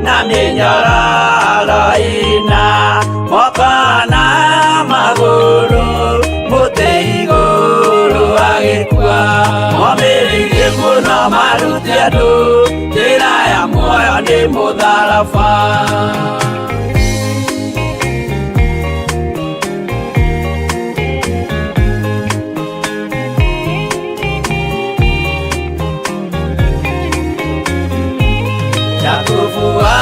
na mĩnyororo ina moko na magũrũ mũtĩ igũrũ agĩkua momĩrĩirie mũno maruti andũ njĩra ya muoyo nĩ mũtharaba Jakubu wa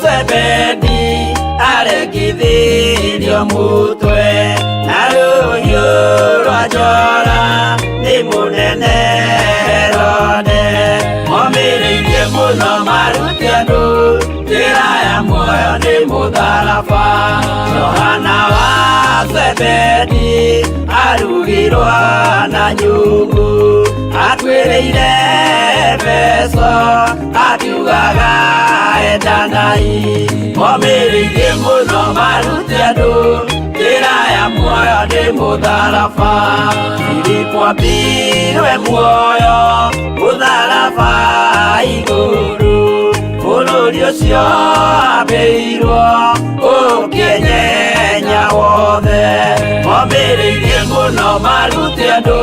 Zebedi aregithirio mũtwe na rũhiũ rwa njora nĩ mũnene Herode momĩrĩirie mũno maruti andũ njĩra ya muoyo nĩ mũtharaba Johana wa Zebedi arugirwo na nyũngũ atuĩrĩire Efeso akiugaga endanai momĩrĩirie mũno maruti andũ njĩra ya muoyo nĩ mũtharaba Filipo ambirwe muoyo mũtharaba igũrũ bũrũri ũcio ambĩirwo ũkĩnyenya wothe momĩrĩirie mũno maruti andũ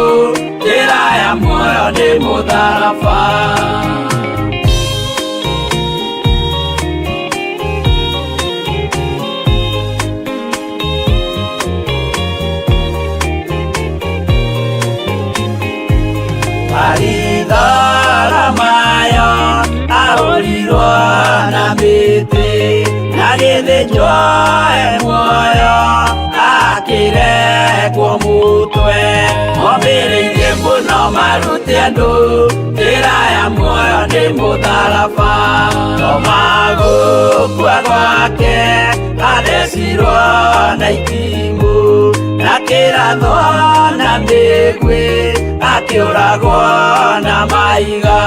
njĩra ya muoyo nĩ mũtharaba Mayo ahũrirwo na mĩtĩ na gĩthĩnjwo muoyo akĩrekwo mũtwe momĩrĩirie mũno maruti andũ njĩra ya muoyo nĩ mũtharaba toma gũkua gwake athecirwo na itimũ na kĩratho na mĩguĩ akĩũragwo na maiga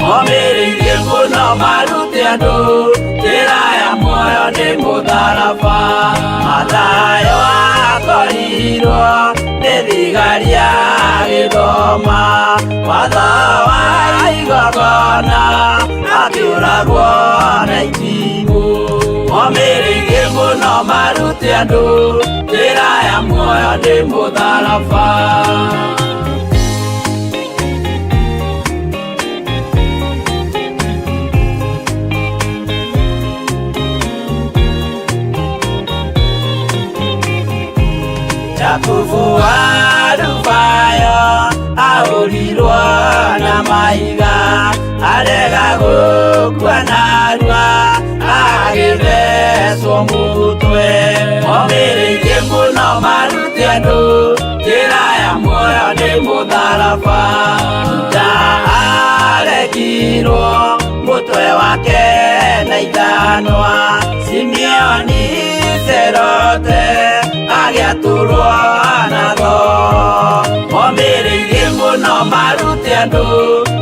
momĩrĩirie mũno maruti andũ njĩra ya muoyo nĩ mũtharaba Mathayo akorirwo nĩ thigari agĩthoma watho wa igongona akĩũragwo na itimũ momĩrĩirie mũno maruti andũ njĩra ya muoyo nĩ mũtharaba Jakubu wa Rufayo ahũrirwo na maiga arega gũkua narua agĩthecwo mũtwe momĩrĩirie mũno maruti andũ njĩra ya muoyo nĩ mũtharaba Juda aregirwo mũtwe wake na ithanwa Simeoni Zelote agĩatũrwo nago momĩrĩirie mũno maruti andũ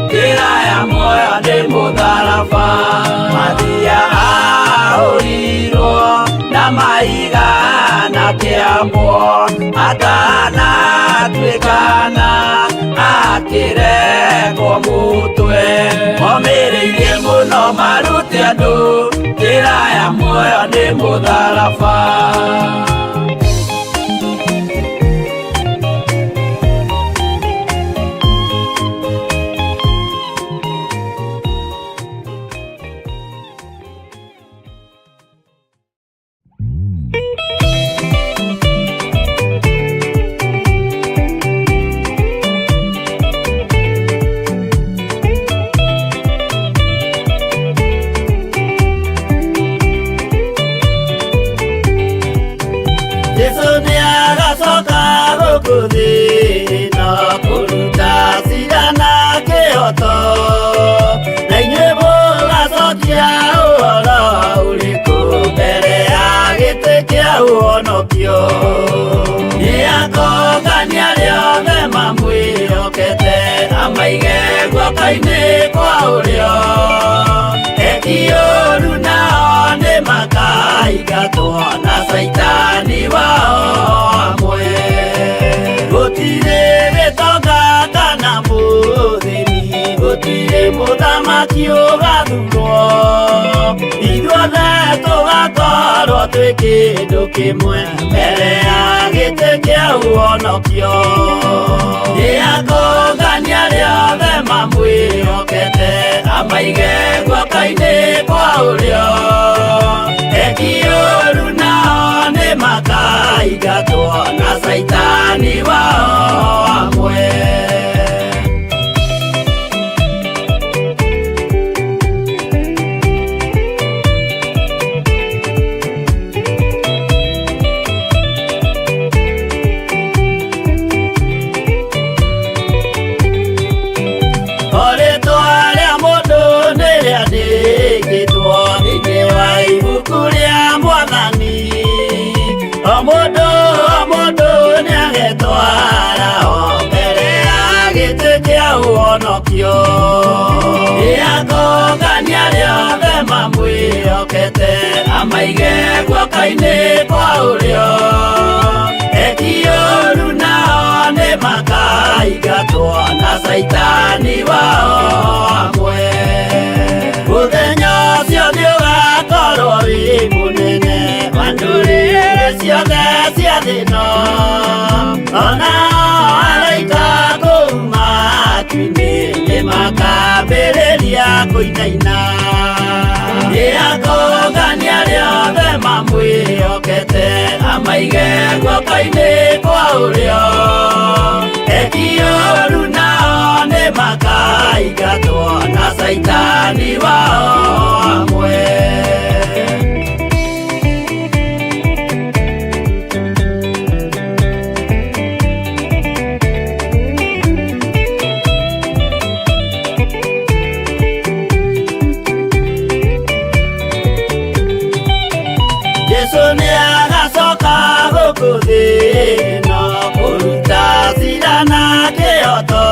njĩra ya muoyo nĩ mũtharaba Mathia ahũrirwo na maiga na kĩambo atanatuĩkana akĩrekwo mũtwe momĩrĩirie mũno maruti andũ njĩra ya muoyo nĩ mũtharaba Kaine kwa ũrĩo etiũru nao nĩ makaigatwo na Saitani wao amwe gũtirĩ gĩtonga kana mũthĩni gũtirĩ mũthamaki ũgathurwo ithuĩ kwĩ kĩndũ kĩmwe mbere ya gĩtĩ kĩa ũhonokio. Nĩakũngania rĩothe mamwĩhokete, amaige guoko-inĩ kwa ũrĩo. Eki ũũru nao nĩmakaingatwo na Saitani wao amwe. Nĩakũngania rĩothe mamwĩhokete, amaige guoko-inĩ kwa ũrĩo. Eki ũũru nao nĩmakaingatwo na Saitani wao amwe. Mũthenya ũcio nĩũgakorwo wĩ mũnene wa ndũrĩrĩ ciothe cia thĩ ĩno, onao araika kuuma matu-inĩ nĩmakambĩrĩria kũinaina. Nĩakũngania rĩothe mamwĩhokete, amaige guoko-inĩ kwa ũrĩo. Eki ũũru nao nĩmakaingatwo na Saitani wao amwe. Jesũ nĩagacoka gũkũ thĩ ĩno kũruta cira na kĩhooto,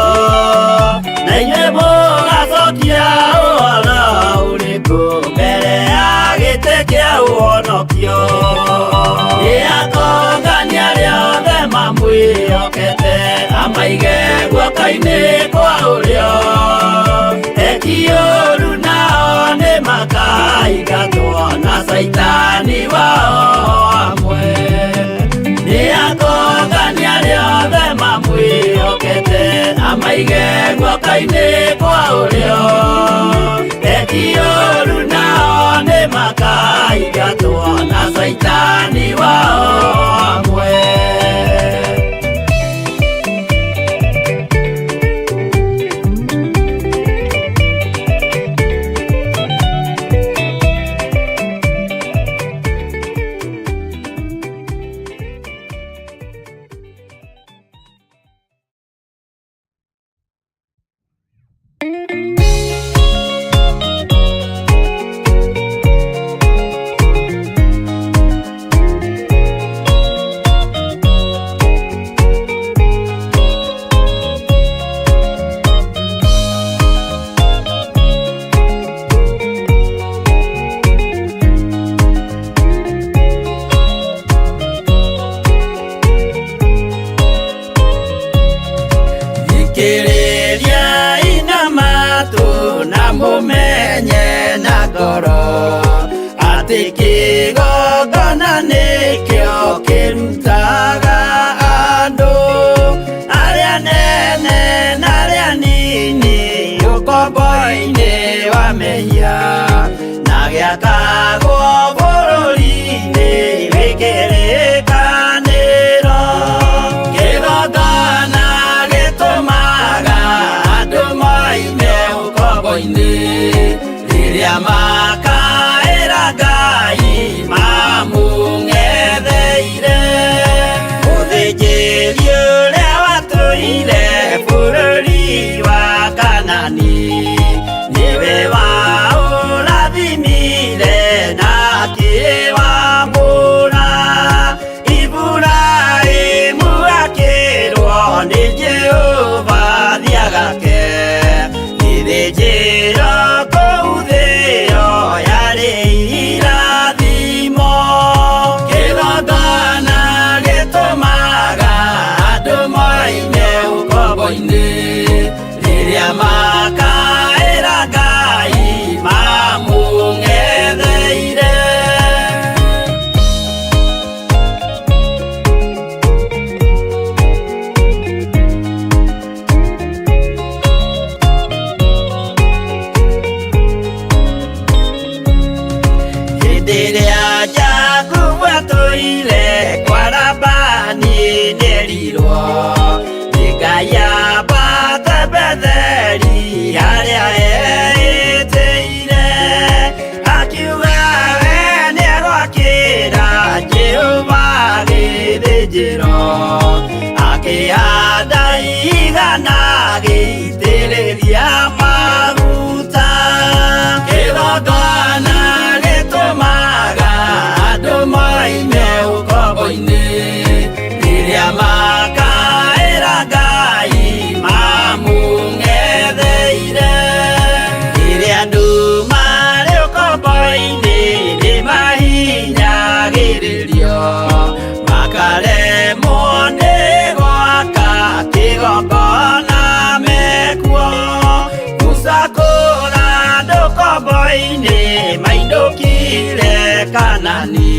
na inyuĩ mũgacokia ũhoro ũrĩkũ mbere ya gĩtĩ kĩa ũhonokio. Nĩakũngania rĩothe mamwĩhokete, amaige guoko-inĩ kwa ũrĩo. Eki ũũru nao nĩmakaingatwo na Saitani wao amwe. Nĩakũngania rĩothe mamwĩhokete, amaige guoko-inĩ kwa ũrĩo. Eki ũũru nao nĩmakaingatwo na Saitani wao amwe. Mũmenye na ngoro atĩ kĩgongona nĩkĩo kĩrutaga andũ arĩa nene na arĩa nini ũkombo-inĩ wa mehia, na gĩakagwo bũrũri-inĩ wĩ kĩrĩkanĩro. Kĩgongona gĩtũmaga andũ moime ũkombo-inĩ rĩrĩa makaĩra Ngai mamũng'etheire. Mũthĩnjĩri ũrĩa watũire bũrũri wa Kanani nĩwe waũrathimire na akĩwamũra. Hidiria jagu watuile kwa rabani neliro Nigaya bata bedeli haria eteire Akiuga nerwakira Jehova githijiro Akihanda igana gĩitĩrĩria maguta Kĩgongona gĩtũmaga andũ moime ũkombo-inĩ rĩrĩa makaĩra Ngai mamũng'etheire rĩrĩa andũ marĩ ũkombo-inĩ nĩmahinyagĩrĩrio makaremwo nĩ gwaka kĩgongona mekuo gũcakũra andũ ũkombo-inĩ mainũkire Kanani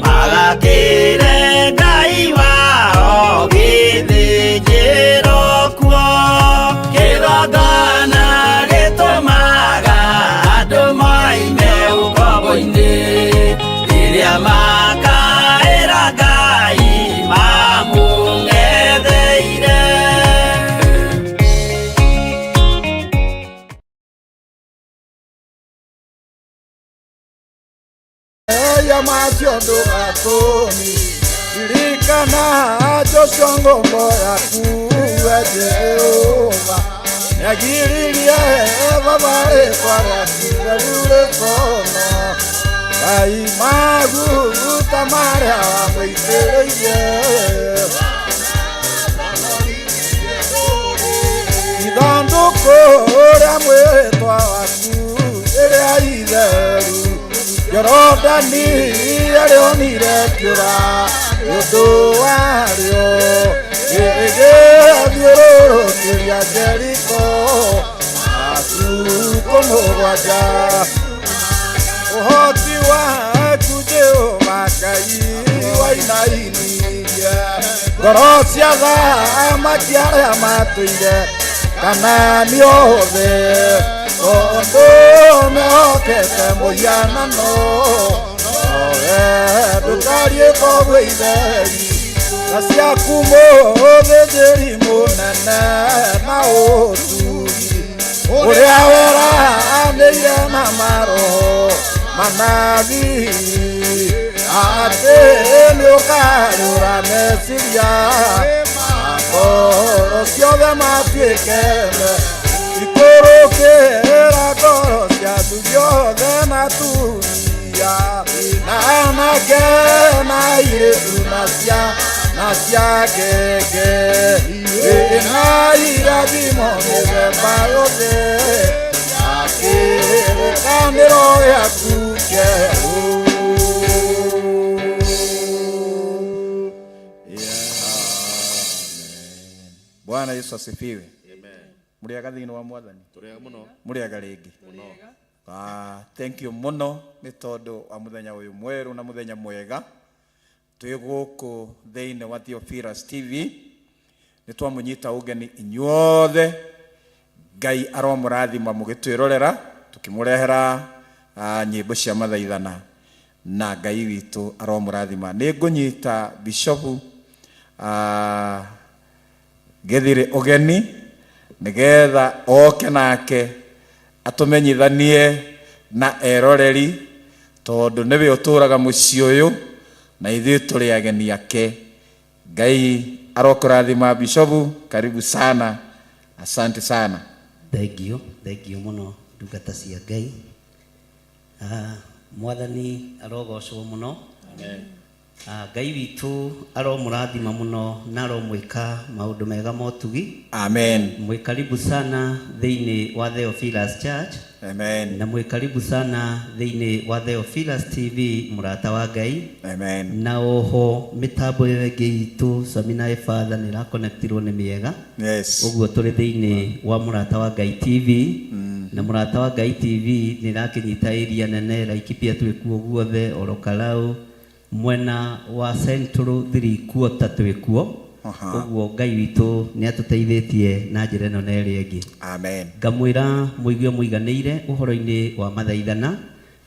magakĩre Ngai wao gĩthĩnjĩro kuo kĩgongona gĩtũmaga andũ moime ũkombo-inĩ rĩrĩa makaĩra Ngai mamũng'etheire ya macio ndũgatũmi ririkana Joshua ngombo yaku we Jehova nyagiririe baba rĩtwa rĩaku rĩu rĩkono Ngai maguta marĩa wamũitĩrĩirie ithandũkũ rĩa mwĩhĩtwa waku rĩrĩa itheru Jorodani arĩonire kĩũra nĩũndũ warĩo gĩgĩthiũrũrũkĩria Jeriko matukũ mũgwanja ũhoti waku Jehova Ngai wainainirie ngoro cia thamaki arĩa matũire Kanani othe tondũ mehokete mũhianano nowe ndũtariĩ kogwo itheri na ciaku mũthĩnjĩri mũnene na ũtugi ũrĩa weranĩire na maroho manabii atĩ nĩũkariũra meciria ngoro ciothe matuĩke ikorokera ngoro ciatu ciothe na turia na anake na airĩtu na cia ngenge na irathimo mĩthemba yothe na kĩrĩkanĩro gĩaku kĩerũ. Bwana Yesu asifiwe. Muriaga thĩinĩ wa Mwathani. Tũrĩaga mũno. Muriaga rĩngĩ. Thank you mũno nĩ tondũ wa mũthenya ũyũ mwerũ na mũthenya mwega twĩ gũkũ thĩinĩ wa Theophilus TV nĩ twamũnyita ũgeni inyuothe Ngai aromũrathima mũgĩtwĩrorera tũkĩmũrehera nyĩmbo cia mathaithana na Ngai witũ aromũrathima. Nĩ ngũnyita Bishop Gĩthiri ũgeni nigetha oke nake atumenyithanie na eroreri tondu niwe uturaga mucii uyu na ithuĩ tũrĩ ageni ake. Ngai arokũrathima. Bishop, karibu sana, asante sana. Thank you muno ndungata cia Ngai. Mwathani arogocwo muno. Amen. Ngai witũ aromũrathima muno na aromwĩka maũndũ mega motugi. Amen. Mwĩ karibu sana thĩinĩ wa Theophilus Church. Amen. Na mwĩ karibu sana thĩinĩ wa Theophilus TV mũrata wa Ngai. Amen. Na oho mĩtambo ĩngĩ itũ Samina Father nĩ ĩrakonektirwo nĩ mĩega. Yes. Ũguo tũrĩ thĩinĩ wa mũrata wa Ngai TV. Na mũrata wa Ngai TV nĩ ĩrakĩnyita area nene Laikipia twĩ kuo guothe Orokarau mwena wa Central 3/4 twĩ kuo. Ũguo Ngai witũ nĩ atũteithĩtie na njĩra ĩno na ĩrĩa ĩngĩ. Amen. Ngamwĩra mũigue mũiganĩire ũhoro-inĩ wa mathaithana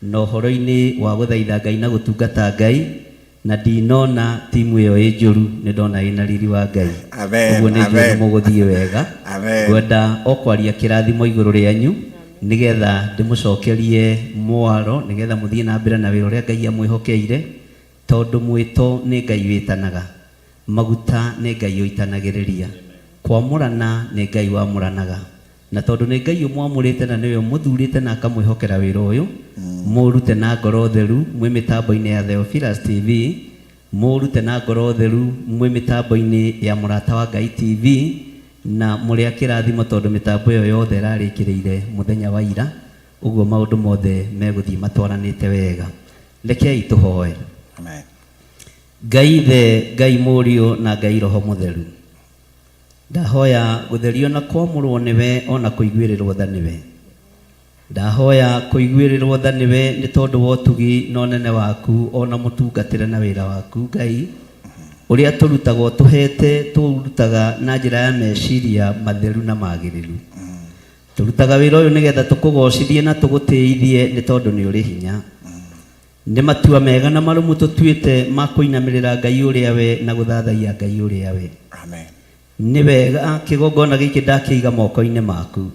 no horo-ini wa guthaitha Ngai na gutungata Ngai na ndinona timu iyo ĩnjũru nĩ ndona ĩna riri wa Ngai. Amen. Ũguo nĩ njũru mũgũthiĩ wega. Ngwenda o kwaria kĩrathimo igũrũ rĩanyu nigetha ndĩmũcokerie mwaro nigetha mũthiĩ na mbere na wĩra ũrĩa Ngai amwĩhokeire, tondũ mwĩto nĩ Ngai wĩtanaga, maguta nĩ Ngai ũitanagĩrĩria, kwamũrana nĩ Ngai wamũranaga, na tondũ nĩ Ngai ũmwamũrĩte na nĩwe mũthurĩte na akamwĩhokera wĩra ũyũ, mũrute na ngoro theru mwĩ mĩtambo-inĩ ya Theophilus TV, mũrute na ngoro theru mwĩ mĩtambo-inĩ ya Mũrata wa Ngai TV, na mũrĩ a kĩrathimo tondũ mĩtambo ĩyo yothe ĩrarĩkĩrĩire mũthenya wa ira, ũguo maũndũ mothe megũthiĩ matwaranĩte wega. Rekei tũhoe. Amen. Ngai Ithe, Ngai Mũriũ na Ngai Roho Mũtheru, ndahoya gũtherio na kwamũrwo nĩwe ona kũiguĩrĩrwo tha nĩwe. Ndahoya kũiguĩrĩrwo tha nĩwe nĩ tondũ wa ũtugi na ũnene waku ona mũtungatĩre na wĩra waku Ngai, ũrĩa tũrutaga tũhete tũrutaga na njĩra ya meciria matheru na magĩrĩru. Tũrutaga wĩra ũyũ nĩgetha tũkũgocithie na tũgũtĩithie nĩ tondũ nĩ ũrĩ hinya. Nĩ matua mega na marũmu tũtuĩte ma kũinamĩrĩra Ngai ũrĩa we na gũthathaiya Ngai ũrĩa we. Amen. Nĩ wega kĩgongona gĩkĩ ndakĩiga moko-inĩ maku.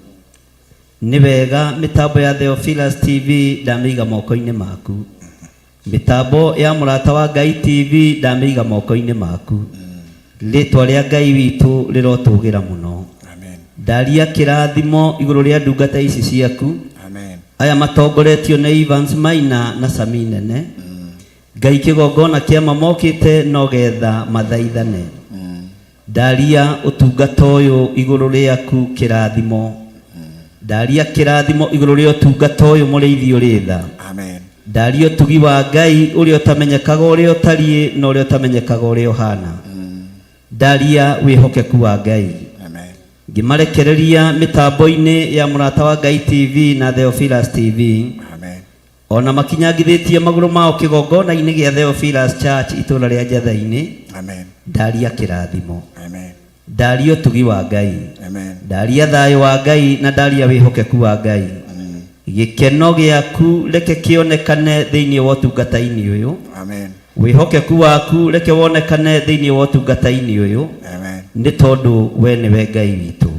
Nĩ wega mĩtambo ya Theophilus TV ndamĩiga moko-inĩ maku. Mĩtambo ya Mũrata wa Ngai TV ndamĩiga moko-inĩ maku. Rĩtwa rĩa Ngai witũ rĩrotũgĩra mũno. Amen. Ndaria kĩrathimo igũrũ rĩa ndungata ici ciaku. Amen. Aya matongoretio nĩ Evans Maina na Sami Nene. Ngai kĩgongona kĩama mokĩte no getha mathaithane. Ndaria ũtungata ũyũ igũrũ rĩaku kĩrathimo. Ndaria kĩrathimo igũrũ rĩa ũtungata ũyũ mũrĩithi ũrĩ tha. Amen. Ndaria ũtugi wa Ngai ũrĩa ũtamenyekaga ũrĩa ũtariĩ na ũrĩa ũtamenyekaga ũrĩa ũhana. Ndaria wĩhokeku wa Ngai. Amen. Ngĩmarekereria mĩtambo-inĩ ya Mũrata wa Ngai TV na Theophilus TV. Amen. Ona makinyangithĩtie magũrũ mao kĩgongona-inĩ gĩa Theophilus Church itũũra rĩa Njatha-inĩ. Amen. Ndaria kĩrathimo. Amen. Ndaria ũtugi wa Ngai. Amen. Ndaria thayũ wa Ngai na ndaria wĩhokeku wa Ngai. Gĩkeno gĩaku reke kĩonekane thĩinĩ wa ũtungata-inĩ ũyũ. Amen. Wĩhokeku waku reke wonekane thĩinĩ wa ũtungata-inĩ ũyũ. Amen. Nĩ tondũ we nĩwe Ngai witũ.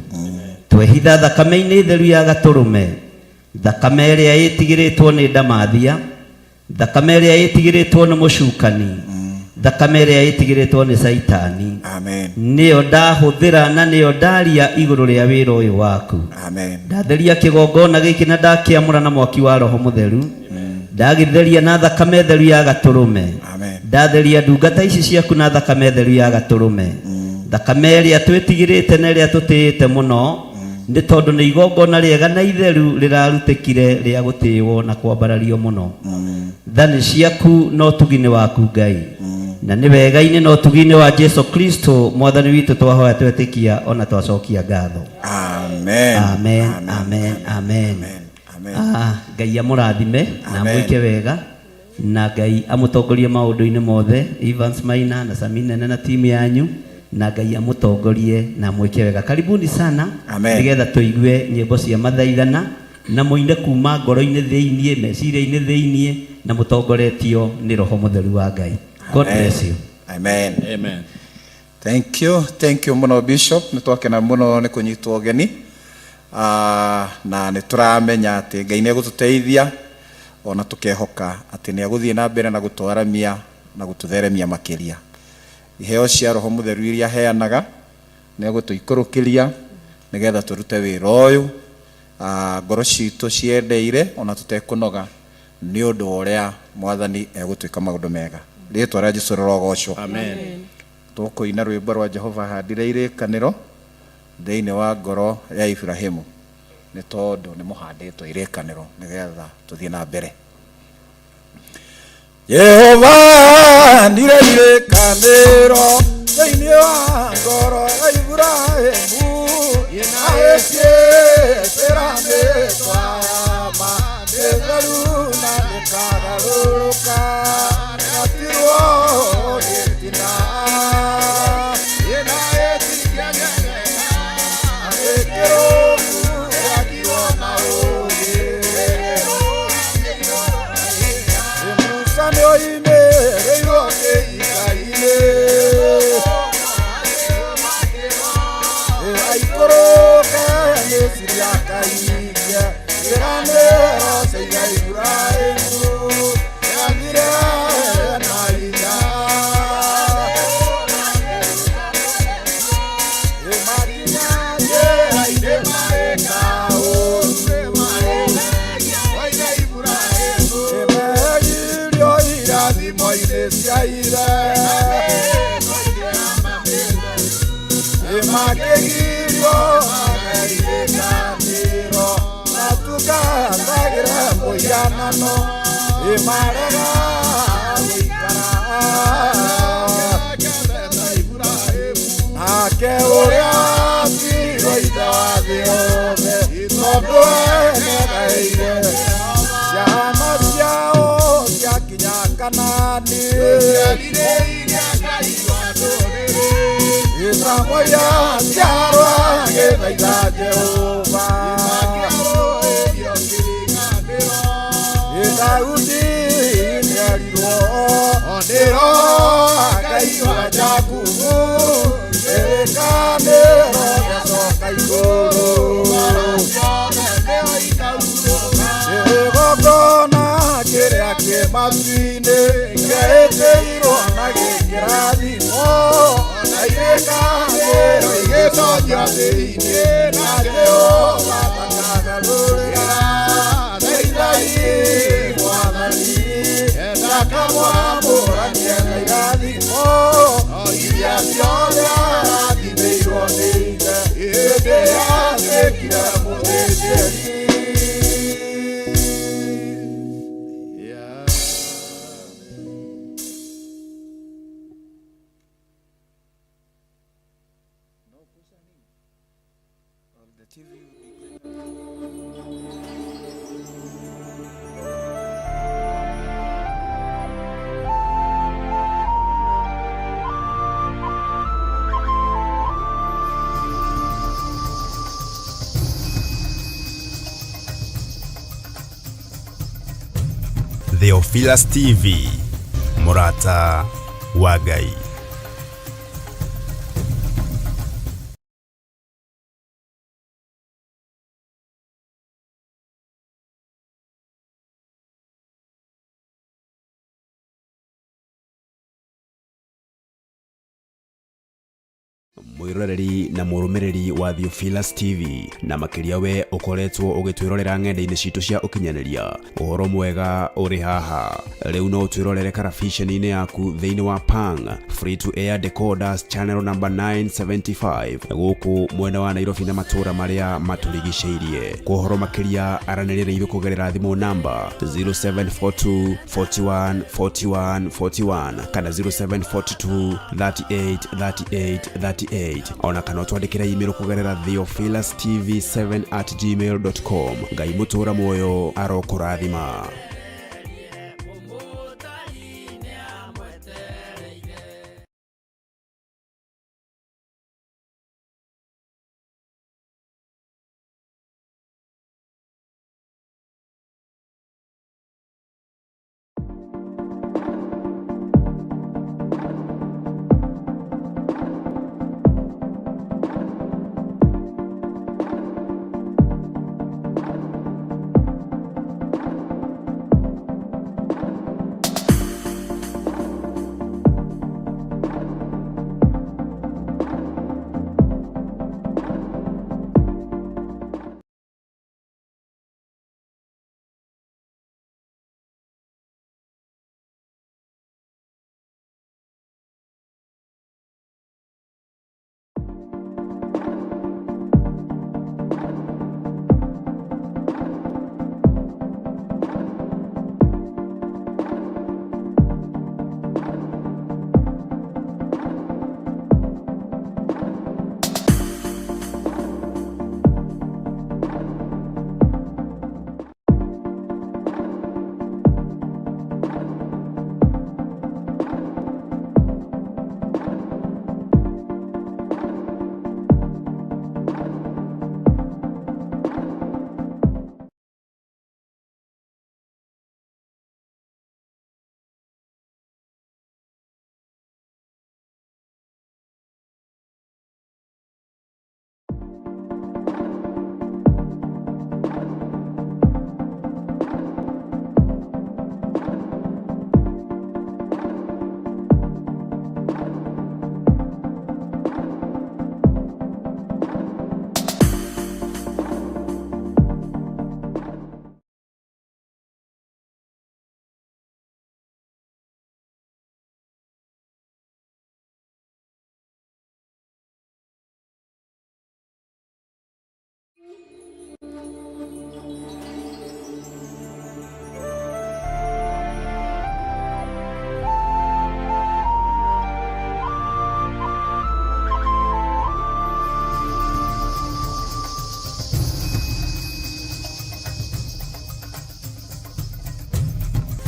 Twehitha thakame-inĩ theru ya Gatũrũme, thakame ĩrĩa ĩtigĩrĩtwo nĩ ndamathia, thakame ĩrĩa ĩtigĩrĩtwo nĩ mũcukani, thakame ĩrĩa ĩtigĩrĩtwo nĩ Saitani. Amen. Nĩyo ndahũthĩra na nĩyo ndaria igũrũ rĩa wĩra ũyũ waku. Amen. Ndatheria kĩgongona gĩkĩ na ndakĩamũra na mwaki wa Roho Mũtheru. Ndagĩtheria na thakame theru ya Gatũrũme. Amen. Ndatheria ndungata ici ciaku na thakame theru ya Gatũrũme. Thakame ĩrĩa twĩtigĩrĩte na ĩrĩa tũtĩĩte mũno, nĩ tondũ nĩ igongona rĩega na itheru rĩrarutĩkire rĩa gũtĩĩwo na kwambarario mũno. Thani ciaku no tugi-inĩ waku Ngai, na nĩ wega-inĩ no tugi-inĩ wa Jesu Kristo mwathani witũ twahoya twetĩkia ona twacokia ngatho. Amen. Amen. Amen. Amen. Ngai amũrathime na mwĩke wega, na Ngai amũtongorie maũndũ-inĩ mothe, Evans Maina na Sami Nene na timu yanyu, na Ngai amũtongorie na mwĩke wega. Karibuni sana. Amen. Nĩgetha tũigue nyĩmbo cia mathaithana na mũine kuma ngoro-inĩ thĩiniĩ, meciria-inĩ thĩiniĩ, na mũtongoretio nĩ Roho Mũtheru wa Ngai. God bless you. Amen. Amen. Thank you. Thank you muno Bishop. Nĩ twakena mũno nĩ kũnyitwo ũgeni. Na nĩ tũramenya atĩ Ngai nĩ egũtũteithia ona tũkehoka atĩ nĩ egũthiĩ na mbere na gũtwaramia na gũtũtheremia makĩria. Iheo cia Roho Mũtheru iria aheanaga nĩ egũtũikũrũkĩria nĩgetha tũrute wĩra ũyũ ngoro citũ ciendeire ona tũtekũnoga nĩ ũndũ ũrĩa mwathani egũtwĩka maũndũ mega. Rĩĩtwa rĩa Jesũ rĩrogocwo. Amen. Tũkũina rwĩmbo rwa Jehova handire irĩkanĩro thĩinĩ wa ngoro ya Ibrahimu nĩ tondũ nĩ mũhandĩtwo irĩkanĩro nĩgetha tũthiĩ na mbere. Jehova handire irĩkanĩro thĩinĩ wa ngoro ya Ibrahimu ahĩciĩtĩra mĩtwa ma mĩtheru na ndĩkagarũrũka ngatirwo gĩtina ĩna ĩtiria agĩkĩrwo siaire Imakegirio Magaikaniro Natuka Sagira Moyanano Imarega Ake uria tiro idadhiothe Tondu enegaire Ciana ciao ciakinya Kanani Isamoya ciarwa githaitha Jehova Daudi nĩerirwo onĩro Ngai wa Jakubu ĩrĩkanĩro gĩacoka igũrũ Igongona kĩrĩa kĩ matu-inĩ kĩhĩtĩirwo na gĩkĩrathimwo na irĩkanĩro igĩtonyio thĩinĩ na Jehova makagarũrĩra Mwathani ndakamwamũrania na irathimo iria ciothe arathimĩirwo nĩ Ithe hĩndĩ yatuĩkire mũthĩnjĩri Theophilus TV, Murata wa Ngai. Mwiroreri na murumiriri wa Theophilus TV na makiria we ukoretwo ugitwirorera ng'enda-ini citu cia ukinyaniria uhoro mwega uri haha riu no twirorere karabiceni-ini yaku thiini wa Pang free to air decoders channel number 975 guku mwena wa Nairobi na matura maria maturigiceirie kuhoro makiria aranirire ithu kugerera thimu namba 0742 41 41 41 kana 0742 38 38 38 ona kana twandikira email kugerera theophilustv7@gmail.com ngai mutura moyo arokurathima.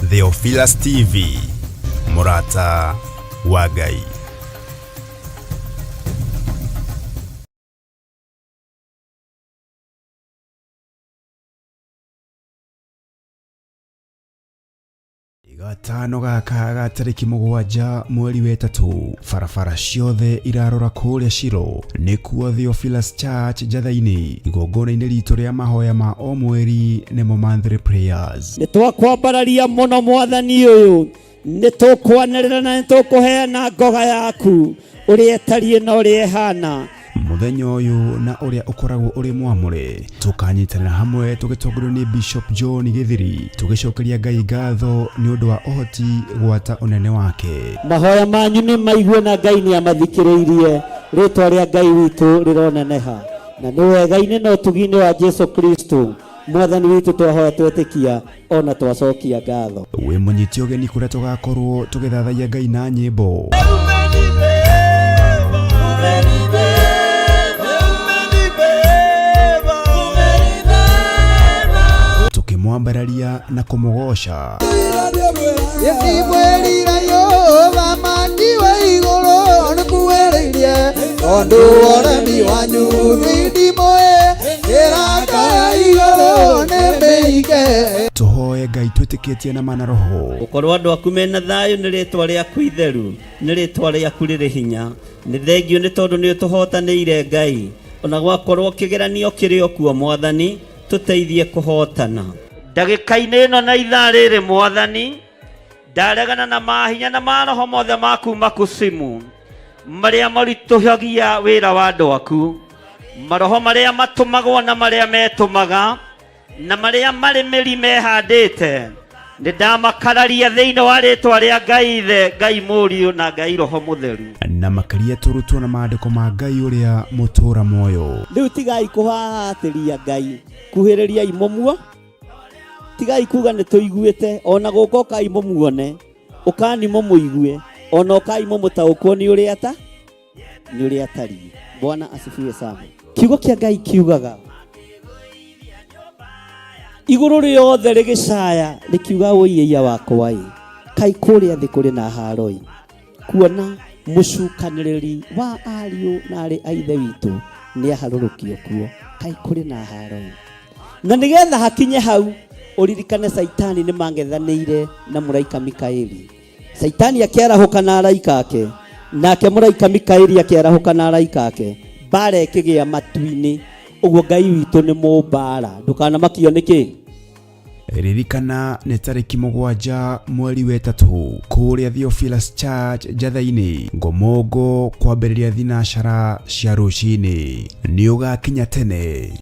Theophilus TV, Murata wa Ngai. Gatano gaka ga tariki 7 mweri wa 3 barabara ciothe irarora kuria Shiro nikuo Theophilus Church Njathaini igongona-inĩ ritũ rĩa mahoya ma o mweri nĩmo monthly prayers. Nĩtwakwambararia mũno mwathani ũyũ, nĩtũkwanĩrĩra na nĩtũkũheana ngoga yaku ũrĩa ĩtariĩ na ũrĩa ĩhana. Muthenya ũyũ na ũrĩa ũkoragwo ũrĩ mwamũre tũkanyitanĩra hamwe tũgĩtongorio nĩ Bishop John Gĩthiri tũgĩcokeria Ngai ngatho nĩ ũndũ wa ũhoti gwata ũnene wake. Mahoya manyu nĩ maigue na Ngai nĩ amathikĩrĩirie, rĩtwa rĩa Ngai witũ rĩroneneha na nĩ wega-inĩ na ũtugi-inĩ wa Jesu Kristo mwathani witũ twahoya twetĩkia ona twacokia ngatho. Wĩ mũnyiti ũgeni kũrĩa tũgakorwo tũgĩthathaiya Ngai na nyĩmbo. Tukimwambararia na kumugosha. Tuhoye Ngai twĩtĩkĩtie na mana roho. Ukorwo andũ aku mena thayũ nĩ rĩtwa rĩaku itheru, nĩ rĩtwa rĩaku rĩrĩ hinya. Nĩ thengio nĩ tondũ nĩ ũtũhotanĩire Ngai. Ona gwakorwo kĩgeranio kĩrĩ o kuo mwathani, tũteithie kũhotana. Ndagĩka-inĩ ĩno na ithaa rĩrĩ mwathani, ndaregana na mahinya na maroho mothe maku makusimu marĩa maritũhagia wĩra wa andũ aku, maroho marĩa matũmagwo na marĩa metũmaga na marĩa marĩ mĩri mehandĩte, nĩ ndamakararia thĩinĩ wa rĩtwa rĩa Ngai Ithe, Ngai Mũriũ na Ngai Roho Mũtheru. Na makĩria tũrutwo na maandĩko ma Ngai ũrĩa mũtũũra muoyo. Rĩu tigai kũhahatĩria Ngai, kuhĩrĩria imũmuo, tigai kuga nĩ tũiguĩte, ona gũkũ kai mũmuone, ũkani mũmũigue, ona ũkai mũmũtaũkwo nĩ ũrĩa ta, nĩ ũrĩa tariĩ. Bwana asifiwe sana. Kiugo kĩa Ngai kiugaga igũrũ rĩothe rĩgĩcaya rĩkiuga ũiyia wakwa ĩ, kai kũrĩa thĩ kũrĩ na haro ĩ, kuona mũcukanĩrĩri wa ariũ na arĩ a ithe witũ nĩ aharũrũkio kuo, kai kũrĩ na haro ĩ. Na nĩgetha hakinye hau uririkane Saitani nĩ mangethanĩire na mũraika Mikaeli. Saitani akĩarahũka na araika ake, nake mũraika Mikaeli akĩarahũka na araika ake, mbara ĩkĩgĩa matu-inĩ. Ũguo Ngai witũ nĩ mũmbara, ndũkanamakio nĩkĩ. Ririkana nĩ tarĩki 7 mweri wa 3 kũrĩa Theophilus Church Njathaini Ngomongo kwambĩrĩria thinacara cia rũcinĩ. Nĩ ũgakinya tene.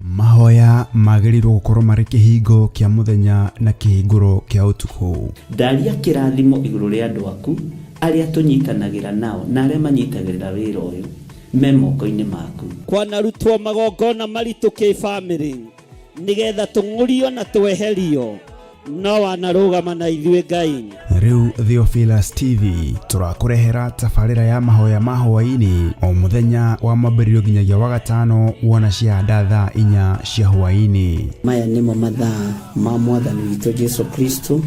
Mahoya magĩrĩirwo gũkorwo marĩ kĩhingo kĩa mũthenya na kĩhingũro kĩa ũtukũ. Ndaria kĩrathimo igũrũ rĩa andũ aku arĩa tũnyitanagĩra nao na arĩa manyitagĩrĩra wĩra ũyũ me moko-inĩ maku. Kwanarutwo magongona maritũ kĩ-bamĩrĩ nĩgetha tũng'ũrio na tweherio, no wanarũgama na ithuĩ Ngai. Rĩu Theophilus TV tũrakũrehera tabarĩra ya mahoya ma hwaĩ-inĩ o mũthenya wa mwambĩrĩrio nginyagia wa gatano wona ciahanda thaa 4 cia hwaĩ-inĩ. Maya nĩmo mathaa ma mwathani witũ Jesu Kristo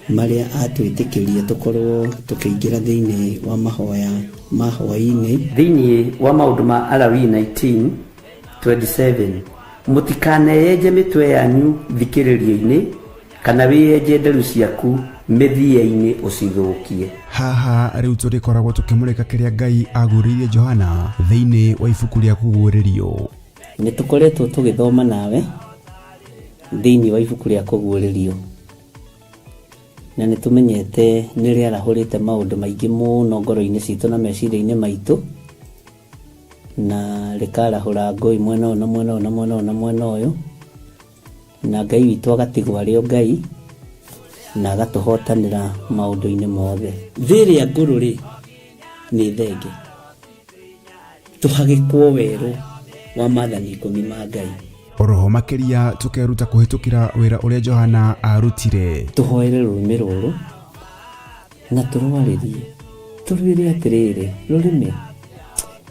marĩa atwĩtĩkĩria tũkorwo tũkĩingĩra thĩinĩ wa mahoya ma hwaĩ-inĩ. Thĩinĩ wa maũndũ ma Alawii 19:27, mũtikaneyenje mĩtwe yanyu thikĩrĩrio-inĩ kana wĩyenje nderu ciaku mĩthia-inĩ ũcithũkie. Haha rĩu tũrĩkoragwo tũkĩmũrĩka kĩrĩa Ngai agũrĩire Johana thĩinĩ wa ibuku rĩa kũguũrĩrio. Nĩ tũkoretwo tũgĩthoma nawe thiini wa ibuku ria kuguuririo na nitumenyete ni ria rahurite maundu maingi muno ngoro-ini citu na meciria-ini maitu na rikarahura ngui mwena uyu na mwena uyu na mwena uyu na mwena uyu na Ngai witu agatigwo ari o Ngai na agatuhotanira maundu-ini mothe thiria nguru ri ni thenge tuhagikwo weru wa mathani 10 ma Ngai oroho makiria tukeruta kuhitukira wira uria Johana arutire tuhoere rurimi ruru na turwaririe turwire atiriri rurimi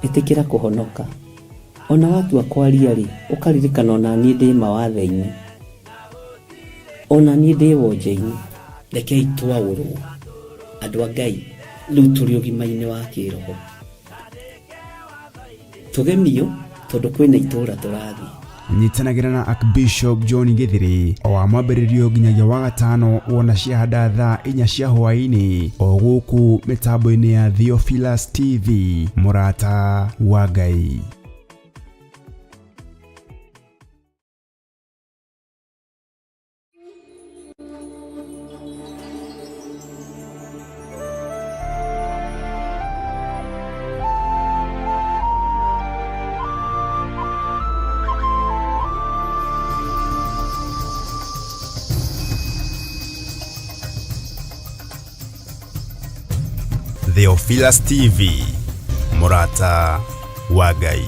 itikira kuhonoka ona watua kwaria ri ukaririkana ona nie ndi mawathe-ini ona nie ndi wonje-ini rekei twaurwo andu a Ngai riu turi ugima-ini wa kiroho tugemio tondu kwina itura turathi nyitanagira na Archbishop John Githiri o amwambiririo nginyagia wa gatano wona ciahada thaa 4 cia hwaini o guku mitambo-ini ya Theophilus TV murata wa Ngai. Theophilus TV murata wa Ngai.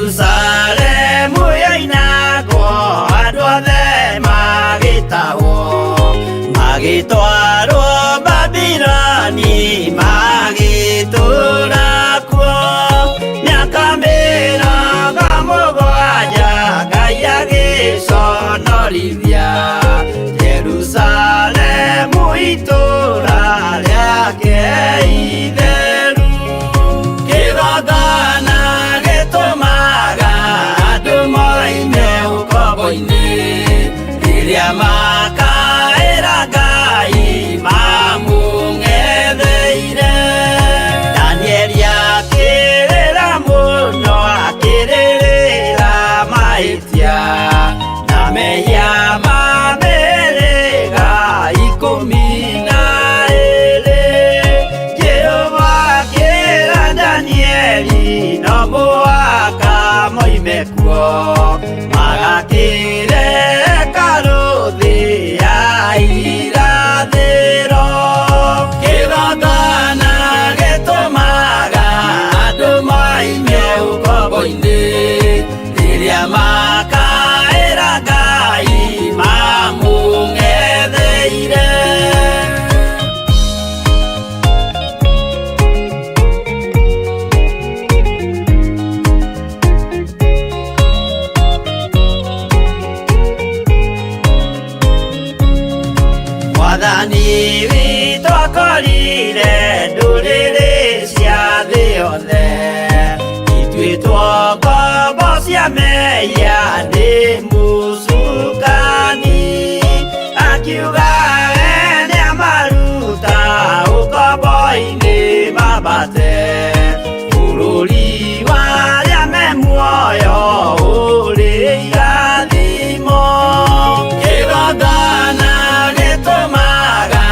Jerusalemu yainagwo andu othe magitagwo magitwarwo Babyloni magitura kuo miaka mĩrongo mũgwanja Ngai agĩconorithia Jerusalemu itũra rĩake itheru kĩgongona gĩtũmaga andũ moime ũkombo-inĩ rĩrĩa makaĩra Ngai mamũng'etheire Danieli akĩrĩra mũno akĩrĩrĩra mahĩtia na mehia ma mĩhĩrĩga 12 Jehova akĩra Danieli no mũhaka moime kuo magakĩre hekarũ ya irathĩro kĩgongona gĩtũmaga andũ moime ũkombo-inĩ rĩrĩa makaĩra Ngai mamũng'etheire Mwathani witũ akorire ndũrĩrĩ cia thĩ yothe ituĩtwo ngombo cia mehia nĩ mũcukani akiuga we nĩamaruta ũkombo-inĩ mambate bũrũri warĩa me muoyo ũrĩ irathimo kĩgongona gĩtũmaga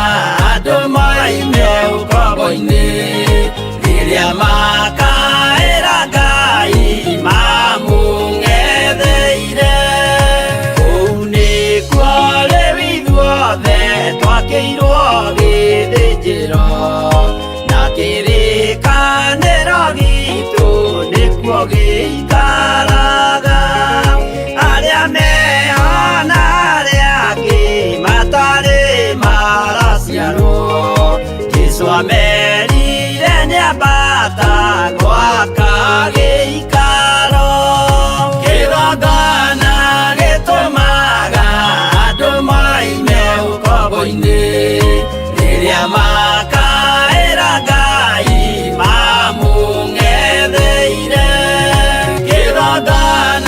andũ moime ũkombo-inĩ rĩrĩa makaĩra Ngai mamũng'etheire kũu nĩkuo rĩu ithuothe twakĩirwo gĩthĩnjĩro na kĩrĩkanĩro gitũ nĩkuo gĩikaraga arĩa meho na arĩa angĩ matarĩ maraciarwo Jesũ amerire nĩambata gwaka gĩikaro kĩgongona gĩtũmaga andũ moime ũkombo-inĩ rĩrĩa makaĩra Ngai mamũng'etheire kĩgongona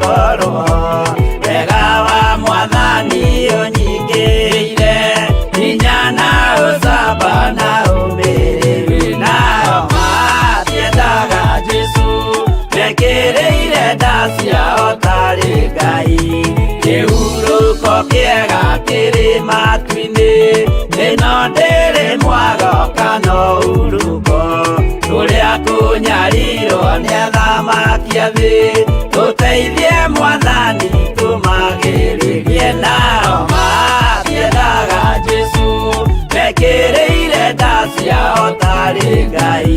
gukorwo wega wa mwathani unyingĩire hinya na ũcamba na ũmĩrĩru nao matiendaga Jesu mekĩrĩire nda ciao tarĩ Ngai kĩhurũko kĩega kĩrĩ matu-inĩ ĩno ndĩrĩ mwago kana urugo tũrĩa kũnyarirwo nĩ athamaki a thĩ tũteithie mwathani tũmagĩrĩrie nao matiendaga Jesu mekĩrĩire nda ciao tarĩ Ngai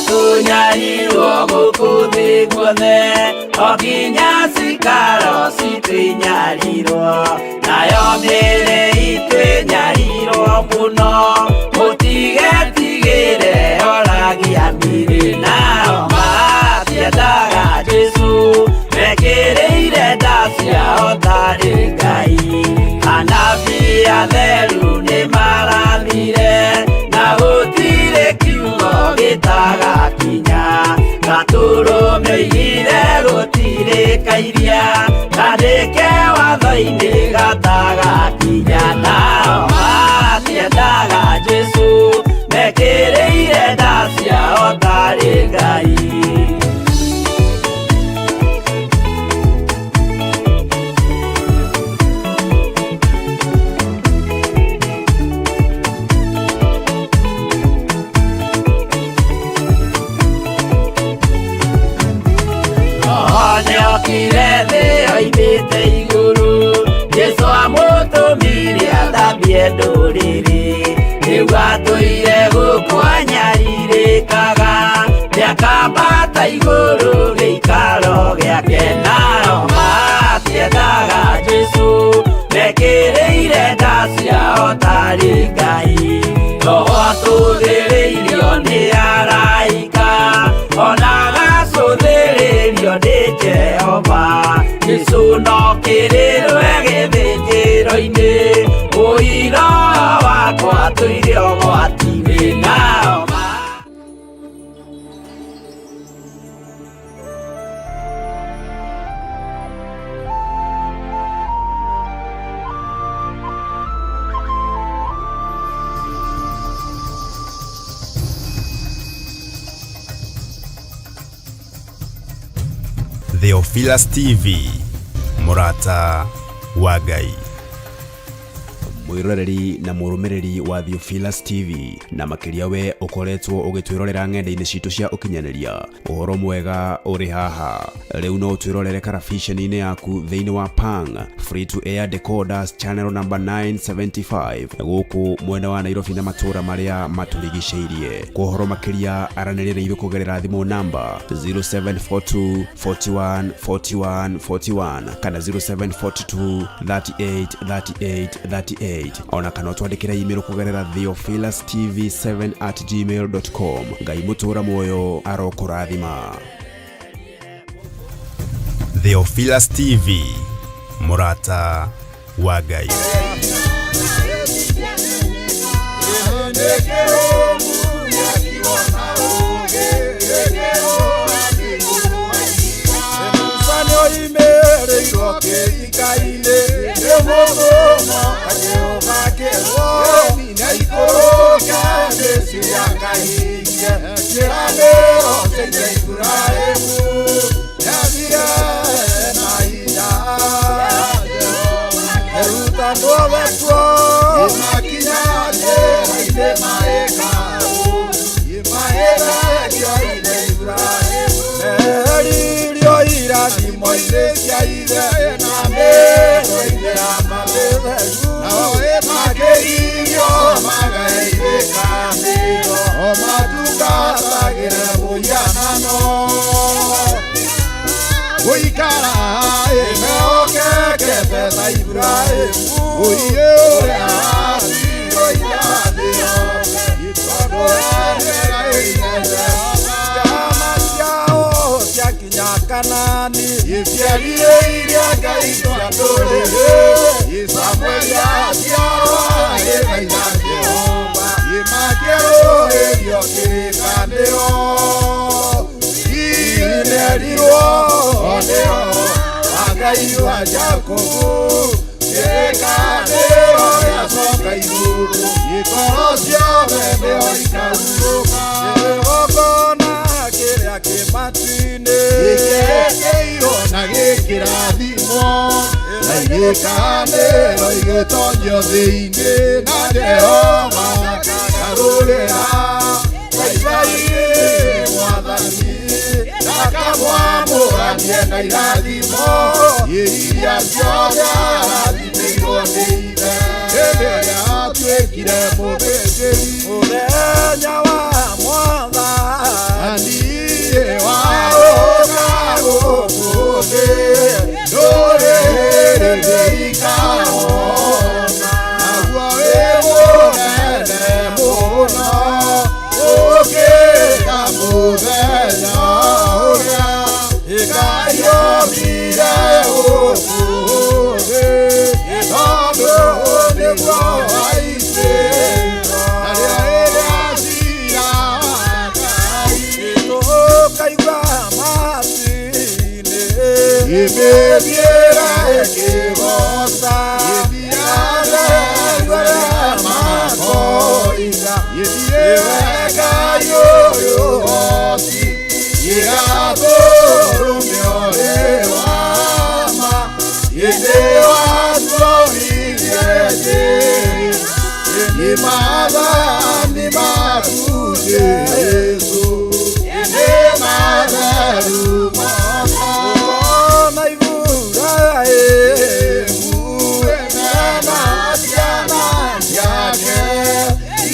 kunyarirwo gũkũ thĩ guothe o nginya cikaro citwĩnyarirwo nayo mĩĩrĩ itwĩnyarirwo mũno mũtigetigĩre oragia mĩĩrĩ nao matiendaga Jesu mekĩrĩire nda ciao tarĩ Ngai anabii atheru nĩ marathire na gũtirĩ kiugo gĩtagakinya gatũrũmĩire gũtirĩkairia kandĩke watho-inĩ gatagakinya nao matiendaga Jesu mekĩrĩire nda ciao tarĩ Ngai Kire thĩ oimĩte igũrũ Jesu amũtũmire athambie ndũrĩrĩ rĩu atũire gũkũ anyarirĩkaga nĩakambata igũrũ gĩikaro gĩake nao matiendaga Jesu mekĩrĩire nda ciao tarĩ Ngai roho atũthĩrĩirio nĩ araika ona gacũthĩrĩrio nĩ Jehova Jesu no kĩrĩrwe gĩthĩnjĩro-inĩ ũira wakwa tũire ũgwati-inĩ nao Theophilus TV Murata wa Ngai mwiroreri na murumiriri wa Theophilus TV na makiria we ukoretwo ugitwirorera ng'enda-inĩ citũ cia ukinyanĩria uhoro mwega uri haha riu no twirorere karabiceni-inĩ yaku thĩinĩ wa Pang free to air decoders channel number 975 gũkũ mwena wa Nairobi na matũra maria maturigicĩirie kuhoro makiria aranĩrĩra ithu kugerera thimũ namba 0742 41 41 41 kana 0742 38 38 38 ona kana twandikira email kugerera theophilustv7@gmail.com Ngai mutura moyo arokurathima Theophilus TV Murata wa Ngai Kanani Yesialie iria ngai cia ndũrĩrĩ Samueli aciarwa ĩna Jehova Makĩrũĩrio kĩrĩkanĩro Inerirwo nĩo Ngai wa Jakubu kĩrĩkanĩro gĩacoka igũrũ Ikoro ciothe nĩo ikahurũka Kĩgongona kĩrĩa kĩmatu-inĩ gĩkĩrĩkĩirwo na gĩkĩrathimwo na igĩkanĩro igĩtonyio thĩinĩ na Jehova akarũrĩra Ngai Mwathani akamwamũrania na irathimo iria ciothe arathimĩirwo nĩ Ithe hĩndĩ ĩrĩa atuĩkire mũthĩnjĩri mũthenya wa Mwathani waũka gũkũ thĩ ndũrĩrĩ ikahona naguo wĩ mũnene mũno ũkĩra mũthenya ũrĩa Ngai ombire gũkũ thĩ tondũ nĩguo waitĩrwo narĩo rĩrĩa ciira kaigua maci-inĩ gĩmĩthiĩra ĩkĩgoca gĩthiaga ngũrĩa makoiga gĩthiĩwe Ngai ũyũ hoci gĩgathũrũmio rĩ wama gĩthĩ watũririe njĩrĩ nĩ maathani maku Jesũ nĩ matheru na ibura na ciana ciake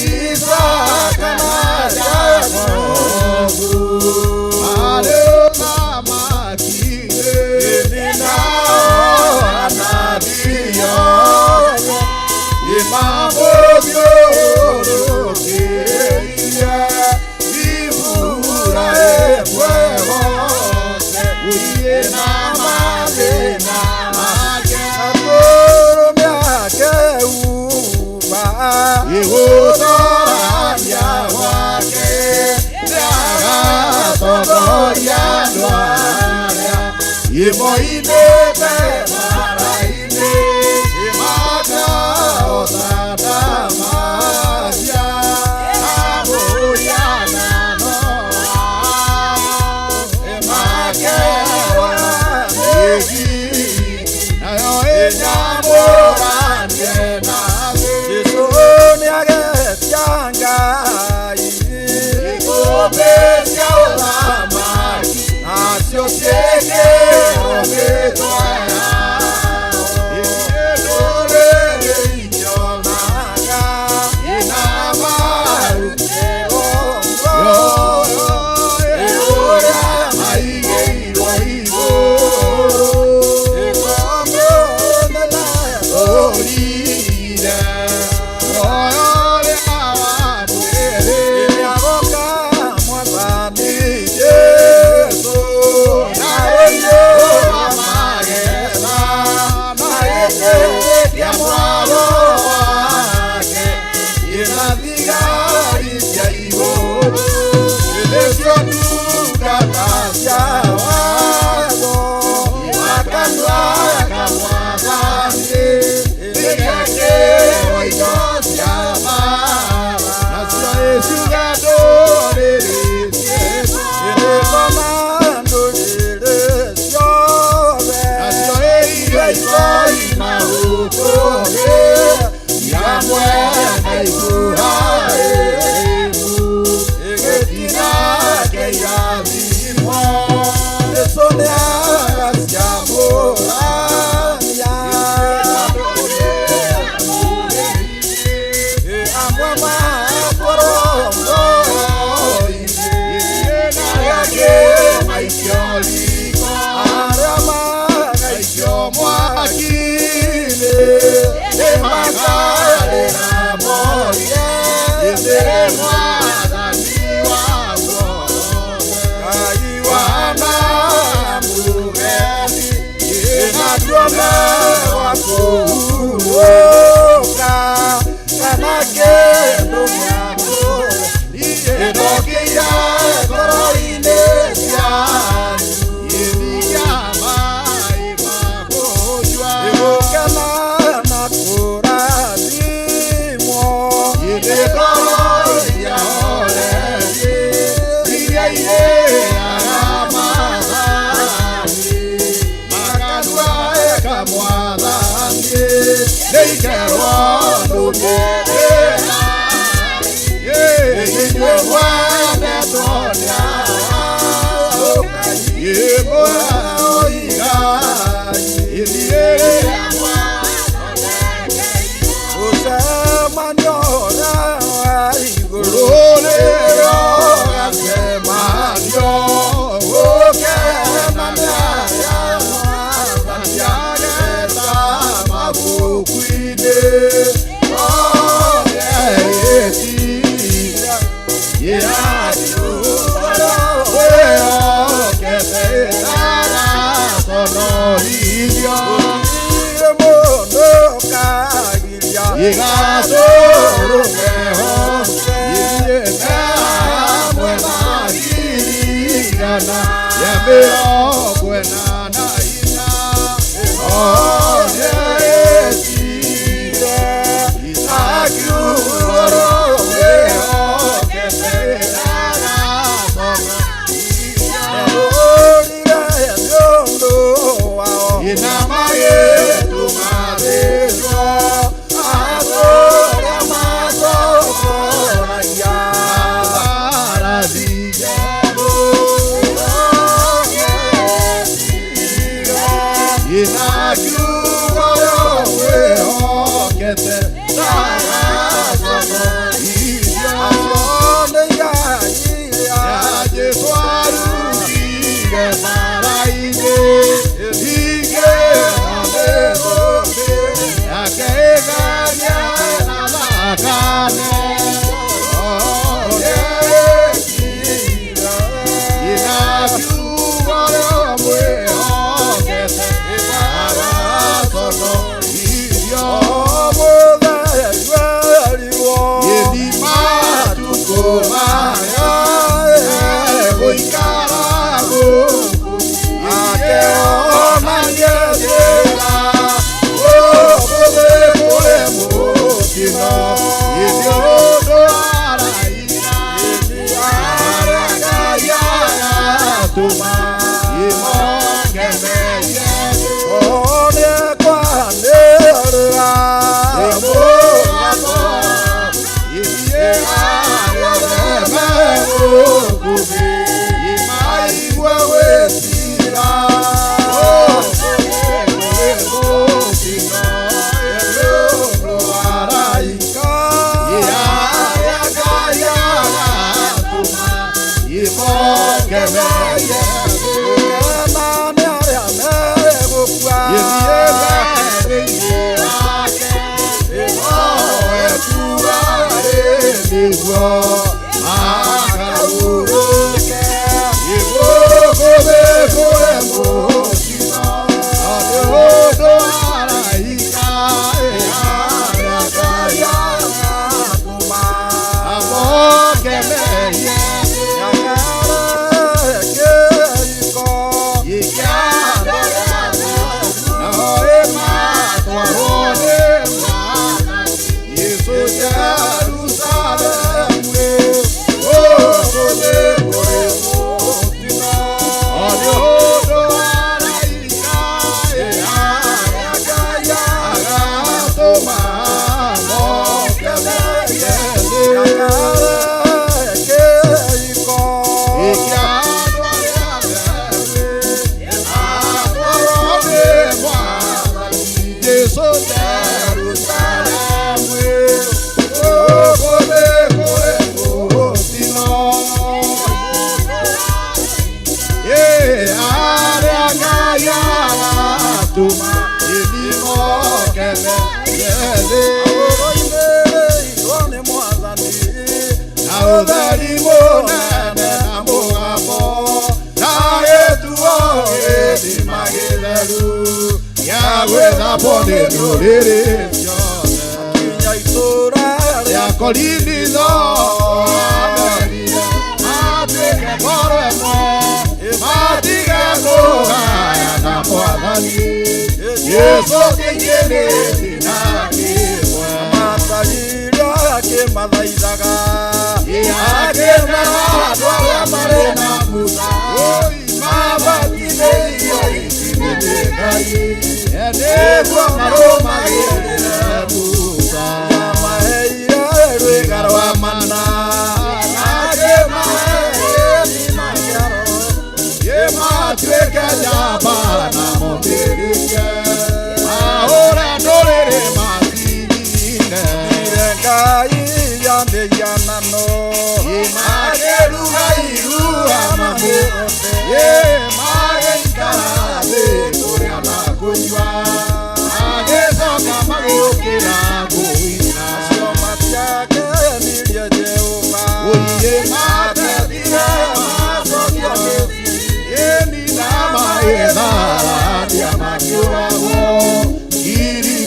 Isaka na Jakubu arĩ thamaki-inĩ nao anabii othe mamũthiũrũrũkĩirie ibura ĩmwe wothe gũtirĩ na mathĩna make akũrũme ake uma gĩgũtorania gwake nĩagatongoria andũ arĩa imoimĩte mara-inĩ makahota ndamacia amũrianano makewa mĩgi nayo ĩnyamũranie nawe Jesũ nĩagetia Ngai ikũmbĩ cia ũthamaki nacio ciĩkĩrwo mĩtwe igasoro meho yena mwena kirigana yamero kwena na ina yetire isakyuro meho keterana songa inamaye tumadeso azora mazora ya arazijabo inakyugo weho kete asonde ya jeswaru ige maraide ige amebode akeganya alakane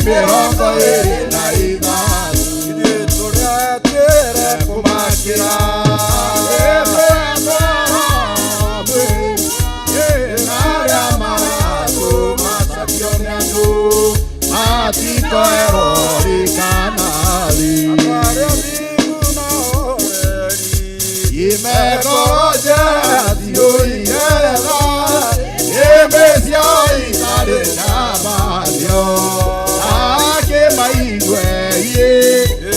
Mirongo iri na ina koerori kanali imekoroja dioiera emesia itare nabadio ake maigwe ye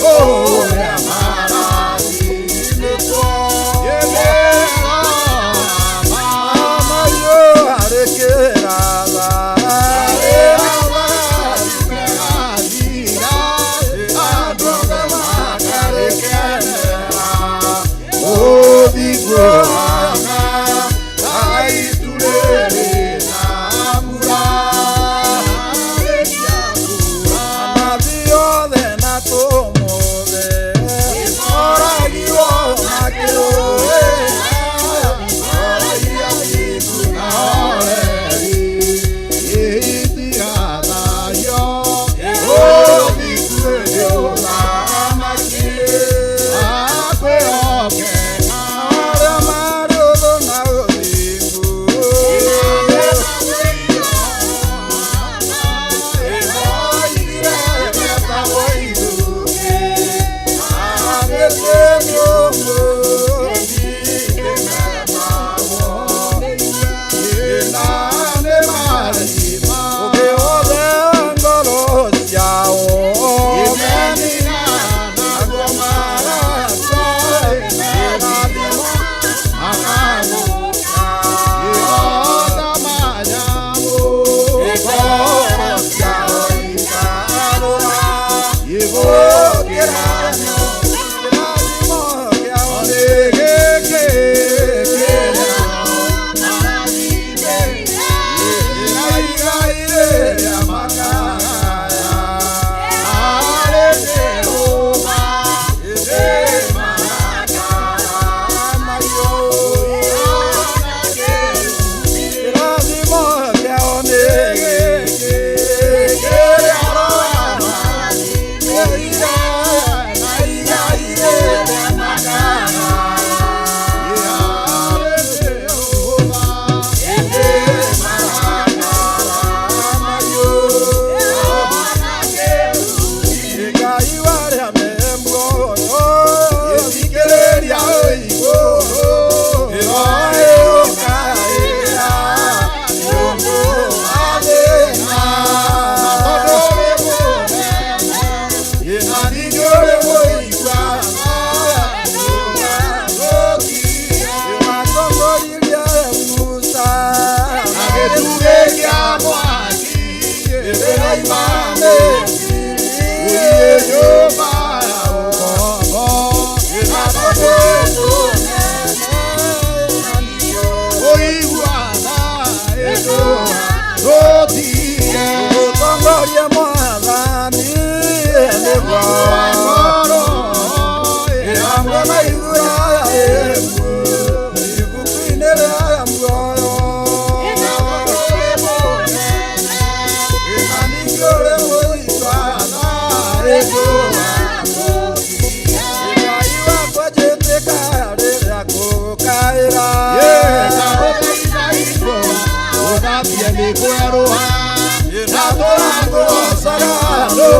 oh amarani neko yemera mama yo arekera la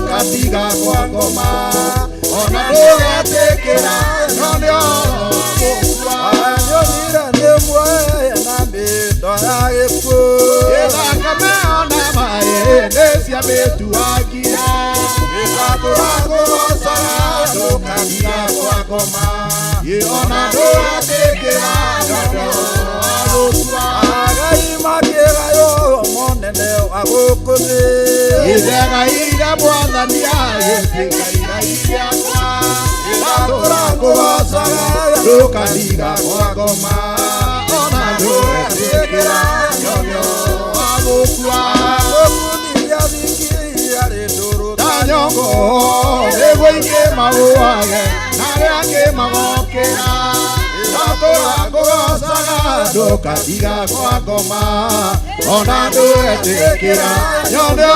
Katiga kwa ngoma ona ndogatekera none orokwa anyonira nemwe na mbindo yageku ethakame ona maĩ nĩcia mĩtuangia ĩtatũrakũgocaga ndũkatiga kwa ngoma ona ndogatekera none orokwa agai makĩgayo monene wa gũkũ thĩ ithagaire mwathani agĩtĩkaira iriakwa ĩratũrakũgocaga ndũkatiga kwa ngoma ona ndũgetĩkĩra nyonyo wa gũkua gũkundithia thikia rĩ ndũrũ ta nyongo nĩguo ingĩmagũage na rĩa ngĩmagokĩra ĩratũrakũgocaga ndũkatiga kwa ngoma ona ndũgetĩkĩra nyonyo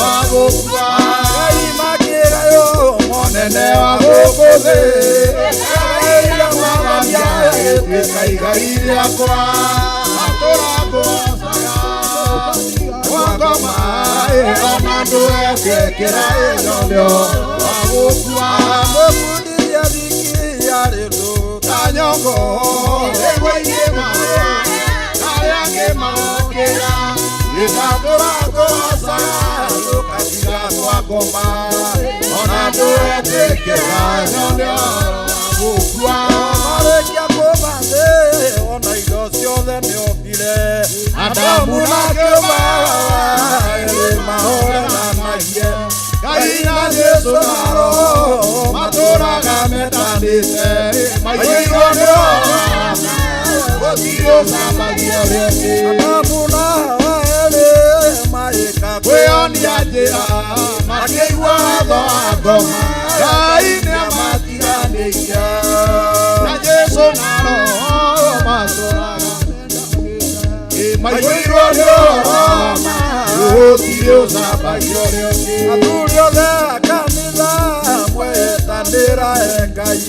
wa gũkua Ngai makĩgayo monene wa gũkũ thĩ ĩgaĩire mwathani agĩtuĩka igai rĩakwa atũrakũgocaga kwa ngoma ona ndwetĩkĩra ĩnyonyo wagũkua mũbundithia thikia rĩndũ ta nyongo ĩgũinĩ marĩa arĩa angĩ magokĩra gĩtambũra ngũacaga tũkatiga kwa ngoma ona ndwetĩkĩra ĩnyonyo wagũkua marĩkia kũmathĩ ona indo ciothe nĩombire Adamu na Kĩmara erĩ mahũrananagie Ngai na Jesũ na Roho matũũraga mendanĩte maiyũirwo nĩ Roho gũtirĩ ũcambagia rĩngĩ Adamu na Hawa erĩ magĩka kwĩonia njĩra makĩigua watho wa ngoma Ngai nĩamatiganĩirie na Jesũ na Roho matũũraga maiyũirwo nĩ Roho gũtirĩ ũcambagia rĩngĩ athuri othe a kanitha mwetanĩra Ngai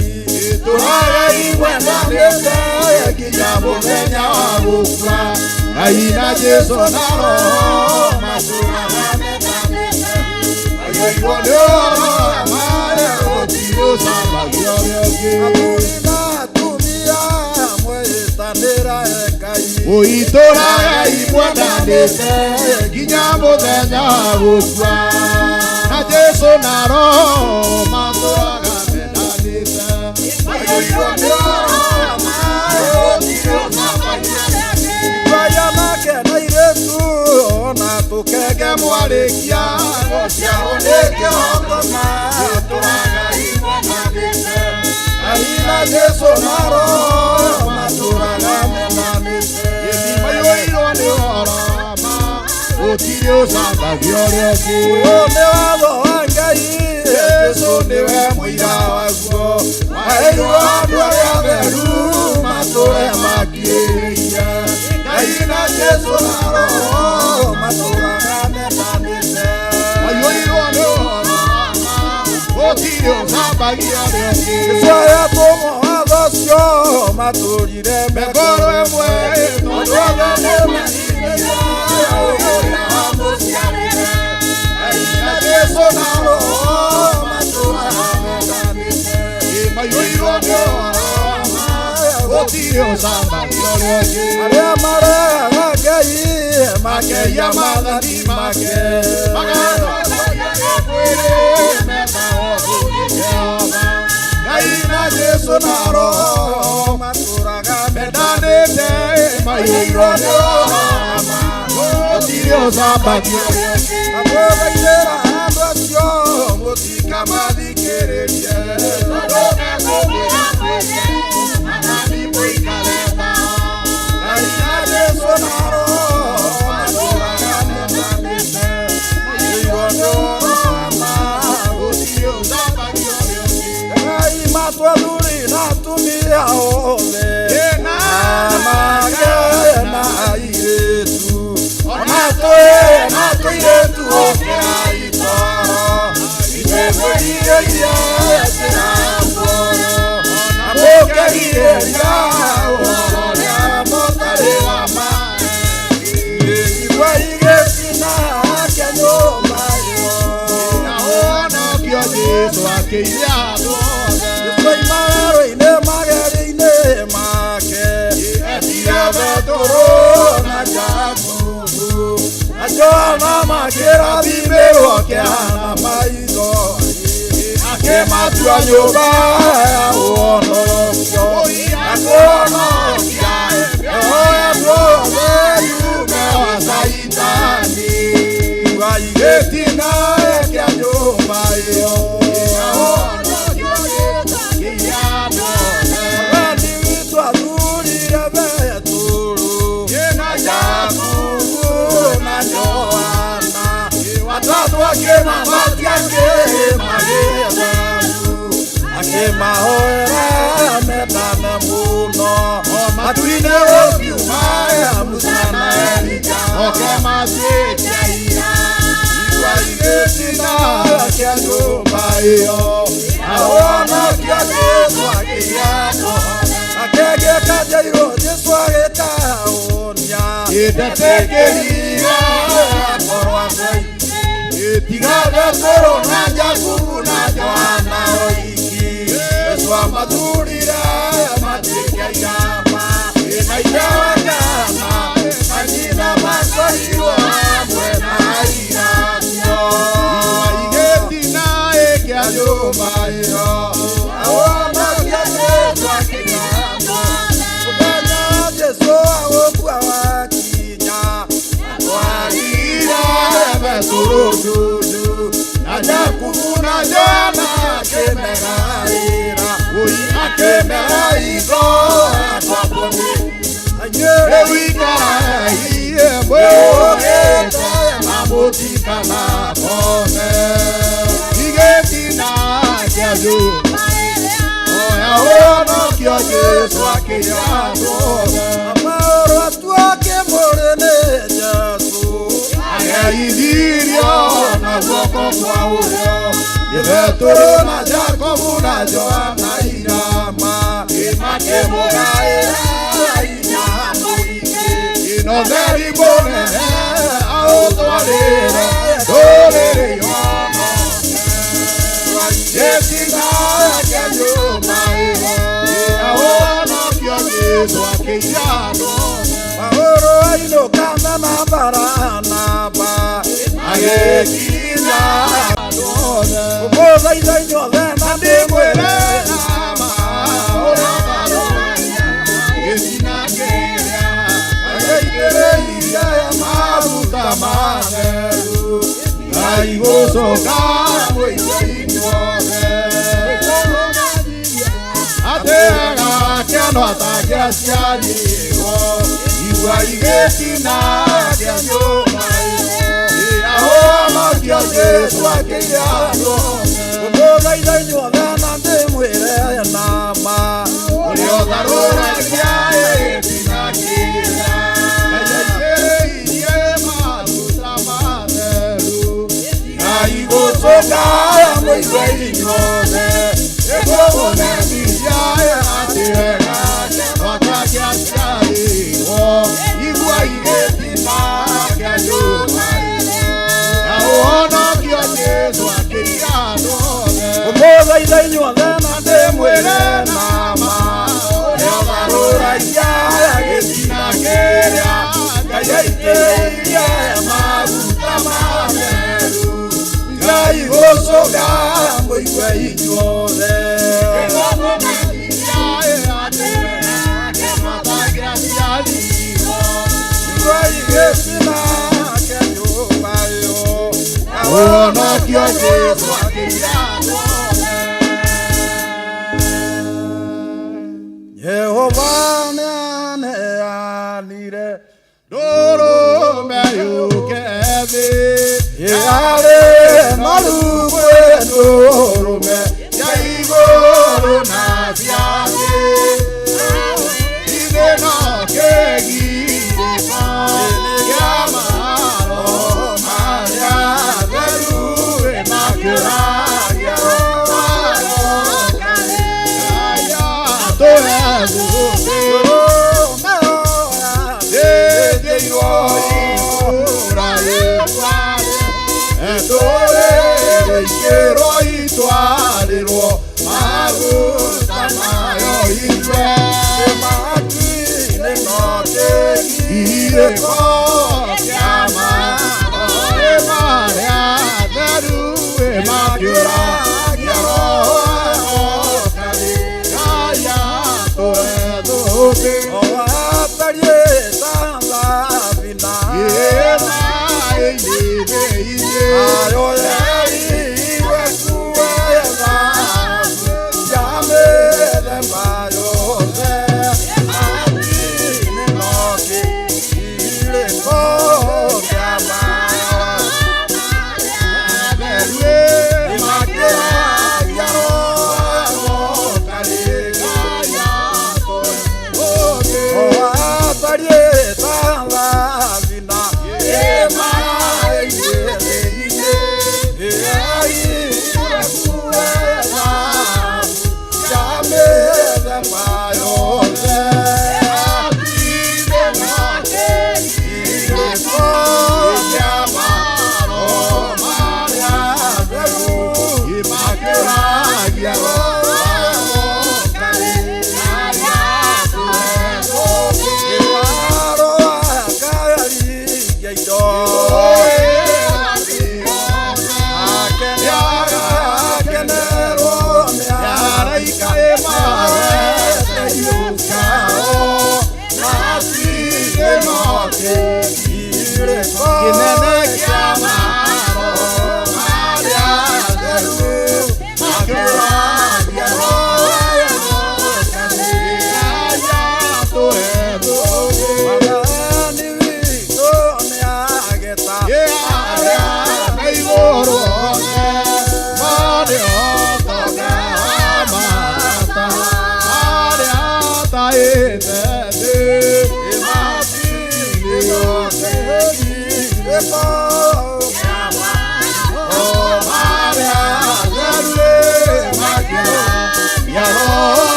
tũragai mwendanĩte nginya mũthenya wa gũkua Ngai na Jesũ na Roho matũũraga mendanĩte maiyũirwo nĩ Roho gũtirĩ ũcambagia rĩngĩ athuri na atumia mwetanĩra Ngai Ũitũragai mwendanĩte nginya mũthenya wa gũkua na Jesũ na Roho matũũraga mendanĩte maiyũirwo nĩ Roho gũtirĩ ũcambagia Vaya nake na airĩtu ona tũkenge mwarĩkia gũciarwo nĩ kĩhongoma tũragai mwendanĩte Ngai na Jesũ na Roho matũũraga mendanĩte maiyũirwo nĩ Roho gũtirĩ ũcambagia rĩngĩ ũyũ nĩ watho wa Ngai Jesũ nĩwe mũira waguo waheirwo andũ arĩa atheru matũũre makirĩrĩirie Ngai na Jesũ na Roho matũũraga mendanĩte maiyũirwo nĩ Roho gũtirĩ ũcambagia rĩngĩ Gĩcũa tũmwe watho ũcio matũũrire ngoro ĩmwe tondũ othe nĩmenyiire ũrĩa wamũciarire Ngai na Jesũ na Roho matũũraga mendanĩte maiyũirwo nĩ Roho gũtirĩ ũcambagia rĩngĩ arĩa maregaga Ngai makĩria maathani make magatwaranagia gĩkwĩrĩ metagwo Jehova Ngai na Jesũ na Roho matũũraga mendanĩte maiyũirwo nĩ Roho gũtirĩ ũcambagia rĩngĩ amwĩthaithĩra andũ acio mũtikamathikĩrĩrie tondũ mekũmwĩra mwĩke mathani mũikare nao Ngai na Jesũ na Roho matũũraga mendanĩte maiyũirwo nĩ gũtirĩ ũcambagia rĩngĩ Ngai matua athuri na atumia othe na magĩe na airĩtu ona tũirĩtu ũkĩrai toro itũmũrirĩria njĩra muoyo na mũkĩrirĩria ũhoro ũrĩa mũtarĩ wa ma igua igĩcina ke nyũmba ĩyo ahonokio Jesũ akĩiria andũ othe Gĩcoimaro-inĩ magerio-inĩ make etire Petero na Jakubu na Johana makĩrathimĩrwo kĩhana maitho akĩmatua nyũmba ya ũhonokio na kũhonokia roho ya mũothe yume wa Saitani igua igĩtina kĩa nyũmba ĩyo Mwathani witũ athurire Petero na Jakubu na Johana atatũ akĩmamatia akĩmahoera mendane mũno matu-inĩ gũkiuma Musa na Elija okemaciĩtia ira igua igĩcina kĩa nyũmba ĩyo ahonokia Jesũ akĩiano akĩgĩka Jairũ Jesũ agĩkaũnia gĩtetĩkĩria akorwo Ngai surududu Najakubu na jana kemegaira Akemegaigo Akaponi Ewika Iye Mwere Namutika na Pone Igetina Kiazu Oya Ono Kyo Jesu Akiyado Amaro Atuake Morene Jesu Idirio na zoko kwa uyo Yvetoro na Jacobu na Joana Irama Imake Mogaera Inyamuike Inoveri Bonene Autoalere Dolere Yono Yetina Kanyo Maero Iaono Kyo Jesu Akiyado Mahoro Aino Kanda na Barana Ba Agekina Done Uboza Izainyo Vena de Mwere Ama Ora Barona Yetina Kenya Agekere Iya Mabuta Maneru Aigo Soka Izainyo Atega Kiano Atakia Siadi Igetina Kiayo Aho Kia Jesu Akiyado Otoga Idainyo Vena de Mwere Nama Olio Darora Kia Etina Kira Kaya Iye Maluta Maneru Aigo Soka Mwizainyo Ego Bonemi Jaya Atega Watakia Siari Igua Igetina Kiayo Ono Kyo Jesu Akiyado Omoga Idainyo Vena de Mwere Nama Yogarura Iya Getina Keria Kaya Iteria Mabuta Maneru Gaigo Soga Mwiwe Inyode Ego Mwiya Atega Kemata Graciali Igua Igetina Kiayo Mayo Ono Kyo Jesu Akiyado Yehova Nyane Anire Doro Meyu Keve Yale Malubwe Doro Me Yaigoro Nafiade Ide no Kegi Yamaro Maria Veru Emakiria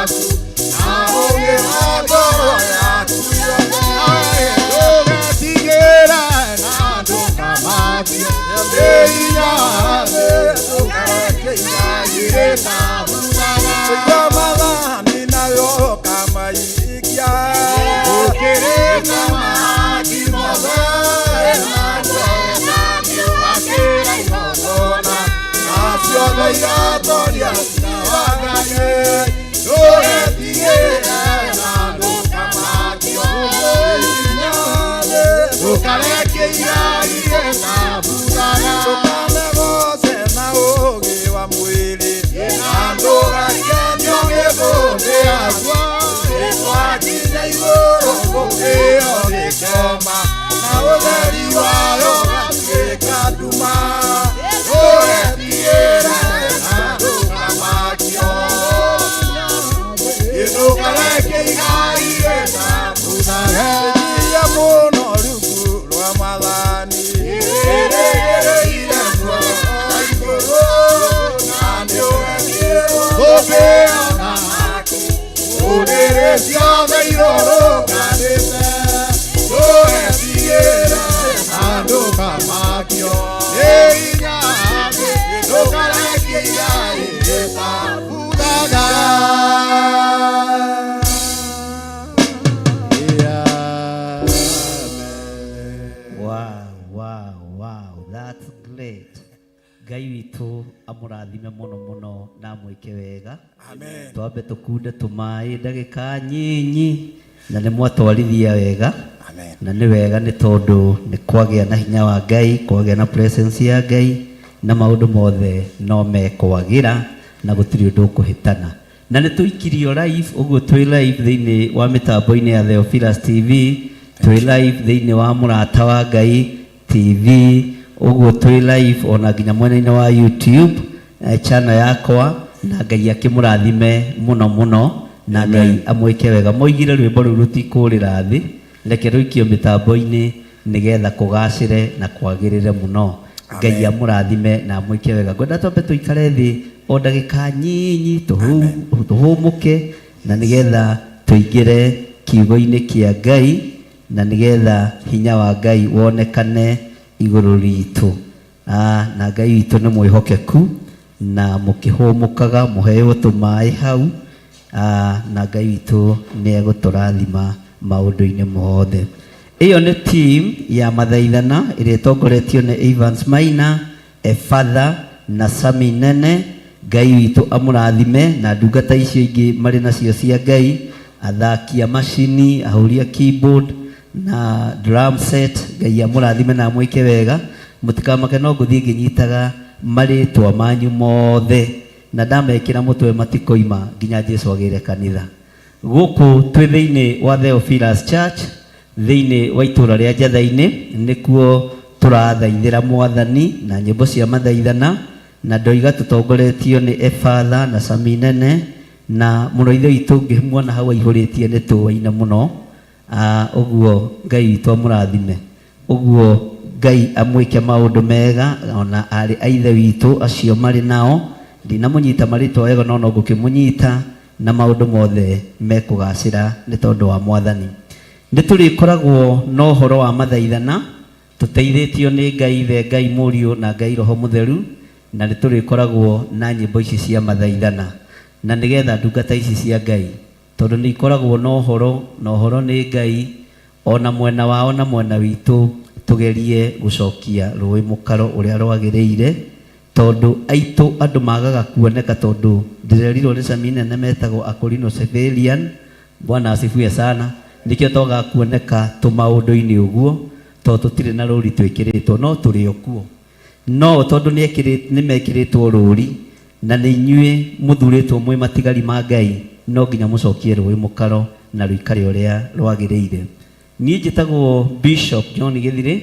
yaku na ũgĩ wa ngoro yaku nawe ndũgetigĩre na ndũkamakie hinya ndũkareke inyagĩrĩ na mbura mathani nayo kamaikia ũkĩrĩka mahaki mothe na ndũgakĩra igongona na ciothe igatoria ciwagage ndũgetigĩre na ndũkamakio hinya ndũkareke inyagĩrĩ na mbura ndũkamegose na ũgĩ wa mwĩrĩ na ndũgakenio gĩthũmbĩ yakwa ĩtwakinya igũrũ gũkĩo gĩkoma na ũtheri wayo gatuĩka nduma ndũgetigĩre na ndũkamakio ndũkareke inyagĩrĩ na mbura nyia mũno rungu rwa mathani ĩrĩgĩrĩire muoyo igũrũ na nĩũgekĩrwo thũmbĩ na haki ũrĩrĩ ciothe irũrũnganĩte ndũgetigĩre na ndũkamakio nĩ hinya ndũkareke inyagĩrĩ na mbura. Wow, that's great. Ngai witũ amũrathime mũno mũno na amwĩke wega. Amen. Twambe tũkunde tũmaĩ ndagĩka nyinyi na nĩ mwatwarithia wega. Amen. Na nĩ wega nĩ tondũ nĩ kwagĩa na hinya wa Ngai, kwagĩa na presence ya Ngai na maũndũ mothe no mekwagĩra na gũtirĩ ũndũ ũkũhĩtana. Na nĩ tũikirio live, ũguo twĩ live thĩinĩ wa mĩtambo-inĩ ya Theophilus TV, twĩ live thĩinĩ wa Mũrata wa Ngai TV, ũguo twĩ live ona nginya mwena-inĩ wa YouTube channel yakwa, na Ngai akĩmũrathime mũno mũno na Ngai amwĩke wega. Moigire rwĩmbo rũu rũtikũrĩra thĩ, reke rũikio mĩtambo-inĩ nĩgetha kũgacĩre na kwagĩrĩre mũno. Ngai amũrathime na amwĩke wega. Ngwenda twambe tũikare thĩ o ndagĩka nyinyi tũhũmũke na nĩgetha tũingĩre kiugo-inĩ kĩa Ngai na nĩgetha hinya wa Ngai wonekane igũrũ ritũ. Na Ngai witũ nĩ mwĩhokeku na mũkĩhũmũkaga mũheo tũmaĩ hau, na Ngai witũ nĩ egũtũrathima maũndũ-inĩ mothe. Iyo nĩ team ya mathaithana ĩrĩa ĩtongoretio nĩ Evans Maina, Father na Sami Nene. Ngai witũ amũrathime na ndungata icio ingĩ marĩ nacio cia Ngai, athakia macini, ahũria keyboard na drum set. Ngai amũrathime na amwĩke wega. Mũtikamake no ngũthiĩ ngĩnyitaga marĩtwa manyu mothe, na ndamekĩra mũtwe matikoima nginya Jesũ agĩre kanitha. Gũkũ twĩ thĩinĩ wa Theophilus Church, thĩinĩ wa itũra rĩa Njatha-inĩ, nĩkuo tũrathaithĩra Mwathani na nyĩmbo cia mathaithana, na ndoiga tũtongoretio nĩ Father na Sami Nene, na mũno ithe witũ ngĩmuona hau aihũrĩtie nĩ tũwaine mũno. Ũguo Ngai witũ amũrathime, ũguo Ngai amwĩke maũndũ mega, ona arĩ a ithe witũ acio marĩ nao. Ndinamũnyita marĩtwa wega no ngũkĩmũnyita na maũndũ mothe mekũgacĩra nĩ tondũ wa Mwathani. Nĩ tũrĩkoragwo na ũhoro wa mathaithana tũteithĩtio nĩ Ngai Ithe, Ngai Mũriũ na Ngai Roho Mũtheru, na nĩ tũrĩkoragwo na nyĩmbo ici cia mathaithana, na nĩgetha ndungata ici cia Ngai tondũ nĩ ikoragwo na ũhoro nĩ Ngai ona mwena wao na mwena witũ, tugerie gucokia rũĩ mũkaro ũrĩa rwagĩrĩire, tondũ aitũ andũ magaga kuoneka, tondũ ndĩrerirwo nĩ Sami Nene metagwo Akorino Civilian. Bwana asifiwe sana. Nikio toga kuoneka tũmaũndũ-inĩ ũguo, tondũ tũtirĩ na rũri twĩkĩrĩtwo, no tũrĩ okuo. No tondũ nĩ mekĩrĩtwo rũri na nĩ inyuĩ mũthurĩtwo mwĩ matigari ma Ngai, no nginya mũcokie rũĩ mũkaro na rũikare ũrĩa rwagĩrĩire. Niĩ njĩtagwo Bishop John Gĩthirĩ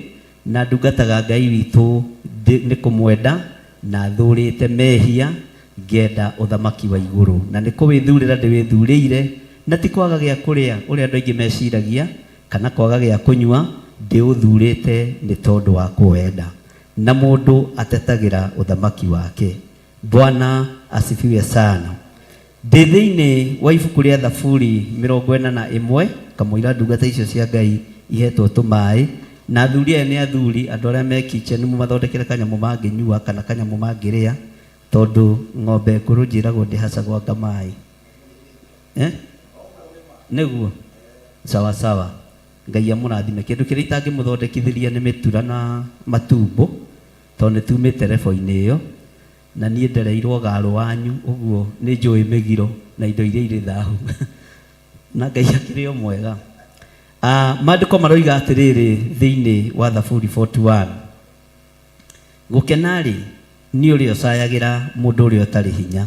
na ndungataga Ngai witũ nĩ kũmwenda na thũrĩte mehia ngenda ũthamaki wa igũrũ, na nĩ kũwĩthurĩra ndĩwĩthurĩire, na ti kwaga gĩa kũrĩa ũrĩa andũ aingĩ meciragia kana kwaga gĩa kũnyua. Ndĩũthurĩte nĩ tondũ wa kũwenda, na mũndũ atetagĩra ũthamaki wake. Bwana asifiwe sana. Ndithini wa ibuku rĩa Thaburi 41 kamũira ndungata icio cia Ngai ihetwo tũmaĩ na athuri aya nĩ athuri andũ arĩa me kitchen mathondekere kanyamũ mangĩnyua kana kanyamũ mangĩrĩa tondũ ng'ombe ngũrũ njĩragwo ndĩhacagwanga maĩ nĩguo sawa sawa. Ngai amũrathime. Kĩndũ kĩrĩa itangĩmũthondekithĩria nĩ mĩtura na matumbo tondũ nĩtumĩte rebo-inĩ ĩyo na niĩ ndereirwo garo wanyu ũguo nĩ njũĩ mĩgiro na indo iria irĩ thahu na Ngai akĩrĩ o mwega. Maandĩko maroiga atĩrĩrĩ thĩinĩ wa Thaburi 41, gũkena-rĩ nĩ ũrĩa ũcayagĩra mũndũ ũrĩa ũtarĩ hinya,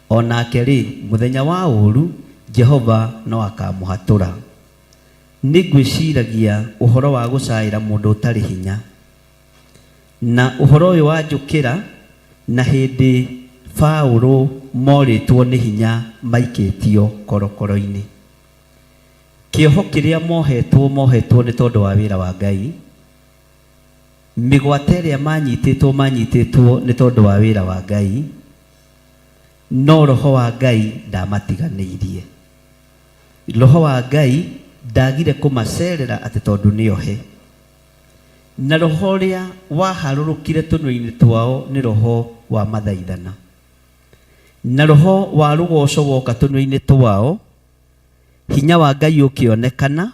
onake-rĩ mũthenya wa ũũru Jehova no akamũhatũra. Nĩ ngwĩciragia ũhoro wa gũcaĩra mũndũ ũtarĩ hinya na ũhoro ũyũ wa njũkĩra na hĩndĩ Paũlũ morĩtwo nĩ hinya maikĩtio korokoro-inĩ. Kĩoho kĩrĩa mohetwo nĩ tondũ wa wĩra wa Ngai. Mĩgwate ĩrĩa manyitĩtwo nĩ tondũ wa wĩra wa Ngai. No Roho wa Ngai ndamatiganĩirie. Roho wa Ngai ndagire kũmacerera atĩ tondũ nĩohe. Na roho ũrĩa waharũrũkire tũnua-inĩ twao nĩ roho wa mathaithana. Na roho wa rũgoco woka tũnua-inĩ twao, hinya wa Ngai ũkĩonekana,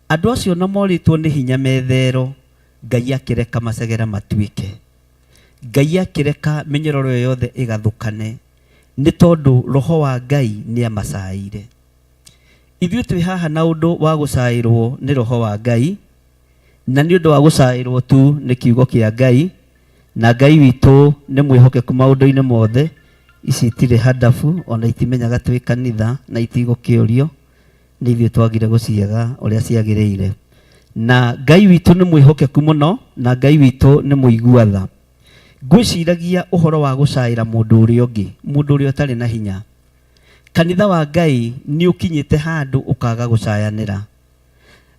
andũ acio na morĩtwo nĩ hinya methero, Ngai akĩreka macegera matuĩke. Ngai akĩreka mĩnyororo yothe ĩgathũkane nĩ tondũ roho wa Ngai nĩ amacaĩire. Ithuĩ twĩ haha na ũndũ wa gũcaĩrwo nĩ roho wa Ngai, na nĩ ũndũ wa gũcaĩrwo tu nĩ kiugo kĩa Ngai, na Ngai witũ nĩ mwĩhokeku maũndũ-inĩ mothe. Ici itirĩ hadabu ona itimenyaga twĩ kanitha na itigũkĩũrio, nĩ ithuĩ twagire gũciaga ũrĩa ciagĩrĩire. Na Ngai witũ nĩ mwĩhokeku mũno na Ngai witũ nĩ mũigua tha. Ngwĩciragia ũhoro wa gũcaĩra mũndũ ũrĩa ũngĩ, mũndũ ũrĩa ũtarĩ na hinya. Kanitha wa Ngai nĩ ũkinyĩte handũ ũkaga gũcayanĩra.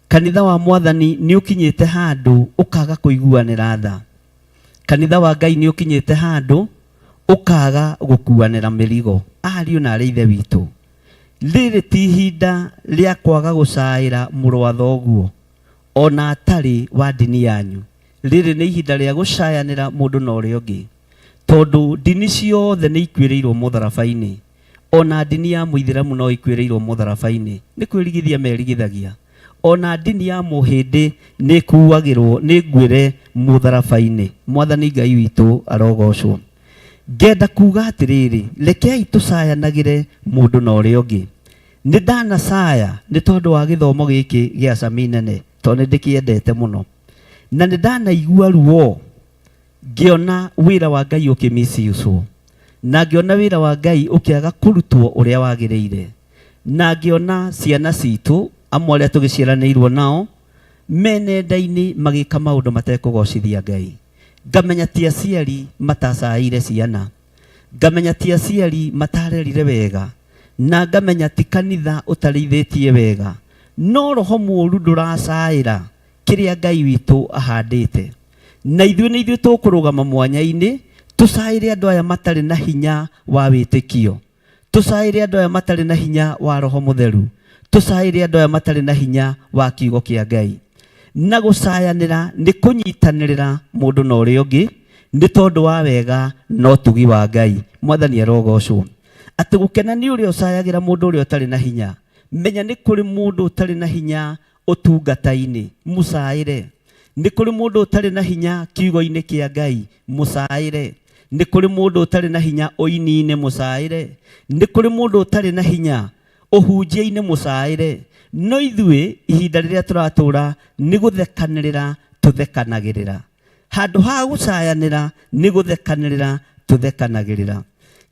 Kanitha wa Mwathani nĩ ũkinyĩte handũ ũkaga kũiguanĩra tha. Kanitha wa Ngai nĩ ũkinyĩte handũ ũkaga gũkuanĩra mĩrigo. Ariũ na arĩ ithe witũ, rĩrĩ ti ihinda rĩa kwaga gũcaĩra mũrũ wa thoguo ona atarĩ wa ndini yanyu. Rĩrĩ nĩ ihinda rĩa gũcayanĩra mũndũ na ũrĩa ũngĩ, tondũ ndini ciothe nĩ ikuĩrĩirwo mũtharaba-inĩ. Ona ndini ya Mũithĩramu no ikuĩrĩirwo mũtharaba-inĩ, nĩ kwĩrigithia merigithagia. Ona ndini ya Mũhĩndĩ nĩ ĩkuagĩrwo nĩ nguĩre mũtharaba-inĩ. Mwathani Ngai witũ arogocwo. Ngenda kuga atĩrĩrĩ, rekei tũcayanagĩre mũndũ na ũrĩa ũngĩ. Nĩ ndanacaya nĩ tondũ wa gĩthomo gĩkĩ gĩa Cami Nene, tondũ nĩ ndĩkĩendete mũno, na nĩ ndanaigua ruo ngĩona wĩra wa Ngai ũkĩmisuse, na ngĩona wĩra wa Ngai ũkĩaga kũrutwo ũrĩa wagĩrĩire, na ngĩona ciana citũ amwe arĩa tũgĩciaranĩirwo nao me nenda-inĩ magĩka maũndũ matekũgocithia Ngai. Ngamenya ti aciari matacaĩire ciana, ngamenya ti aciari matarerire wega, na ngamenya ti kanitha ũtarĩithĩtie wega, no roho mũũru ndũracaĩra kĩrĩa Ngai witũ ahandĩte. Na ithuĩ nĩ ithuĩ tũkũrũgama mwanya-inĩ tũcaĩre andũ aya matarĩ na hinya wa wĩtĩkio, tũcaĩre andũ aya matarĩ na hinya wa Roho Mũtheru, tũcaĩre andũ aya matarĩ na hinya wa kiugo kĩa Ngai. Na gũcayanĩra nĩ kũnyitanĩrĩra mũndũ na ũrĩa ũngĩ nĩ tondũ wa wega no tugi wa Ngai. Mwathani arogocwo. Atĩ gũkena nĩ ũrĩa ũcayagĩra mũndũ ũrĩa ũtarĩ na hinya. Menya nĩ kũrĩ mũndũ ũtarĩ na hinya ũtungata-inĩ, mũcaĩre. Nĩ kũrĩ mũndũ ũtarĩ na hinya kiugo-inĩ kĩa Ngai, mũcaĩre. Nĩ kũrĩ mũndũ ũtarĩ na hinya ũini-inĩ, mũcaĩre. Nĩ kũrĩ mũndũ ũtarĩ na hinya ũhunjia-inĩ, mũcaĩre. No ithuĩ ihinda rĩrĩa tũratũra nĩ gũthekanĩrĩra tũthekanagĩrĩra. Handũ ha gũcayanĩra nĩ gũthekanĩrĩra tũthekanagĩrĩra.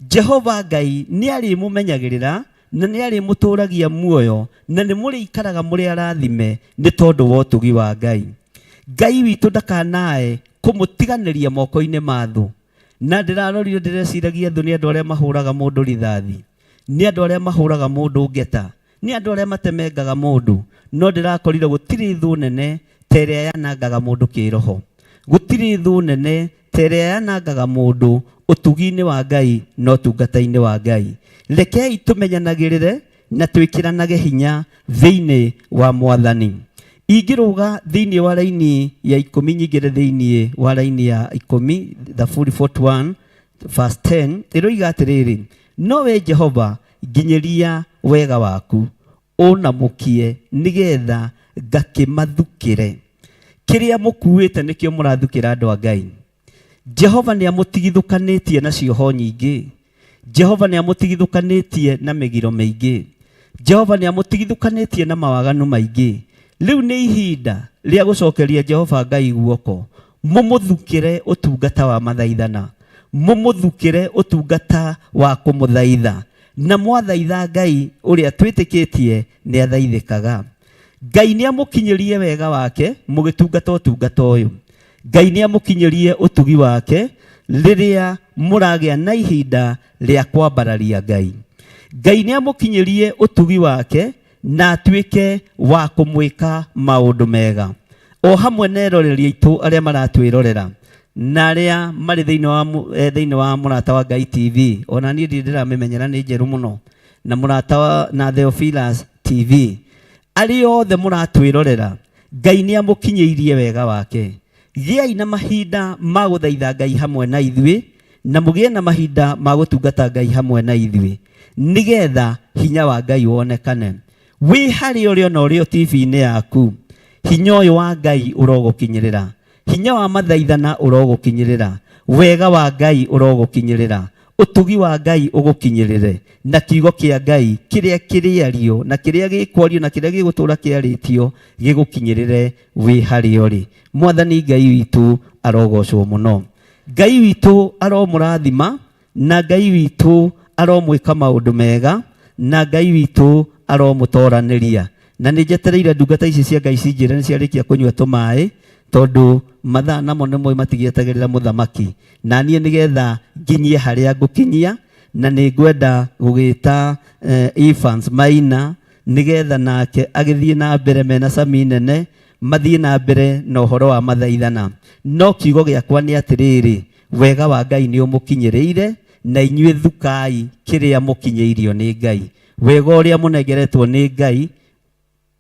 Jehova Ngai nĩ arĩmũmenyagĩrĩra na nĩ arĩmũtũragia muoyo na nĩ mũrĩikaraga mũrĩ arathime nĩ tondũ wa ũtugi wa Ngai. Ngai witũ ndakanae kũmũtiganĩria moko-inĩ ma thũ. Na ndĩrarorire ndĩreciragia thũ nĩ andũ arĩa mahũraga mũndũ rithathi, nĩ andũ arĩa mahũraga mũndũ ngeta, nĩ andũ arĩa matemengaga mũndũ. No ndĩrakorire gũtirĩ thũ nene ta ĩrĩa yanangaga mũndũ kĩroho. gutiri thu nene tere yanangaga mundu utugi-ini wa Ngai no tungata-ini wa Ngai. Rekei tumenyanagirire na twikiranage hinya thiini wa Mwathani. Ingiruga thiini wa raini ya 10 nyingire thiini wa raini ya 10 Thaburi 41 verse 10 iroiga atiriri, nowe Jehova nginyiria wega waku unamukie nigetha ngakimathukire. Kiria mukuite nikio murathukira andu a Ngai. Jehova ni amutigithukanitie na cioho nyingi. Jehova ni amutigithukanitie na migiro miingi. Jehova ni amutigithukanitie na mawaganu maingi. Riu ni ihinda ria gucokeria Jehova Ngai guoko, mumuthukire utungata wa mathaithana, mumuthukire utungata wa kumuthaitha, na mwathaitha Ngai uria twitikitie ni athaithikaga. Ngai ni amukinyirie wega wake mugitungata utungata uyu. Ngai ni amukinyirie utugi wake riria muragia na ihinda ria kwambararia Ngai. Ngai ni amukinyirie utugi wake na atuike wa kumwika maundu mega. O hamwe na eroreria itu aria maratwirorera na aria mari thiini wa Murata wa Ngai TV, ona ni ndiramenyera ni njeru muno na Murata wa na Theophilus TV, ari othe muratwirorera, Ngai ni amukinyeirie wega wake. Giai na mahinda ma guthaitha Ngai hamwe na ithui, na mugie na mahinda ma gutungata Ngai hamwe na ithui, nigetha hinya wa Ngai wonekane. Wi hari urio na urio TV-ini yaku, hinya uyu wa Ngai urogukinyirira, hinya wa mathaithana urogukinyirira, wega wa Ngai urogukinyirira, utugi wa Ngai ugukinyirire, na kiugo kia Ngai kiria kiriario na kiria gikwario na kiria gigutura kiaritio gigukinyirire wi hari uri. Mwathani Ngai witu arogocwo muno. Ngai witu aromurathima, na Ngai witu aromwika maundu mega, na Ngai witu aromutoraniria. Na nijetereire ndungata ici cia Ngai cinjire niciarikia kunyua tumai, tondu mathaa namo nimwe matigietagirira muthamaki, na nie nigetha nginyie haria ngukinyia, na ningwenda gugita Evans Maina nigetha nake agithie na mbere mena cami nene, mathie na mbere na uhoro wa mathaithana. No kiugo giakwa ni atiriri, wega wa Ngai ni umukinyiriire, na inyue thukai kiria mukinyeirio ni Ngai. Wega uria munengeretwo ni Ngai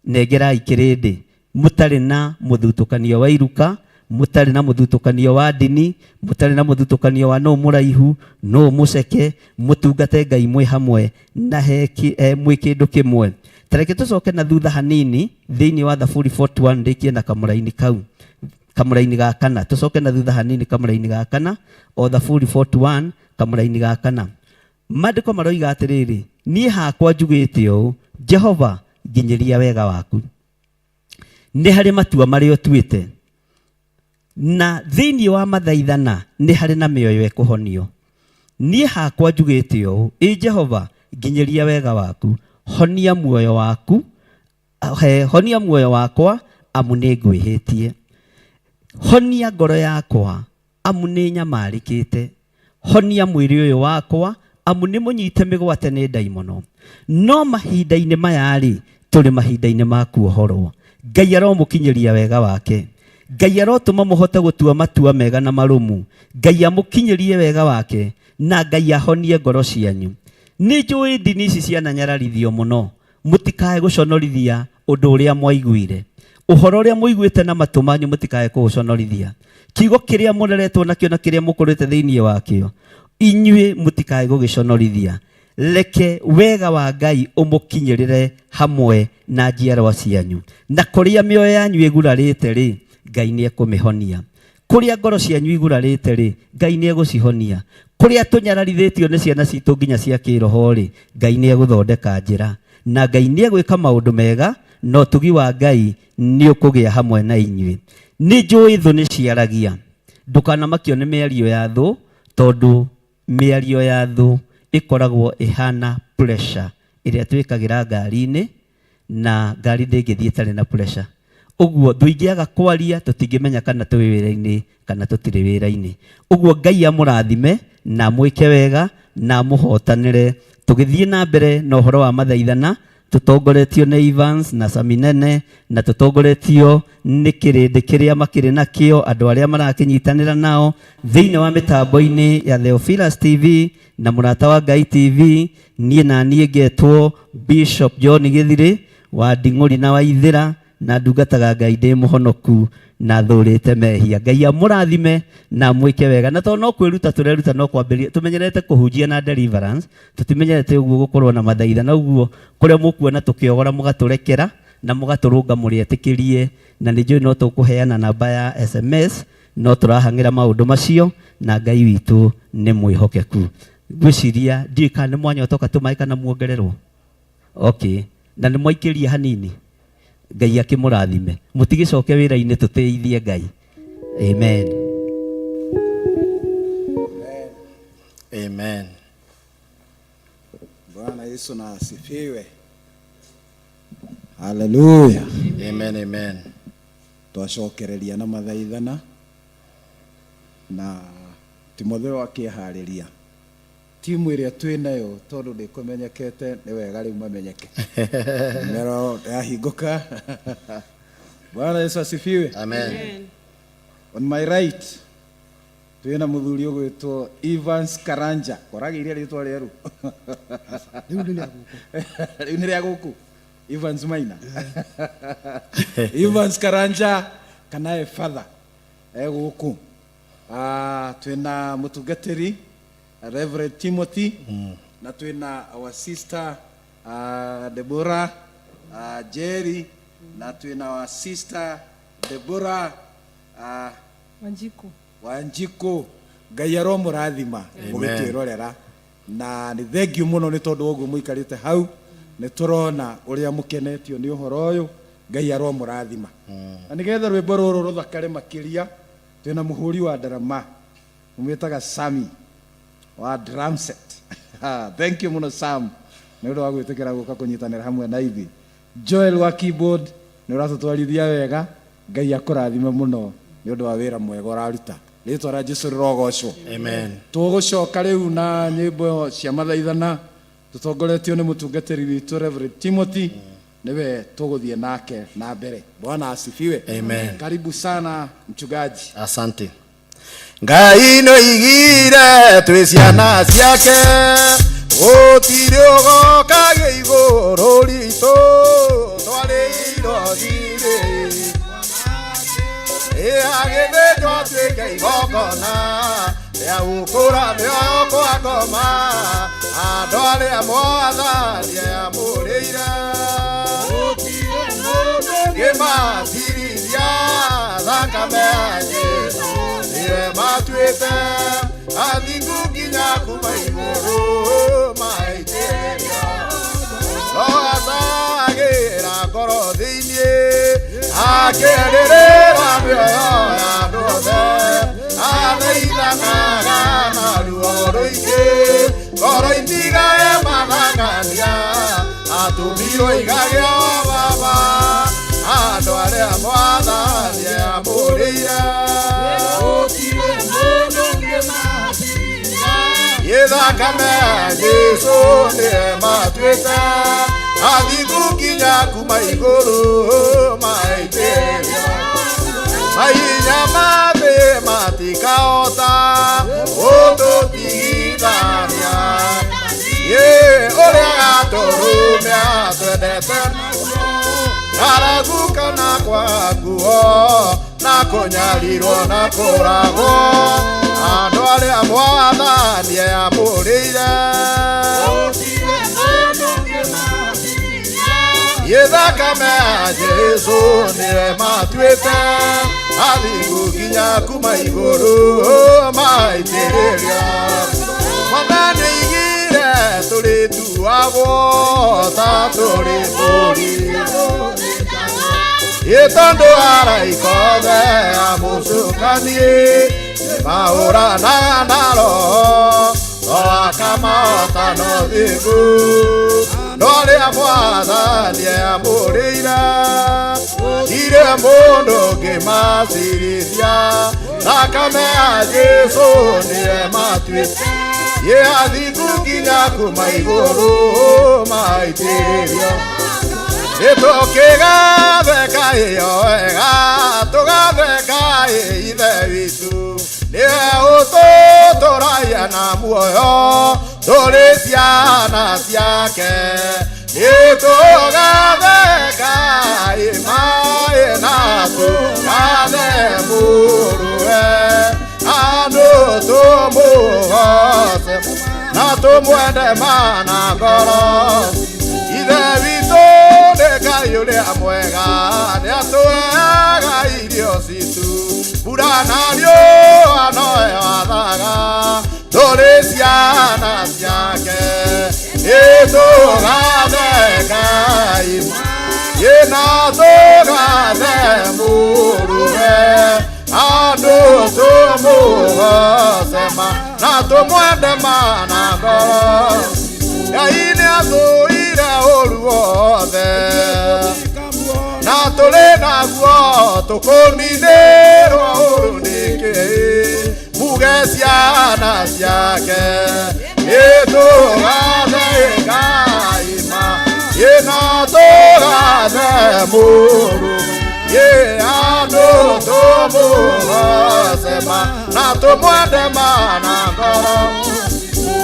nengerai kirindi, mutari na muthutukanio wa iruka, mutari na muthutukanio wa dini, mutari na muthutukanio wa no muraihu no muceke, mutungate Ngai mwe hamwe na mwe kindu kimwe. Tareke tucoke na thutha hanini thiini wa Thaburi 41 ndikie na kamuraini kau, kamuraini ga kana. Tucoke na thutha hanini kamuraini ga kana o Thaburi 41 kamuraini ga kana. Maandiko maroiga atiriri, nie hakwa njugite uu, Jehova nginyiria wega waku. Ni hari matua mari utuite, na thiini wa mathaithana ni hari na mioyo ekuhonio. Nie hakwa njugite uu, Jehova nginyiria wega waku, honia muoyo waku, honia muoyo wakwa amu ni ngwihitie. Honia ngoro yakwa amu ni nyamarikite. Honia mwiri uyu wakwa amu ni munyite migwate ni daimono. No mahinda-ini maya ri turi mahinda-ini ma kuohorwo. Ngai aromukinyiria wega wake. Ngai arotuma muhote gutua matua mega na marumu. Ngai amukinyirie wega wake, na Ngai ahonie ngoro cianyu. Ni njui ndini ici ciananyararithio muno, mutikae guconorithia undu uria mwaiguire. Uhoro uria muiguite na matu manyu mutikae kuguconorithia. Kiugo kiria mureretwo nakio na kiria mukurite thiini wakio, inyue mutikae gugiconorithia. Leke wega wa Ngai umukinyirire hamwe na njiarwa cianyu, na kuria mioyo yanyu igurarite ri, Ngai ni ekumihonia. Kuria ngoro cianyu igurarite ri, Ngai ni egucihonia. Kuria tunyararithitio ni ciana citu nginya cia kiroho ri, Ngai ni eguthondeka njira, na Ngai ni egwika maundu mega, no tugi wa Ngai ni ukugia hamwe na inyue. Ni njui thu ni ciaragia, ndukanamakio ni miario ya thu, tondu miario ya thu ikoragwo ihana pressure iria twikagira ngari-ini, na ngari ndingithie tari na pressure. Uguo thuingiaga kwaria tutingimenya kana twi wira-ini kana tutiri wira-ini. Uguo Ngai amurathime na mwike wega na muhotanire, tugithie na mbere na uhoro wa mathaithana, tutongoretio nĩ Evans na Saminene na tutongoretio nĩ kĩrĩndĩ kĩrĩa makĩrĩ nakĩo, andũ arĩa marakĩnyitanĩra nao thĩinĩ wa mĩtambo-inĩ ya Theophilus TV na Mũrata wa Ngai TV. Niĩ na niĩ ngetwo Bishop John Gĩthirĩ wa Nding'ũri na Waithĩra, na ndungataga Ngai ndĩ mũhonoku na thũrĩte mehia. Ngai amũrathime na mwĩke wega. Na tondũ no kwĩruta tũreruta, no kwambĩrĩria tũmenyerete kũhunjia na deliverance, tũtimenyerete ũguo gũkorwo na mathaitha, na ũguo kũrĩa mũkuona tũkĩogora mũgatũrekera na mũgatũrũnga mũrĩetĩkĩrie. Na nĩ njũĩ no tũkũheana namba ya SMS, no tũrahang'ĩra maũndũ macio, na Ngai witũ nĩ mwĩhokeku. Ngwĩciria ndiũĩ kana nĩ mwanyotoka tũmaĩ kana muongererwo. Okay, na nĩ mwaikĩria hanini. Ngai akĩmũrathime, mũtigĩcoke wĩra-inĩ, tũteithie Ngai. Amen. Amen. Bwana Yesu na asifiwe. Hallelujah. Amen, amen. Twacokereria na mathaithana na Timotheo akĩharĩria timu ĩrĩa twĩ nayo, tondũ ndĩkũmenyekete nĩ wega rĩu mamenyeke. Mero yahingũka. Bwana Yesu asifiwe. Amen. On my right twĩna mũthuri ũgwĩtwo Evans Karanja. Koragĩire rĩtwa rĩerũ. Rĩu nĩ rĩa gũkũ Evans Maina. Evans Karanja kana father gũkũ. Twĩna mũtungatĩri Reverend Timothy, na twina our sister Deborah Jerry, na twina our sister Deborah Wanjiko. Ngai aromũrathima mũgĩtwĩrorera, na nĩ thengiũ mũno nĩ tondũ ũguo mũikarĩte hau. Nĩ tũrona ũrĩa mũkenetio nĩ ũhoro ũyũ. Ngai aromũrathima. Na nĩgetha rwĩmbo rũrũ rũthakare makĩria, twina mũhũri wa ndarama mũmĩtaga Sami wa drum set. Thank you muno Sam, nĩ ũndũ wa gwĩtĩkĩra gũka kũnyitanĩra hamwe na ithuĩ. Joel wa keyboard nĩ ũratũtwarithia wega. Ngai akũrathime mũno nĩ ũndũ wa wĩra mwega ũraruta. Rĩĩtwa rĩa Jesũ rĩrogocwo. Amen. Tũgũcoka rĩu na nyĩmbo cia mathaithana, tũtongoretio nĩ mũtungatĩri witũ Reverend Timothy. Niwe tũgũthiĩ nake na mbere. Bwana asifiwe. Amen. Karibu sana mchungaji. Asante. Ngai no igire twĩ ciana ciake, gũtirĩ ũgokaga igũrũ ritũ, twarĩ irogire agĩthĩnjwo tuĩke igongona rĩa gũkũra mĩoyo kwa ngoma, andũ arĩa Mwathani amũrĩire, gũtirĩ mũndũ ũngĩmatirithia thakame ya Jesũ. Matuĩte athingu nginya kuma igũrũ maitĩrĩria, no acagĩra ngoro thĩinĩ, akĩenderera mĩoyo ya andũ othe, athaithanaga na ruo rũingĩ, ngoro itigage mathangania, atũmirwo igagĩa baba, andũ arĩa Mwathani amũrĩire. Thakame ya Jesũ nĩwe matuĩte athingu nginya kuma igũrũ maitĩrĩria, mahinya ma thĩ matikahota gũtũtigithania, ũrĩa gatũrũmia twendete aragukana kwa nguo na kũnyarirwo na kũragwo, andũ arĩa Mwathani amũrĩire, thakame ya Jesũ nĩwe matuĩte athingu nginya kuma igũrũ maitĩrĩria, Mwathani igire tũrĩtuagwo ta tũrĩ mbũri, tondũ araika othe amũcukanie mahũranaga na roho akamahota no thĩngũ, no rĩa Mwathani amũrĩire, ndirĩ mũndũ ũngĩmacirithia, thakame ya Jesũ nĩwe matuĩte athingu nginya kuma igũrũ maitĩrĩria. nĩtũkĩgatheka ĩyo wega tũgatheka ithe witũ nĩwe ũtũtũragia na muoyo tũrĩ ciana ciake nĩtũgatheka maĩ na tũgathe mũrũwe andũ tũmũgoce na tũmwende mana ngoro ithe witũ nĩ Ngai ũrĩa mwega nĩatũheaga irio citũ mbura na riũa nowe wathaga tũrĩ ciana ciake nĩtũgatheka na tũgathe mũrũwe andũ tũmũgoce na tũmwende mana ngoro Ngai nĩathũire ũru wothe na tũrĩ naguo tũkũninĩrwo ũru nĩkĩ muge ciana ciake nĩtũgatheka na tũgathe mũrũwe andũ tũmũgoce na tũmwende mana ngoro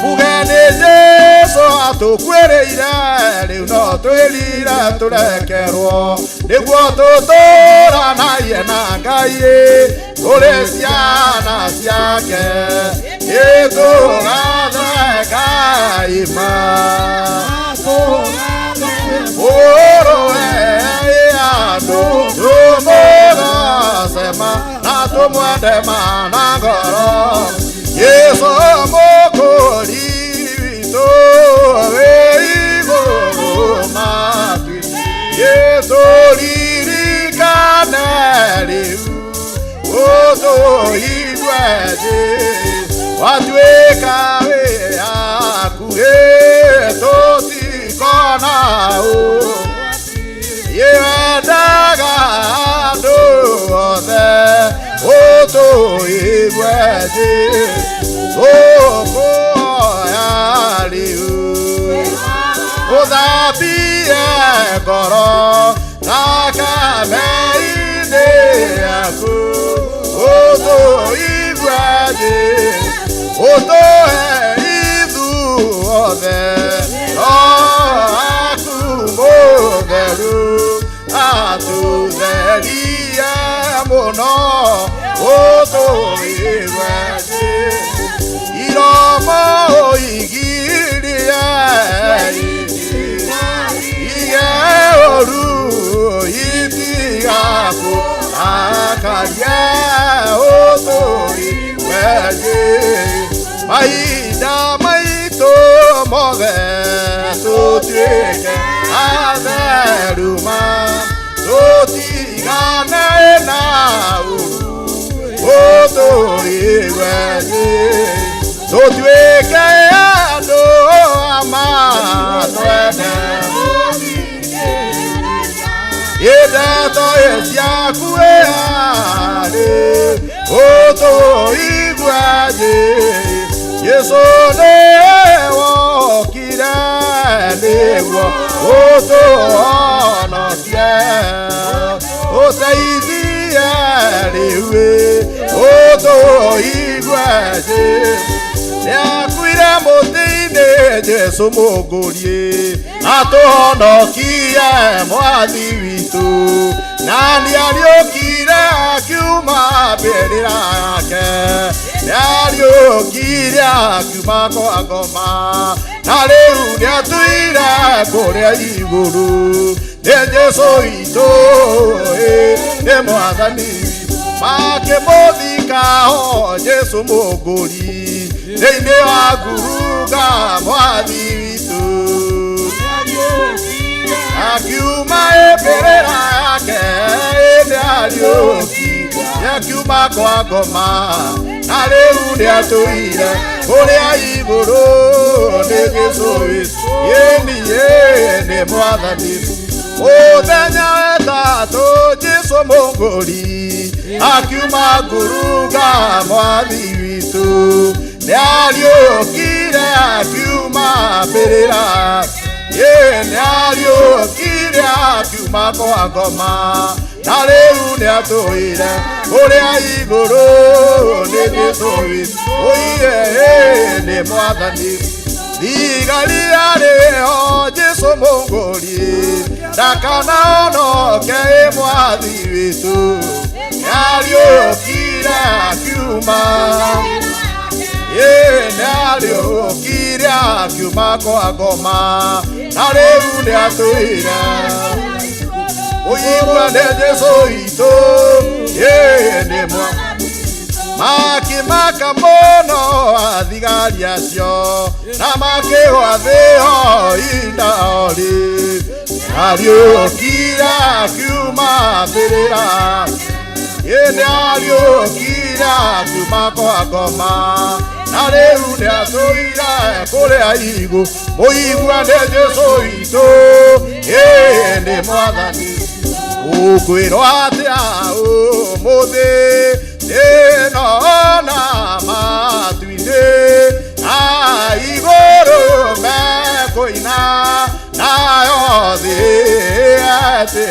muge nĩ Jesũ atũkuĩrĩire rĩu no twĩrire tũrekerwo nĩguo tũtũũranagie na Ngai tũrĩ ciana ciake nĩtũgatheka mũrũwe andũ tũmũgoce na tũmwende mana ngoro Jesũ mũkũri witũ wĩ igũrũ matu tũririkane rĩu ũtũigue watuĩka wĩ hakuhĩ tũtikona wendaga andũ othe ũtũigue tũkũhoya rĩu ũthambie ngoro na kameni yaku ũtũigue ũtũhe ithuothe aku mũtheru atũtherie mũno ũtũigue iromo ũigirie igeũru itigaku akarie ũtũigue mahinda maitũ mothe tũtuĩke atheruma tũtigane na ũtũigue tũtuĩke andũ amatwende ndeto ciaku harĩ ũtũigue Jesũ nĩwe wokire nĩguo ũtũhonokie ũteithie rĩu ũtũigue nĩakuire mũtĩ-inĩ Jesũ mũngũrie atũhonokie mwathi witũ na nĩariũkire akiuma mbĩrĩra yake nĩariũkire akiuma kwa ngoma na rĩu nĩatuire kũrĩa igũrũ nĩ Jesũ witũ nĩ mwathani makĩmũthika ho Jesũ mũngũri thĩinĩ wa ngurunga mwathi witũ akiuma mbĩrĩra yake nĩariũkire akiuma kwa ngoma na rĩu nĩatũire kũrĩa igũrũ nĩ Jesũ witũ nĩ mwathani mũthenya wetatũ Jesũ mũngũri akiuma ngurunga mwathi witũ nĩariũkire akiuma mbĩrĩra nĩariũkire kiria kiuma kwa ngoma na riu ni atuire uria iguru ni gitui uire ni mwathani thigari ariho Jesu munguri ndakana onoke mwathi witu nariukire akiuma nariukire akiuma kwa ngoma na riu ni atuire uigua nĩ Jesu witũ nĩ makĩmaka mũno athigari acio na makĩgwa thĩ ho indaori ariũkire akiuma mbĩrĩra nĩariũkire akiuma kwa ngoma na rĩu nĩatũire kũrĩa igũ mũigua nĩ Jesu witũ nĩ mwathani ukwĩrwo atĩa ũmũthĩ ĩno na matu-inĩ igũrũ mekũina nayo thĩ atĩ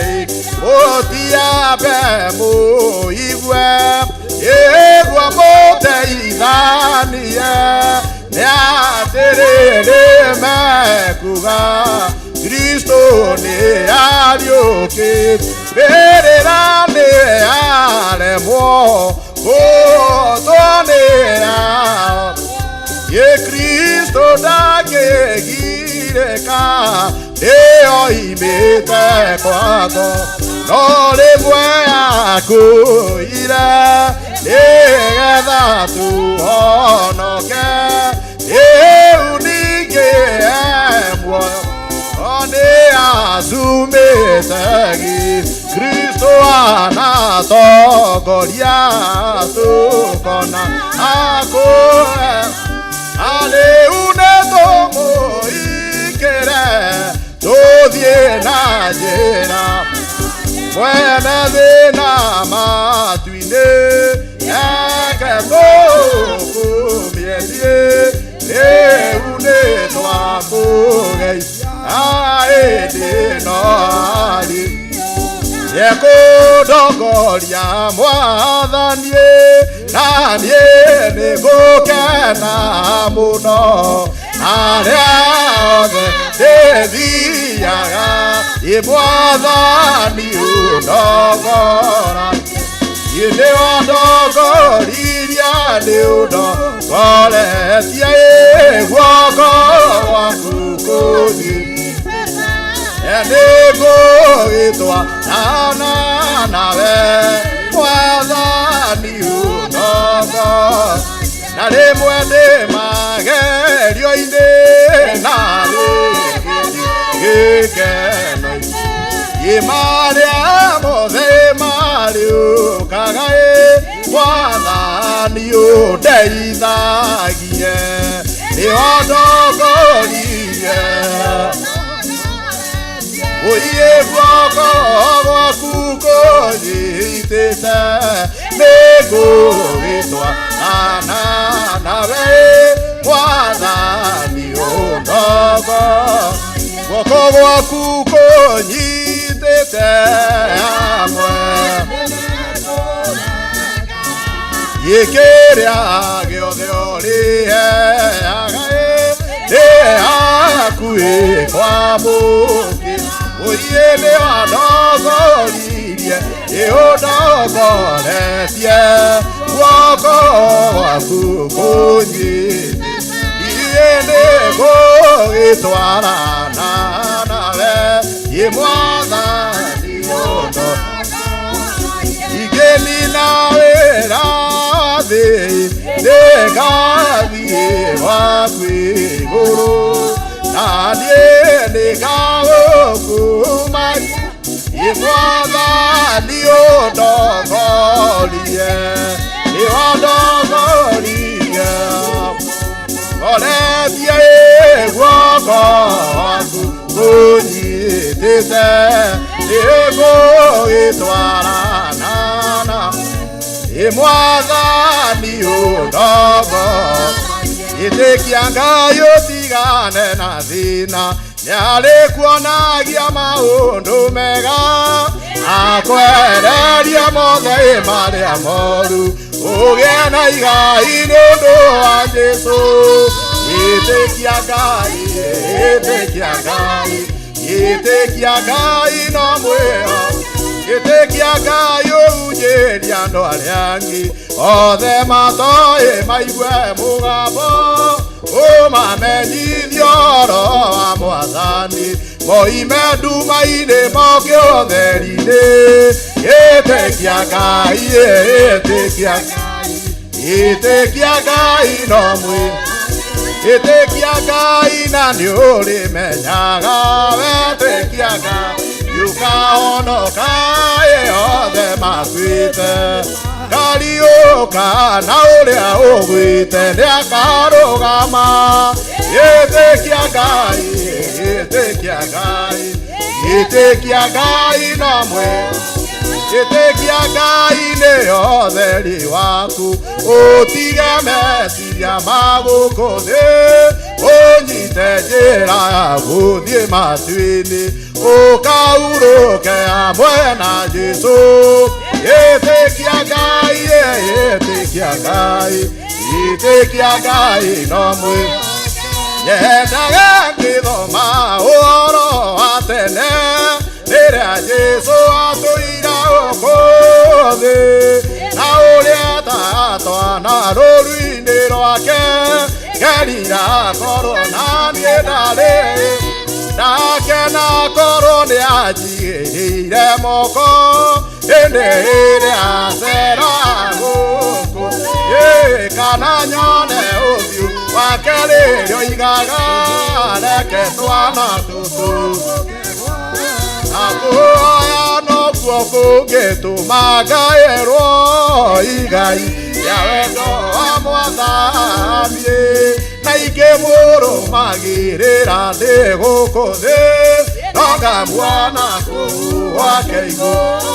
mũtiambe mũigue ĩguo mũteithanie nĩ atĩrĩrĩ mekuga Kristo nĩ ariũkĩte mbĩrĩra nĩ aremwo gũtũũnĩra Kristo ndangĩgirĩka nĩoimĩte kwako no rĩmwe akũire nĩgetha tũhonoke rĩu ningĩ muoyo nĩ azumĩte Kristo anatongoria tũkona akũhe rĩu nĩ tũmũikĩre tũthiĩ na njĩra mwene thĩna matu-inĩ eke tũkũmĩendie rĩu nĩ twakũgeithia ĩndĩ no arĩ ekũndongoria mwathani na niĩ nĩngũkena mũno arĩa othe ndĩthiaga mwathani ũndongora nĩ wandongoririe nĩ ũndongoretie guoko gwaku kũthiĩ nĩngũgĩtwarana nawe mwathani ũndongora na rĩmwe ndĩ magerio-inĩ na rĩngĩ gĩkeno marĩa mothe marĩũkaga mwathani ũndeithagie nĩwandongoririe ũiye guoko gwaku kũnyitĩte nĩngũgĩtwarana nawe mwathani ũndongoria guoko gwaku kũnyitĩte hamwe gĩkĩrĩa gĩothe ũrĩheaga nĩ hakuhĩ kwamũkĩra ũiye nĩwandongoririe nĩũndongoretie guoko gwaku kũnyitĩte nĩngũgĩtwarana nawe mwathani ingĩnina wĩra thĩ nĩngathiĩ gwaku igũrũ na niĩ nĩngagũkumagia mwathani ũndongorie nĩwandongorie oretie guoko gwaku kũnyitĩte nĩngũgĩtwarana mwathani ũndongorie ĩtĩkia Ngai ũtigane na thĩna Nyarĩ kuonagia maũndũ mega akwereria mothe marĩa moru ũgĩe na igai nĩ ũndũ wa Jesũ. Ĩtĩkia Ngai, ĩtĩkia Ngai, ĩtĩkia Ngai no mwĩho. Ĩtĩkia Ngai ũhunjĩrie andũ arĩa angĩ othe matoĩ maigue mũgambo ũmamenyithie ũhoro wa Mwathani moime nduma-inĩ moke ũtheri-inĩ. Ĩtĩkia Ngai, ĩtĩkia Ngai, ĩtĩkia Ngai no mwĩho. Ĩtĩkia Ngai na nĩ ũrĩmenyaga wetĩkia Ngai ũkahonoka othe makuĩte. Ndariũka na ũrĩa ũgwĩte nĩakarũgama. Ĩtĩkia Ngai, ĩtĩkia Ngai, ĩtĩkia Ngai no mwĩho. Ĩtĩkia Ngai nĩyo ũtheri waku ũtige meciria ma gũkũ thĩ ũnyite njĩra ya gũthiĩ matu-inĩ ũkaurũke hamwe na Jesũ. Ĩtĩkia Ngai, ĩtĩkia Ngai, ĩtĩkia Ngai no mwĩho. Nyendaga ngĩthoma ũhoro wa tene rĩrĩa Jesũ atũire gũkũ thĩ na ũrĩa tatwana rũru-inĩ rwake ngerira korwo na niĩ ndarĩ nake na korwo nĩanjigĩrĩire moko hĩndĩ ĩrĩa acera gũkũ kana nyone ũthiũ wake rĩrĩa oigaga reke twana tũtũ. Nakuoya nokuo kũngĩtũma ngaĩrwo igai rĩa wendo wa Mwathani na ingĩmũrũmagĩrĩra ndĩ gũkũ thĩ no ngamuona kũu gwake igũrũ.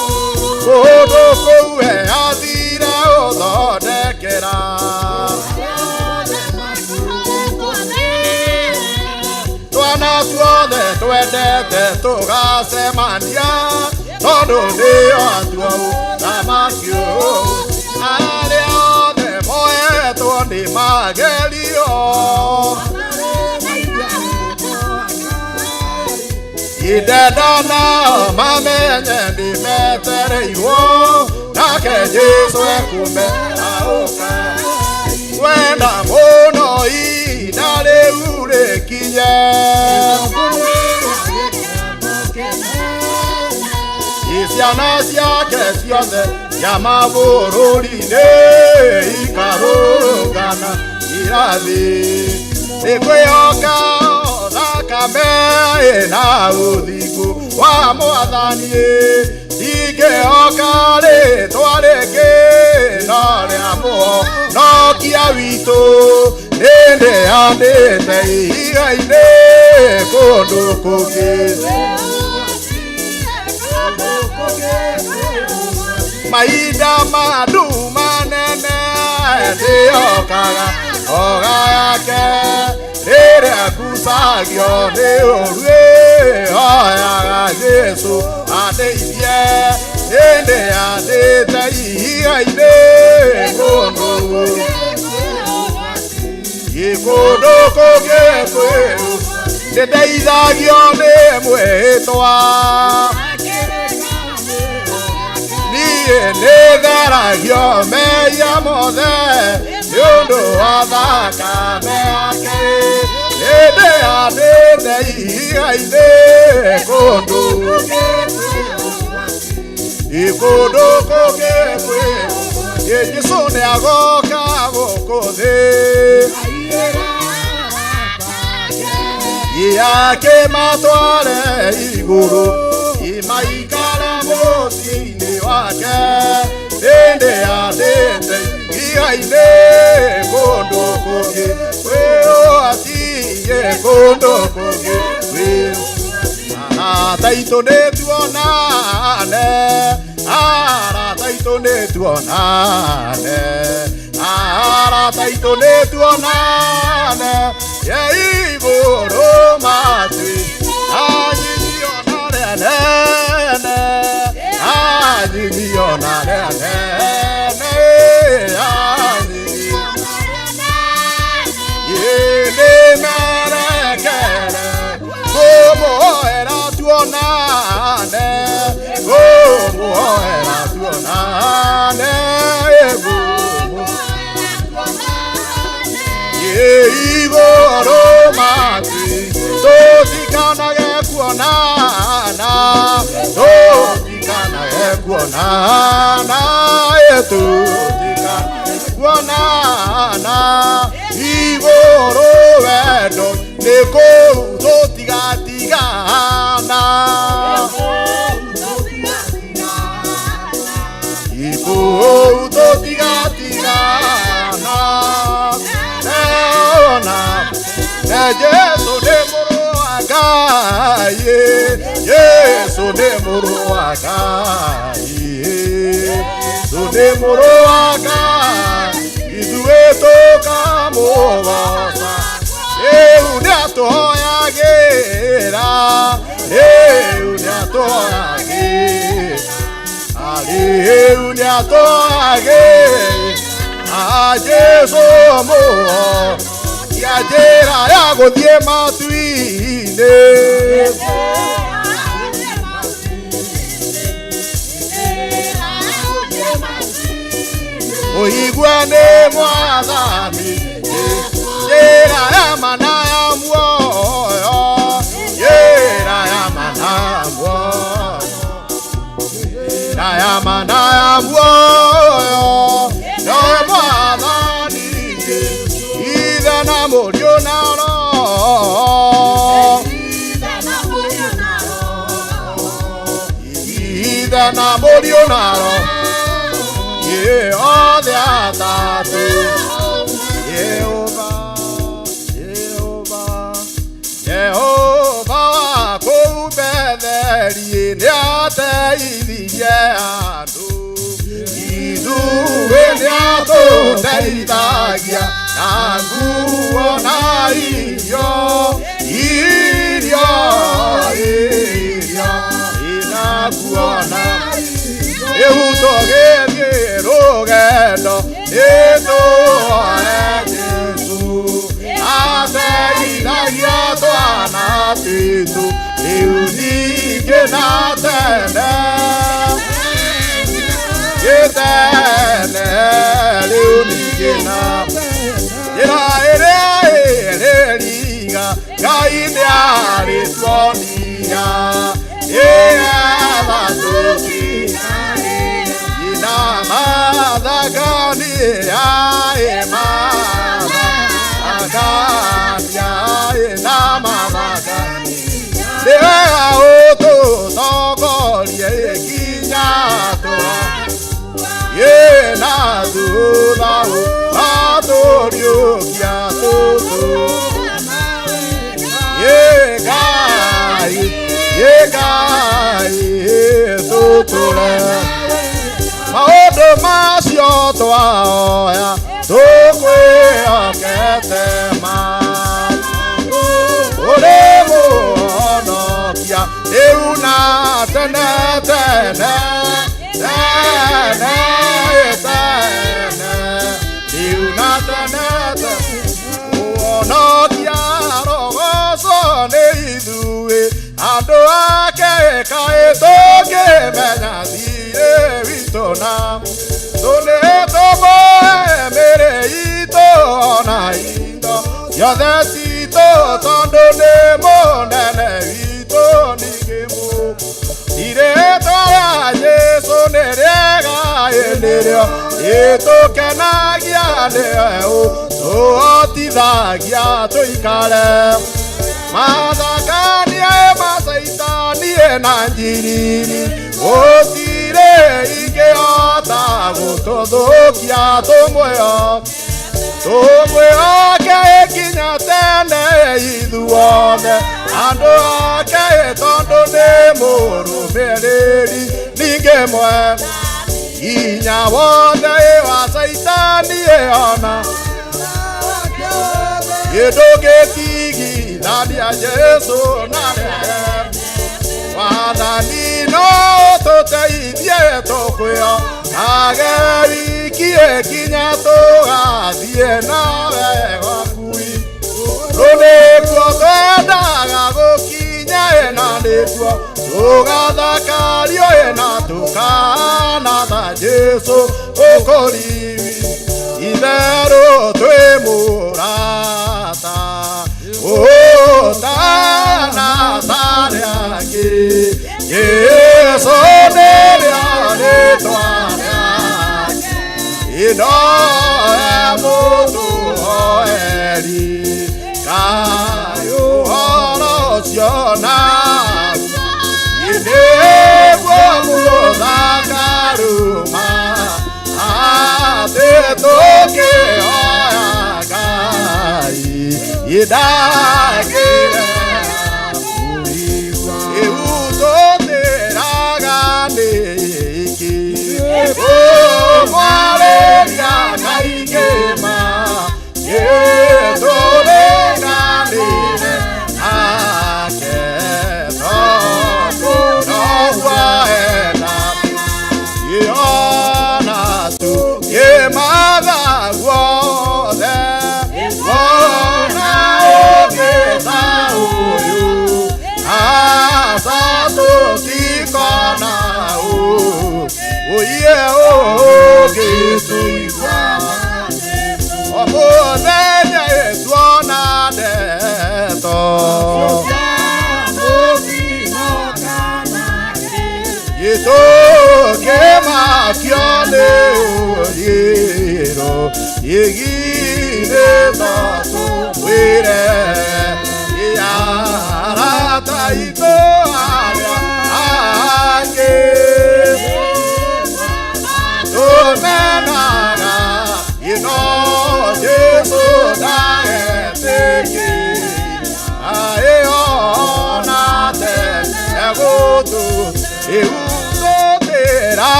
Kũndũ kũu we athire gũthondekera twana tuothe twendete tũgacemania tondũ nĩo atuau thamaki arĩa othe moetwo nĩ magerio. Indenda nao mamenye ndimetereirwo nake Jesũ ekumena ũka. Wenda mũno ihinda rĩu rĩkinye ciana ciake ciothe cia mabũrũri-inĩ ikarũrũngana irathi nĩkwĩhoka thakame ĩna ũthingu wa Mwathani. Ndingĩhoka rĩtwa rĩngĩ no rĩa Mũhonokia witũ nĩndĩandĩte ihiga-inĩ kũndũ kũngĩ. Mahinda ma nduma nene ndĩhokaga oga yake rĩrĩa ngucagio nĩ ũru hoyaga Jesũ andeithie. Nĩndĩandĩte ihiga-inĩ kũndũ kũngĩ kwĩru nĩndeithagio nĩ mwĩhĩtwa. Niĩ nĩtheragio mehia mothe nĩũndũ wa thakame yake. Nĩndĩandĩte ihiga-inĩ kũndũ kũngĩ kwĩru Jesũ nĩagoka gũkũ thĩ akĩmatware igũrũ imaikare mũciĩ-inĩ wake. Nĩndĩandĩte ihiga-inĩ kũndũ kũngĩ kwĩru atiye kũndũ kũngĩ kwĩru. Arata aitũ nĩtuonane, arata aitũ nĩtuonane, arata aitũ nĩtuonane igũrũ matu tutikanage kuonana, tutikanage kuonana, tutikanage kuonana, igoro wendo niko tutigatigana, iko tutigatigana, neona Yesu de muru akaye, Yesu de muru akaye, Yesu de muru akaye, idueto kamogosa, eudato yagera, eudato yagera, eudato yagera, Yesu mo. Yajera yago die matuine oigwane mwathani yera ya mana ya muoyo yera ya mana ya muoyo yera ya mana ya muoyo no mwathani na morio naro, ida na morio naro, ye ode atatu, Jehovah, Jehovah, Jehovah, kubedeli ni ate idiye anu, idu ni ato teitagia. Naguo na iyo inaguona eutogerie rugendo ito Yesu ateithagia twana twitu riu ningĩ na tene gĩtene riu ningĩ na Riga, Gaina, Ritonia, Eavatuki, Inamada Gania, Emada Gania, Enamada Gania, Dea Oto, Togolie, Ginato, Yena Duda, Adorio, Giato. Yegai, tutule, maodo masio toaoya, tukwe aketema. Olemo onokia, euna tene tene, tene tene, euna tene tene, onokia rogoso neidue. Ando ake kae toke mena dire vitona Tone tomo mere ito na indo Yadesito tondo nemo nene ito nigemo Dire toya Yesu nerega enereo Eto kenagia neo So otidagia toikale Madakania masaitania nanjiriri Otire ike atago todokia tomoya Tomoya ke kinya tene iduone Ando ake tondo nemoro mereri Nigemwe Inya wonde wasaitania ona Yedoge tigi Nadia Yesu nadia Wadani no tote idie tokuyo Ageri kie kinyato adie nawe wakui Rone kwa kwenda go kinya ena nekwa Tugada kario ena tukana da Yesu okoriwi Idero twe murata Oh, Tana ino emutu oeri kayo oro siona ine bomuda karuma ate toke oyagai idake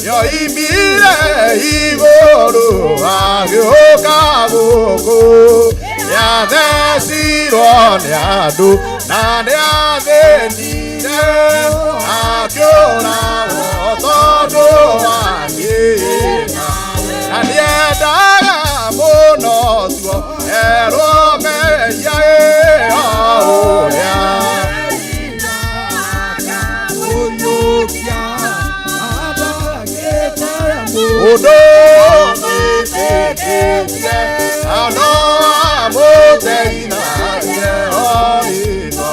yo imire iboru agiokabuku ya desiro neadu na neavenire akiona otodo amina na niedaga mono tuo erome yae aoya Odo ano amoteina yehoino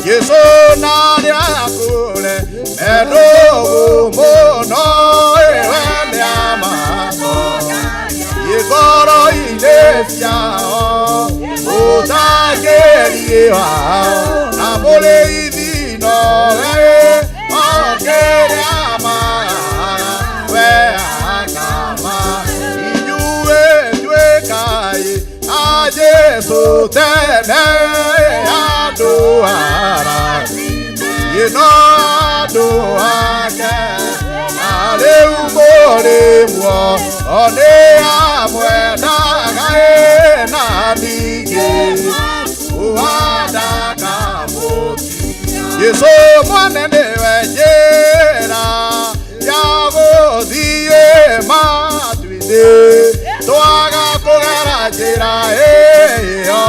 Yesu na yakule edo mono ewende amano Yegoro ilefia otageria amole idino akere amano Jesu tene aduara ino aduake ale umore mo one amweda gae na dige uada kamoti Yesu mwane wejera yago die matwide Toaga kogara jira eyo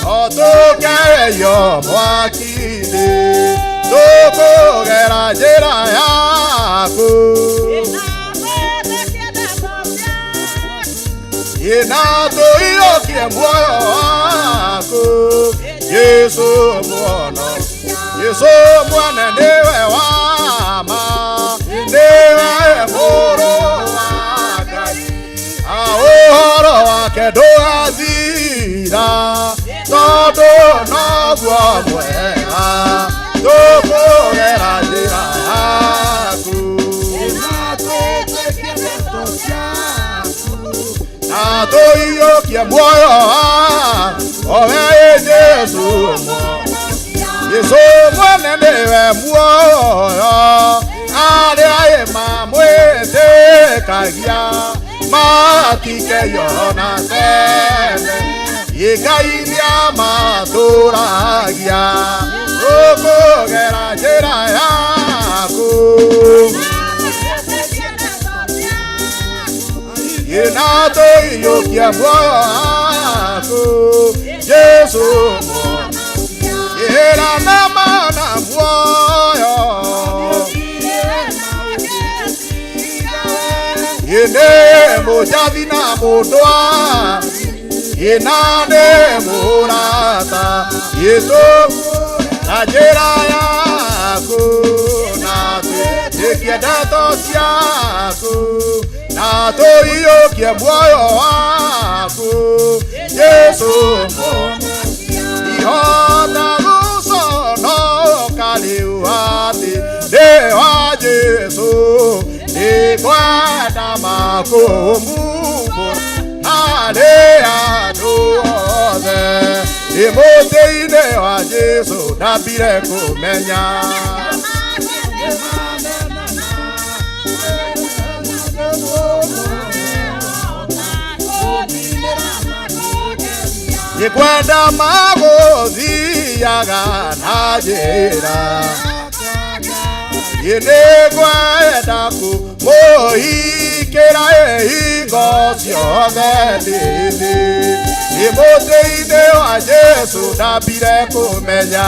otoke yo mwakide toko gera jira yaku ina to iyo kiemwoyo aku Yesu mwana newe wama newe moro Ahora wake doazira todo no guamuera todo era aku Nato iyo kiemwoyo owe Yesu mwana newe mwoyo ale aye mamwete kagia matikeona tene igainia maturagia ukugera njira yaku inatoiyokia moyo waku Yesu ira nama na moyo ine mujathi na mundwa inane murata Yesu na njira yaku na tikia ndeto ciaku na tuiyokie moyo waku Yesu ihota guconoka riu ati ndi wa Yesu ndikwenda makumumbura harĩ andũ othe ndĩ mũtĩ-inĩ wa Yesu ndambire kũmenya ndikwenda magũthiaga na njĩra ndikwenda kũmũhingĩra ihingo ciothe ndĩthĩ ndĩ mũtĩ-inĩ wa Yesu ndambire kũmenya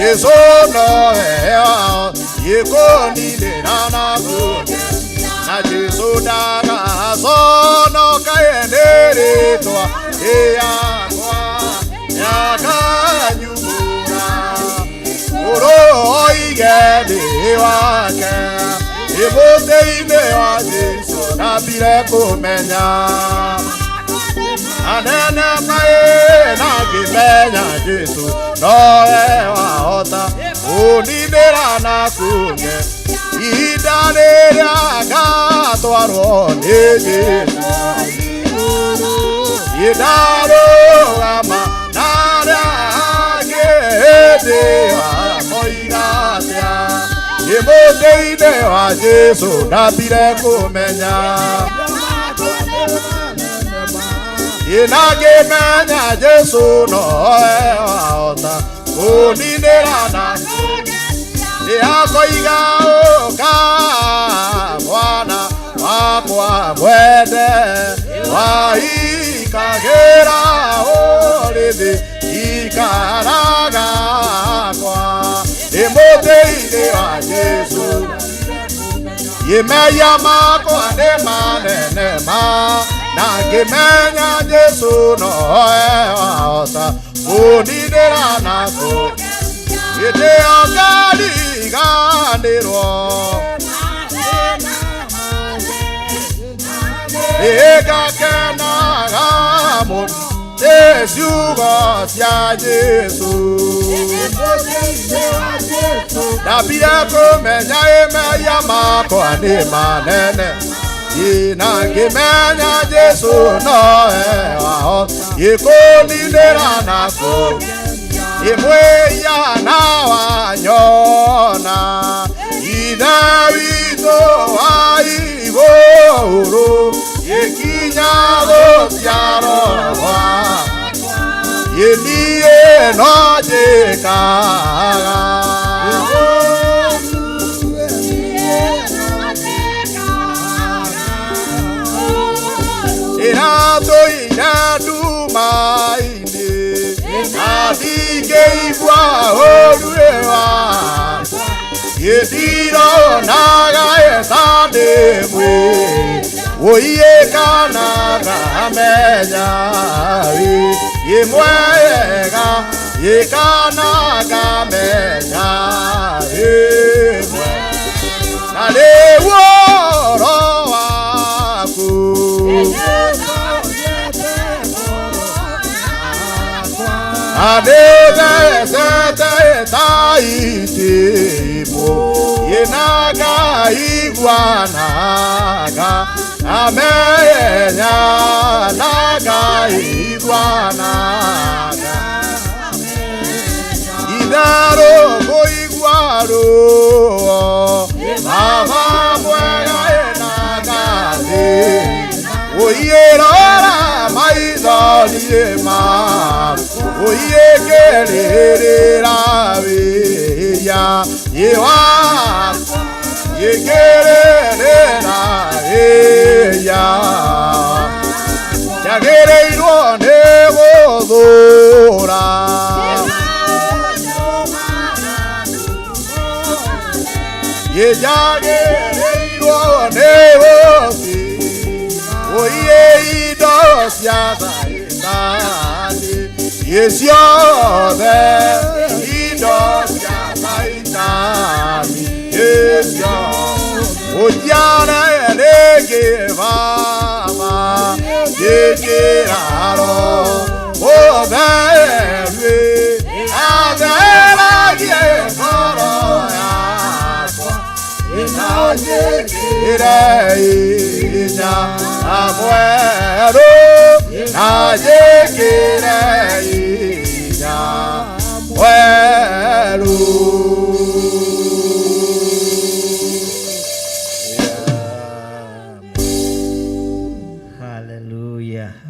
Yesu nowe wao gĩkũninĩra na kũnjĩra na Yesu ndagaconoka nĩ rĩtwa rĩakwa yakanyumbũra ũrũoige thĩ wake ndĩ mũtĩ-inĩ wa Yesu ndambire kũmenya anene kaĩ na ngĩmenya Yesu nowe wahota kũninĩra na kũnge ihinda rĩrĩa ngatwarwo nĩ Yesu ndarũgama narĩa angĩ hĩndĩ wakoiga atĩa ndĩ mũtĩ-inĩ wa Yesu ndambire kũmenya na ngĩmenya Yesu nowe wahota kũninĩra na nĩakoiga ũka mwana wakwa mwende waikagĩra ũrĩthĩ ikaraga kwa ndĩ mũtĩ-inĩ wa Yesu imeya makwa nĩ manene ma na ngĩmenya Yesu nowe wahota kũninĩra na hĩndĩ ĩyo ngariganĩrwo nĩngakenaga mũno nĩ ciugo cia Yesu ndambire kũmenya imeya makwa nĩ manene na ngĩmenya Yesu nowe wahota gĩkũninĩra na imwĩyana wanyona ithe witũ wa igũrũ gĩkinya gũciarwo niĩ no njĩkaga ĩratũire nduma-inĩ ndingĩigua ũruĩ wakwa gĩndironaga eta ndĩ mwĩyĩkanaga menya gĩmwega gĩkanaga menya na rĩu ũhoro waku adethete taitimo yenaga iguanaga amenya naga iguanaga idaro go iguaro Baba mwega ena ngathi Uiyerora maithori ma Uiekerera wiya Yewa Yekerera wiya Yagereirwo nĩ gũthũra Yagereirwo nĩ gũthi Oiye indo cia thaitani Ciothe indo cia thaitani Ujane rĩngĩ Baba Gĩkĩraro ũtheru atheragie ngoro yakwa Inajĩkĩre hinya mwerũ Najĩkĩre hinya mwerũ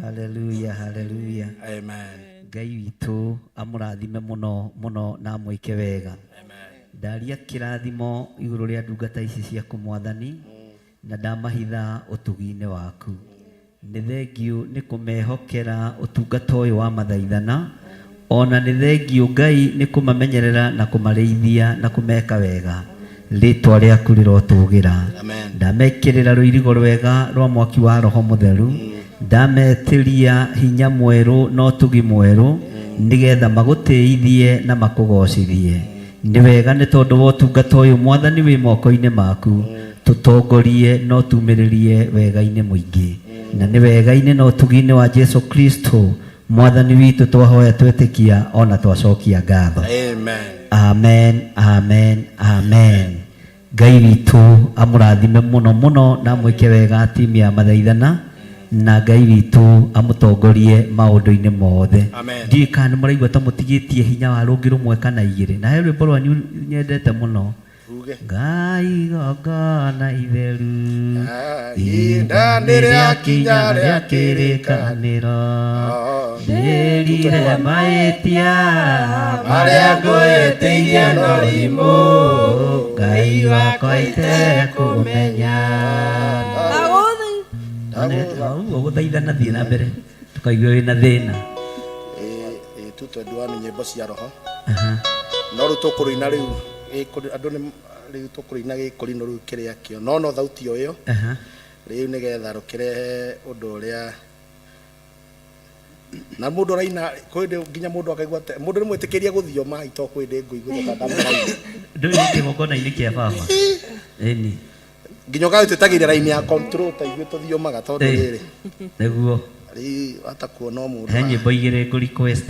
Hallelujah, hallelujah. Amen. Ngai witũ amũrathime mũno mũno na amwĩke wega. Ndaria kĩrathimo igũrũ rĩa ndungata ici ciaku Mwathani na ndamahitha ũtugi-inĩ waku. Nĩ thengiũ nĩ kũmehokera ũtungata ũyũ wa mathaithana, ona nĩ thengiũ Ngai nĩ kũmamenyerera na kũmarĩithia na kũmeka wega. Rĩtwa rĩaku rĩrotũgĩra. Ndamekĩrĩra rũirigo rwega rwa mwaki wa Roho Mũtheru, ndametĩria hinya mwerũ na ũtugi mwerũ, nĩgetha magũtĩithie na makũgocithie. Nĩ wega nĩ tondũ wa ũtungata ũyũ Mwathani wĩ moko-inĩ maku, tũtongorie no tumĩrĩrie wega-inĩ mũingĩ, na nĩ wega-inĩ na ũtugi-inĩ wa Jesu Kristo Mwathani witũ twahoya twetĩkia ona twacokia ngatho. Amen. Amen, amen, amen. Ngai witũ amũrathime mũno mũno na amwĩke wega timu ya mathaithana, na Ngai witũ amũtongorie maũndũ-inĩ mothe. Ndiũĩ kana nĩ mũraigua ta mũtigĩtie hinya wa rũngĩ rũmwe kana igĩrĩ. Na he rwĩmbo rwanyu nyendete mũno. Ngai gongona itheru ihinda nĩrĩakinya rĩa kĩrĩkanĩro, ndĩrire mahĩtia marĩa ngwĩtĩire norimũ, Ngai wakwa itekũmenya. Ũguo gũthaithana thiĩ na mbere tũkaigua wĩna thĩna. Tutwenduani nyĩmbo cia roho no rĩu tũkũrũina rĩu andũ nĩ rĩu tũkũrũina gĩkũrino rĩu kĩrĩa kĩo no thauti o ĩyo rĩu nĩgetha rũkĩrehe ũndũ ũrĩa na mũndũ ũraina kwĩndĩ nginya mũndũ akaigua mũndũ nĩ mwĩtĩkĩrie gũthioma ito kwĩndĩ ngũigua ndamũraina ndũrĩ kĩgongona-inĩ kĩa baba ĩni nginya ũgagĩtwĩtagĩria raini ya control ta ithuĩ tũthiomaga tondũ rĩrĩ nĩguo rĩ hata kuona mũndũ he nyĩmbo igĩrĩ ngũ request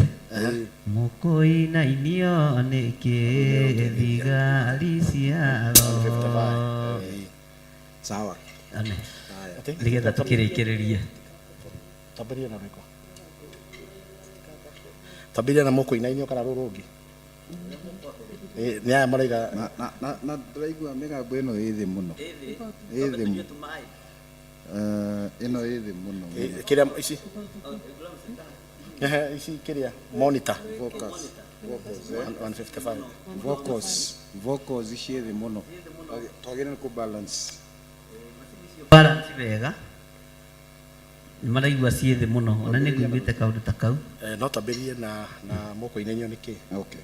mũkũinainio nĩkĩ thigari cia roho. Sawa nĩgetha tũkĩrĩkĩrĩrie tambĩria na rwĩko tambĩria na mũkũinainio kana rũrũngi nĩ aya maraiga na ndĩraigua mĩgambo ĩno ĩ thĩ mũno ĩ thĩ mũno ĩno ĩ thĩ mũno kĩrĩa ici ici kĩrĩa monitor vocals ciĩ thĩ mũno twagĩrĩirwo kũ balance wega nĩ maraigua ciĩ thĩ mũno ona nĩ ngũiguĩte kaũndũ ta kau no tambĩrie na mũkũinainio nĩkĩ okay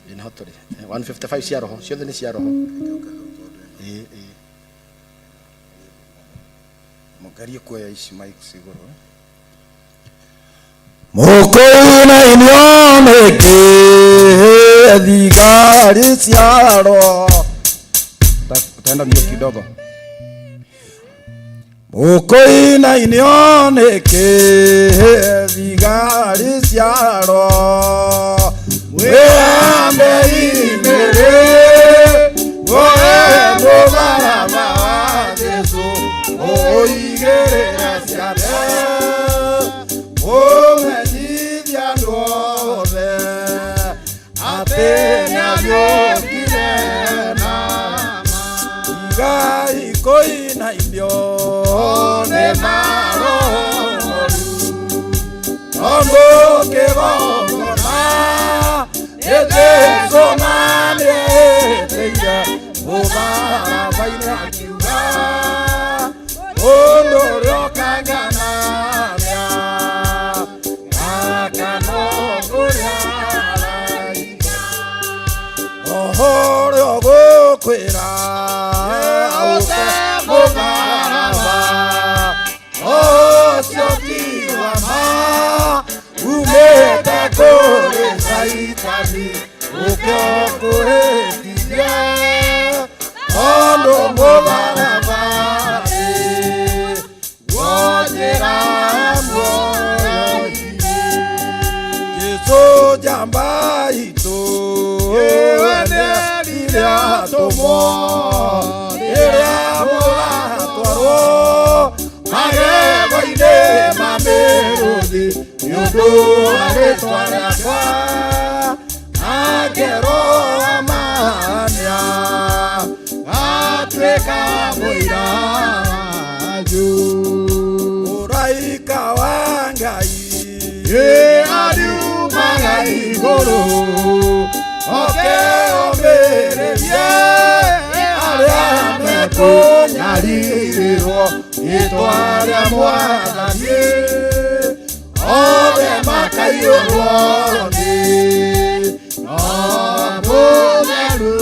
155 cia roho ciothe nĩ cia roho mũkarie kuoya ici mics igũrũ mũkũinainio nĩkĩ thigari cia roho utaenda mbio kidogo mũkũinainio nĩkĩ thigari cia roho wĩambe imĩrĩ woe mũbaraba wa Jesũ ũigĩrĩra ciande ũmenyithia andũ koina imbio ne maro ondo ke gona ete sonane teya oba baina kiwa ondo rokangana ya akano kuya ohoro go kwera ose mogaraba osyotiwa ma umete kore saitani ukyokuretia ondo mogaraba wajera mwoyoine Yesu jamba ito tomo ira mola toro magego ide mamerodi yodo are twara kwa agero amania atweka moira ju uraika wangai ye adiu magai goro okay omererie ariame kunyarirwo itwaria mwathani othe makaiyũrwoni omutheru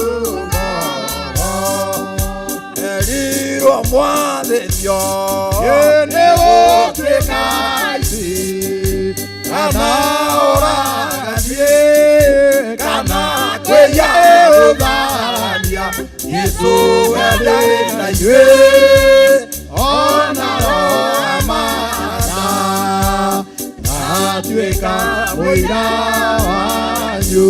erirwo mwathĩrio nĩ gũtuĩka ici kana ũraganie kana kwĩya ũtharania Yesu endari na inyuĩ ona roamana atuĩka mũira wanyu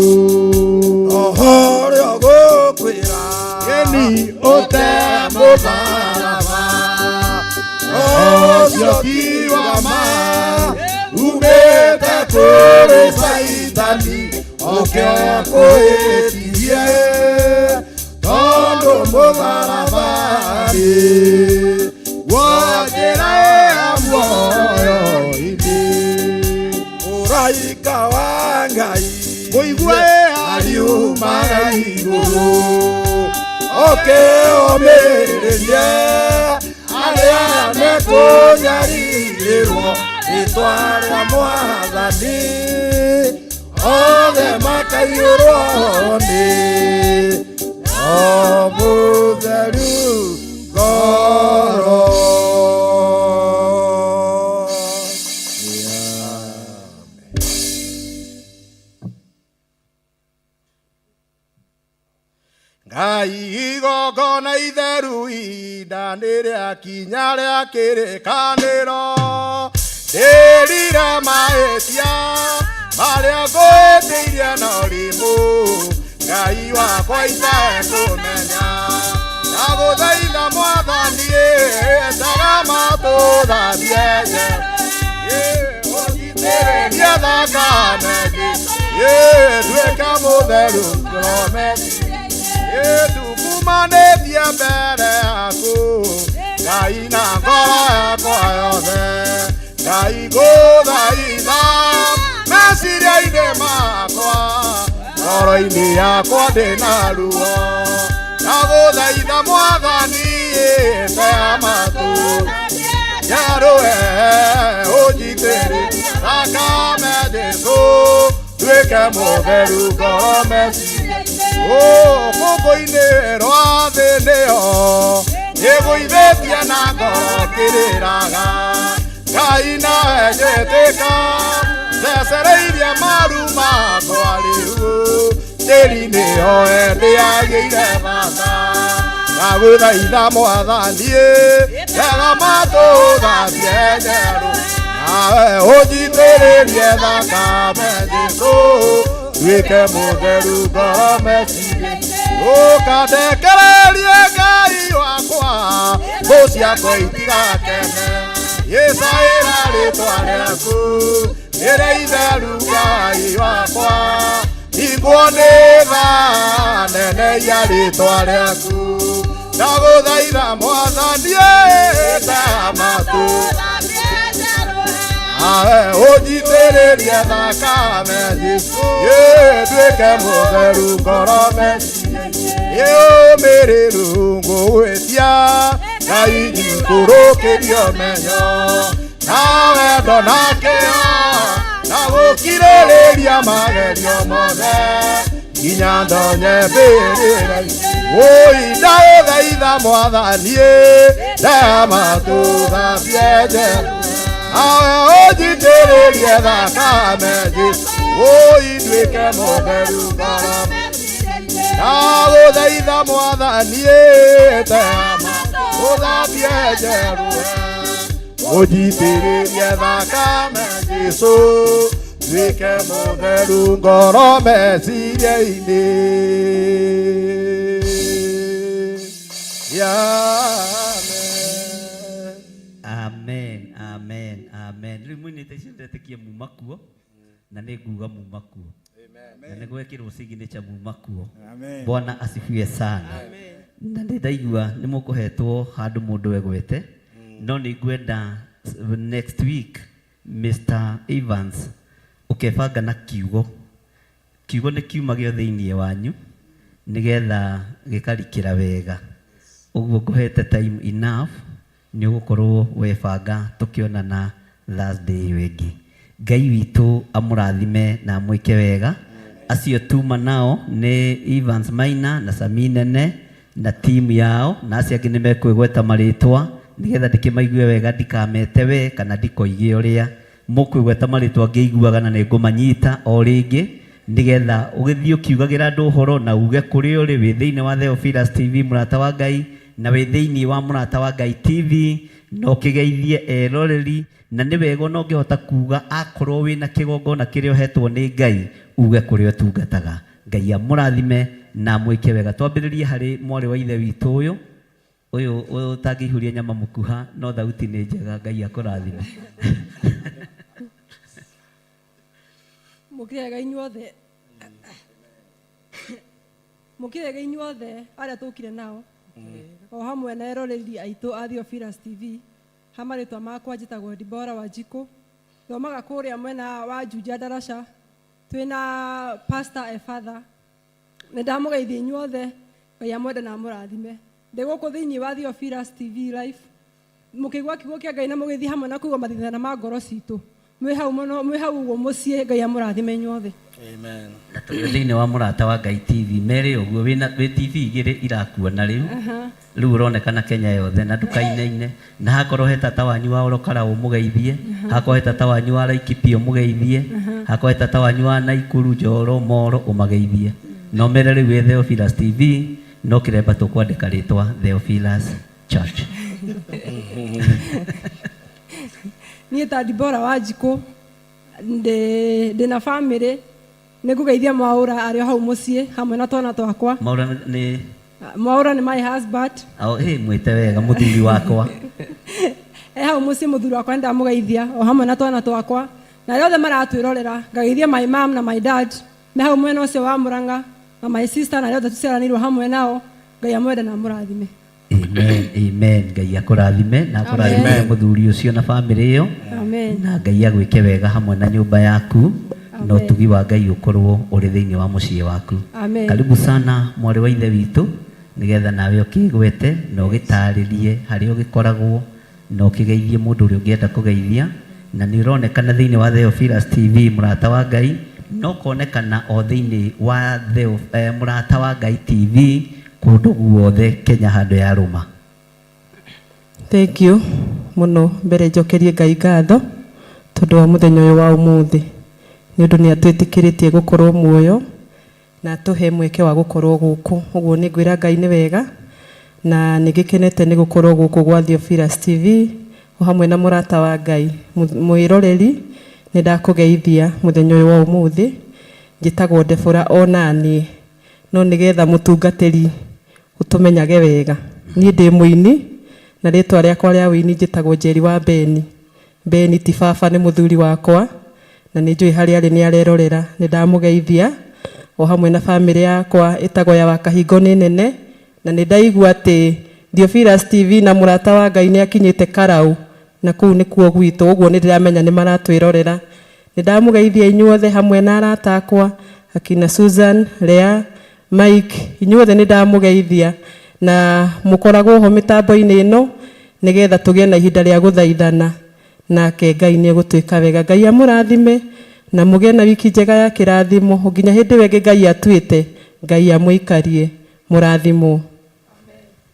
ohorĩa gũkwĩra geni ũte mũtharaba ũcio ti wa ma umĩte kũrĩ Saitani ũkĩkũhĩtirie tondũ mũtharaba-rĩ wonjĩra muoyo-inĩ mũraika wa Ngai mũigua ariumaga igũrũ ũkĩũmĩrĩrie arĩa mekũnyarirĩrwo rĩĩtwa rĩa Mwathani othe makaiyũrwo nĩ mũtheru ngoro. Ngai igongona itheru ihinda nĩ rĩakinya rĩa kĩrĩkanĩro ndĩrire mahĩtia marĩa ngwĩtĩirie na ũrimũ Ngai wakwa itekũmenya ndagũthaitha Mwathani endaga matũthambie ũnjitĩrĩrie thakame nduĩke mũtheru ngorometi tukumanĩtie mbere yaku Ngai na ngoro yakwa yothe Ngai ngũthaitha meciria-inĩ makwa ngoro-inĩ yakwa ndĩna ruo ndagũthaitha Mwathani tea matũ nyarũe ũnjitĩrĩrie thakame Jesũ nduĩke mũtheru ngoro meciria-inĩ mũkũ-inĩ rwa thĩ nĩho nĩgũithĩtie na ngoro kĩrĩraga Ngai nawe njĩtĩka thecereirie maru makwa rĩu tĩri-inĩ hoe ndĩagĩire bata ndagũthaitha Mwathani rega matũthambie njerũ nawe ũnjitĩrĩrie thakame Jesũ nduĩke mũtheru ngoro meciria-inĩ ũkandekererie Ngai wakwa ngũ ciakwa itigakene Yesaĩra rĩĩtwa rĩaku nĩrĩ itheru Ngai wakwa ingwo nĩ tha nene ya rĩĩtwa rĩaku ndagũthaitha Mwathani nawe ujitĩrĩrie thakame Jesũ nduĩke mũtheru ngoro meciria ũmĩrĩru ngũgwĩtia Ngai ndikũrũkĩrio menyo na wendo na kĩyo na gũkirĩrĩria magerio mothe nginya ndonye mbĩrĩra-inĩ ndaũthaitha Mwathani ndema tũthambie njerũ nawe ũnjitĩrĩrie thakame Jesũ nduĩke mũtheru ngoro ndagũthaitha Mwathani ndema tũthambie njerũ ũnjitĩrĩrie thakame Jesũ nduĩke mũtheru ngoro meciria-inĩ. Amen, amen, amen. Rĩu mũinĩte icio ndetĩkia muma kuo na nĩ nguga muma kuo. Na nĩ gwekĩrwo signature muma kuo. Bwana asifiwe sana. Na ndaigua nĩ mũkũhetwo handũ mũndũ egwete no nĩ ngwenda next week Mr. Evans ukebanga na kiugo nĩ kiumagio thĩinĩ wanyu nĩgetha gĩkarikĩra wega ũguo ngũhete time enough nĩ ũgũkorwo webanga tũkĩonana Thursday ĩyo ĩngĩ. Ngai witũ amũrathime na amwĩke wega. Acio tuma nao nĩ Evans Maina na Sami Nene na timu yao na acio angĩ nĩmekwĩgweta marĩtwa nĩgetha ndĩkĩmaigue wega ndikamete we kana ndikoige ũrĩa mũkwĩgweta marĩtwa ngĩiguaga na nĩngũmanyita o rĩngĩ nĩgetha ũgĩthiĩ ũkiugagĩra andũ ũhoro na uge kũrĩ ũrĩ wĩ thĩinĩ wa Theophilus TV mũrata wa Ngai na wĩ thĩinĩ wa mũrata wa Ngai TV na ũkĩgeithie eroreri na nĩ wega no ngĩhota kuga akorwo wĩna kĩgongona kĩrĩa ũhetwo nĩ Ngai uge kũrĩa ũtungataga. Ngai amũrathime na mwĩke wega. Twambĩrĩrie harĩ mwarĩ wa ithe witũ ũyũ ũtangĩihũria nyama mũkuha no thauti nĩ njega. Ngai akũrathime. Mũkĩrega inyuothe arĩa tũkire nao o hamwe na eroreri aitũ a Theophilus TV hamarĩtwa makwa njĩtagwo Dibora Wanjikũ thomaga kũrĩa mwena wa Juja Darasha twĩna Pastor Efatha nĩ ndamũgeithia inyuothe Ngai amwende na amũrathime. Ndĩ gũkũ thĩinĩ wa Theophilus TV live mũkĩigua kiugo kĩa Ngai na mũgĩthiĩ hamwe na kuuga mathithana ma ngoro citũ mwĩ hau ũguo mũciĩ. Ngai amũrathime inyuothe. Amen. Na tũrĩ thĩinĩ wa mũrata wa Ngai TV merĩ ũguo wĩ TV igĩrĩ irakuona rĩu ũronekana Kenya yothe na nduka-inĩ na hakorwo he tata wanyu wa Orokara ũmũgeithie hakorwo he tata wanyu wa Laikipia ũmũgeithie hakorwo he tata wanyu wa Naikuru Njoro Moro ũmageithie no mere rĩu wĩ Theophilus TV no kĩremba tũkwandĩka rĩtwa Theophilus Church. Niĩ ta Dibora Wanjikũ ndĩna family nĩ ngũgeithia Mwaũra arĩ hau mũciĩ hamwe na twana twakwa. Mwaũra nĩ my husband. Mwĩte wega mũthuri wakwa. Hau mũciĩ mũthuri wakwa ndamũgeithia o hamwe na twana twakwa na arĩa othe maratwĩrorera ngageithia my mom na my dad me hau mwena ũcio wa Mũrang'a na my sister na arĩa othe tũciaranĩirwo hamwe nao. Ngai amwende na amũrathime. Amen, amen. Ngai akũrathime na akũrathime mũthuri ũcio na bamĩrĩ ĩyo na Ngai agwĩke wega hamwe na nyũmba yaku na ũtugi wa Ngai ũkorwo ũrĩ thĩinĩ wa mũciĩ waku. Karibu sana mwarĩ wa ithe witũ nĩgetha nawe ũkĩgwete na ũgĩtarĩrie harĩa ũgĩkoragwo na ũkĩgeithie mũndũ ũrĩa ũngĩenda kũgeithia na nĩ ũronekana thĩinĩ wa Theophilus TV mũrata wa Ngai no konekana o thĩinĩ wa mũrata wa Ngai TV kũndũ guothe Kenya handũ ya rũma. Thank you mũno mbere njokerie Ngai ngatho tondũ wa mũthenya ũyũ wa ũmũthĩ nĩ ũndũ nĩ atwĩtĩkĩrĩtie gũkorwo muoyo na tũhe mweke wa gũkorwo gũkũ. Ũguo nĩ ngwĩra Ngai nĩ wega na nĩ gĩkenete nĩ gũkorwo gũkũ gwa Theophilus TV o hamwe na mũrata wa Ngai mwĩroreri. Nĩ ndakũgeithia mũthenya ũyũ wa ũmũthĩ njĩtagwo Debora Onani no nĩgetha mũtungatĩri ũtũmenyage wega. Niĩ ndĩ mũini na rĩtwa rĩakwa rĩa ũini njĩtagwo Njeri wa Beni ti baba nĩ mũthuri wakwa na nĩ njũĩ harĩa arĩ nĩ arerorera. Nĩ ndamũgeithia o hamwe na bamĩrĩ yakwa ĩtagwo ya Wakahingo nĩ nene na nĩ ndaigua atĩ Theophilus TV na mũrata wa Ngai nĩ akinyĩte Karau na kuu nĩ kuo gwitũ, ũguo nĩ ndĩramenya nĩ maratwĩrorera. Nĩ ndamũgeithia inyuothe hamwe na arata akwa akina Susan, Lea, Mike, inyuothe nĩ ndamũgeithia na mũkoragwo ho mĩtambo-inĩ ĩno nĩgetha tũgĩe na ihinda rĩa gũthaithana, nake Ngai nĩ egũtwĩka wega. Ngai amũrathime na mũgĩe na wiki njega ya kĩrathimo nginya hĩndĩ ĩyo ĩngĩ Ngai atuĩte. Ngai amũikarie, mũrathimwo.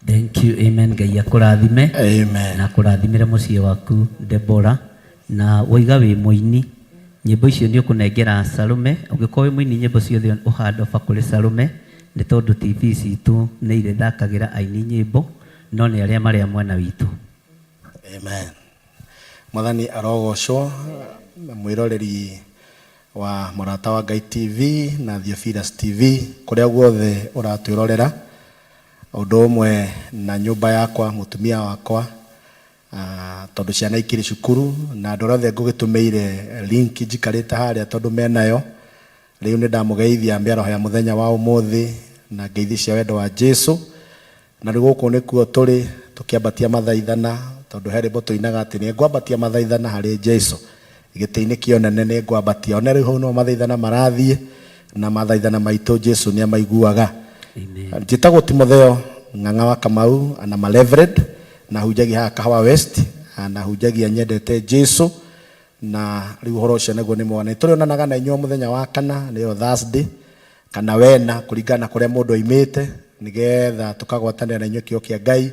Thank you, amen. Ngai akũrathime, Amen. na akũrathimĩre mũciĩ waku Deborah, na waiga wĩ mũini nyĩmbo icio nĩ ũkũnengera Salome. Ũngĩkorwo wĩ mũini nyĩmbo ciothe ũhanda oba kũrĩ Salome, nĩ tondũ TV citũ nĩ irĩthakagĩra aini nyĩmbo no nĩ arĩa marĩa mwena witũ. Amen. Mwathani arogocwo, mwĩroreri wa Mũrata wa Ngai TV na Theophilus TV kũrĩa guothe ũratwĩrorera, ũndũ ũmwe na nyũmba yakwa, mũtumia wakwa, tondũ ciana ikĩrĩ cukuru na andũ othe ngũgĩtũmĩire link njikarĩte harĩa tondũ menayo. Rĩu nĩ ndamũgeithia mĩaraho ya mũthenya wa ũmũthĩ na ngeithi cia wendo wa Jesũ, na rĩu gũkũ nĩkuo tũrĩ tũkĩambatia mathaithana, tondũ he rwĩmbo tũinaga atĩ nĩ ngwambatia mathaithana harĩ Jesũ, gĩtĩ-inĩ kĩonene nĩ ngwambatia. Ona rĩu hau no mathaithana marathiĩ na mathaithana maitũ Jesũ nĩ amaiguaga. Njĩtagwo Timotheo Ng'ang'a wa Kamau ana Malevered, na hunjagia haha Kahawa West, na hunjagia nyendete Jesũ, na rĩu ũhoro ũcio nĩguo nĩ mwana. Tũrĩonanaga na inyuo mũthenya wa kana, nĩyo Thursday kana wena kũringana kũrĩa mũndũ oimĩte, nĩgetha tũkagwatanĩra na inyuo kĩo kĩa Ngai,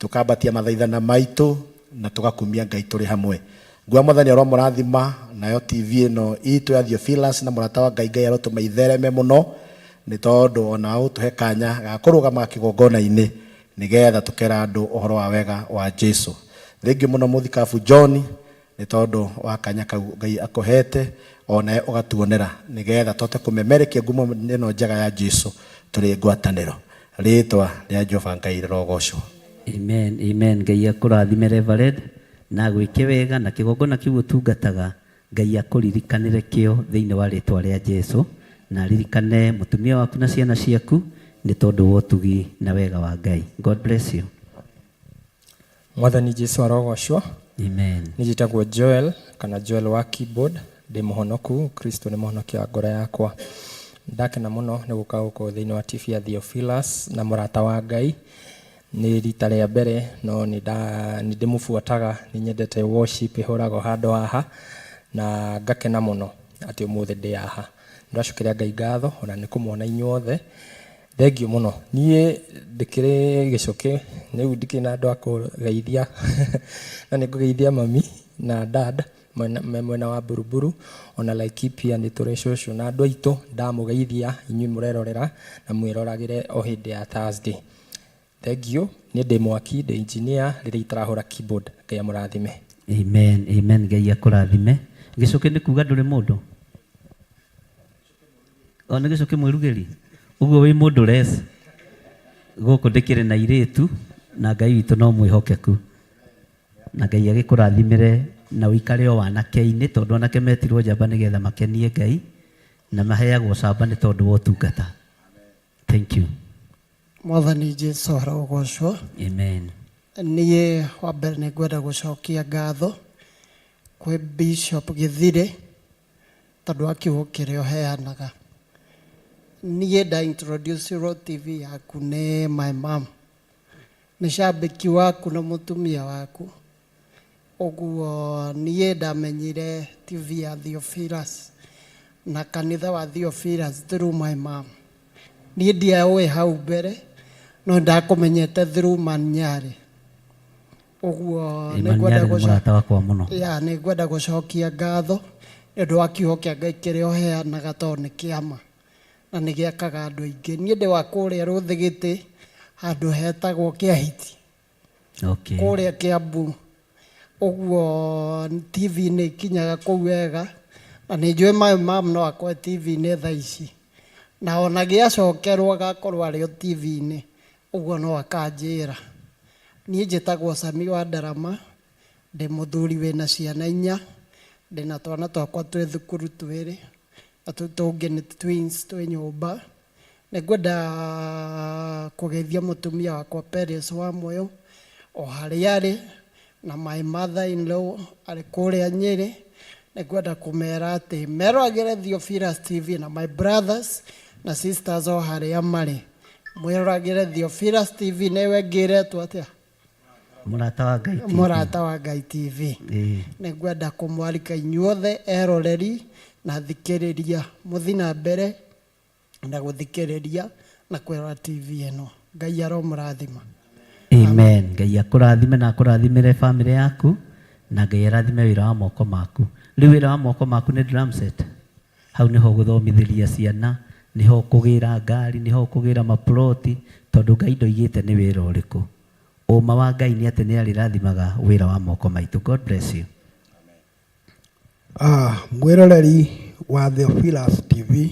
tũkambatia mathaithana maitũ na tũgakumia Ngai tũrĩ hamwe. Ngua Mwathani aromũrathima, nayo TV ĩno itũ ya Theophilus na Mũrata wa Ngai, Ngai arotũma ithereme mũno, nĩ tondũ ona ũtũhe kanya ga kũrũgama kĩgongona-inĩ nĩgetha tũkera andũ ũhoro wa wega wa Jesũ. Rĩngĩ mũno mũthikabu John, nĩ tondũ wa kanya kau Ngai akũhete, ona ũgatuonera nĩgetha tũhote kũmemerekia ngumo ĩno njega ya Jesũ tũrĩ ngwatanĩro. Rĩĩtwa rĩa Jehova Ngai rĩrogocwo. Amen, amen. Ngai akũrathime Reverend, na gwĩke wega na kĩgongona kĩu ũtungataga, Ngai akũririkanĩre kĩo thĩinĩ wa rĩĩtwa rĩa Jesũ, na ririkane mũtumia waku na ciana ciaku nĩ tondũ wa ũtugi na wega wa Ngai. God bless you. Mwathani Jesũ arogocwo. Amen. Nijitagwo Joel kana Joel wa keyboard, ndĩ mũhonoku, Kristo nĩ mũhonokia wa ngoro yakwa. Ndakena mũno nĩ gũka gũkũ thĩinĩ wa TV ya Theophilus na Mũrata wa Ngai. Nĩ rita rĩa mbere no nĩ ndĩmũbuataga, nĩ nyendete worship ĩhũragwo handũ haha, na ngakena mũno atĩ ũmũthĩ ndĩ haha. Ndĩracokeria Ngai ngatho ona nĩ kũmuona inyuothe. Thengiũ mũno. Niĩ ndĩkĩrĩ gĩcũkĩ, rĩu ndikĩrĩ na andũ a kũgeithia na nĩ ngũgeithia mami na dad mwena wa Buruburu, ona Laikipia nĩ tũrĩ cũcũ na andũ aitũ. Ndamũgeithia inyuĩ mũrerorera na mwĩroragĩre o hĩndĩ ya Thursday. Thengiũ. Niĩ ndĩ mwaki, ndĩ engineer rĩrĩa itarahũra keyboard. Ngai amũrathime. Amen, amen. Ngai akũrathime. Gĩcũkĩ nĩ kuga ndũrĩ mũndũ? O nĩ gĩcũkĩ mwĩrugĩri? Ũguo wĩ mũndũ less. Gũkũ ndĩkĩrĩ na irĩtu na Ngai witũ no mwĩhokeku. Na Ngai agĩkũrathimĩre na ũikare o wanake-inĩ, tondũ anake metirwo njamba nĩgetha makenie Ngai, na maheagwo camba nĩ tondũ wa ũtungata. Thank you. Mwathani Jesũ arogocwo. Amen. Niĩ wa mbere nĩ ngwenda gũcokia ngatho kwĩ Bishop Gĩthirĩ tondũ wa kiugo kĩrĩa ũheanaga. Niĩ nda introduce TV yaku nĩ my mom, nĩ shabiki waku na mũtumia waku, ũguo niĩ ndamenyire TV ya Theophilus na kanitha wa Theophilus through my mom. Niĩ ndiaũĩ hau mbere no ndakũmenyete through Manyarĩ, ũguo nĩ ngwenda gũcokia ngatho nĩ ũndũ wa kiugo kĩa Ngai kĩrĩa ũheanaga tondũ nĩ kĩama na nĩ gĩakaga andũ aingĩ. Niĩ ndĩ wa kũrĩa Rũthigiti handũ hetagwo Kĩahiti, kũrĩa Kiambu, ũguo TV nĩ ikinyaga kũu wega, na nĩ njũĩ my mom no akore TV-inĩ thaa ici, na ona gĩacokerwo agakorwo arĩ o TV-inĩ, ũguo no akanjĩra. Niĩ njĩtagwo Sami wa Ndarama, ndĩ mũthuri wĩna ciana 4, ndĩna twana twakwa twĩ thukuru 2, na tũngĩ nĩ twins twĩ nyũmba. Nĩ ngwenda kũgeithia mũtumia wakwa Peres wa Moyo o harĩa arĩ, na my mother in law arĩ kũrĩa Nyĩrĩ, nĩ kwenda kũmera atĩ meroragĩre Theophilus TV, na my brothers na sisters o harĩa marĩ mwĩroragĩre Theophilus TV. nĩwe ngĩretwo atĩa? Mũrata wa Ngai TV. nĩ kwenda kũmwarika inyuothe eroreri na thikĩrĩria, mũthi na mbere na gũthikĩrĩria na kwĩrora TV ĩno. Ngai aromũrathima. Amen. Ngai akũrathime na akũrathimĩre family yaku, na Ngai arathime wĩra wa moko maku. Rĩu wĩra wa moko maku nĩ drum set. Hau nĩho gũthomithĩria ciana, nĩho kũgĩra ngari, nĩho kũgĩra maploti, tondũ Ngai ndoigĩte nĩ wĩra ũrĩkũ. Ũma wa Ngai nĩ atĩ nĩ arĩrathimaga wĩra wa moko maitũ. God bless you. Mwĩroreri wa Theophilus TV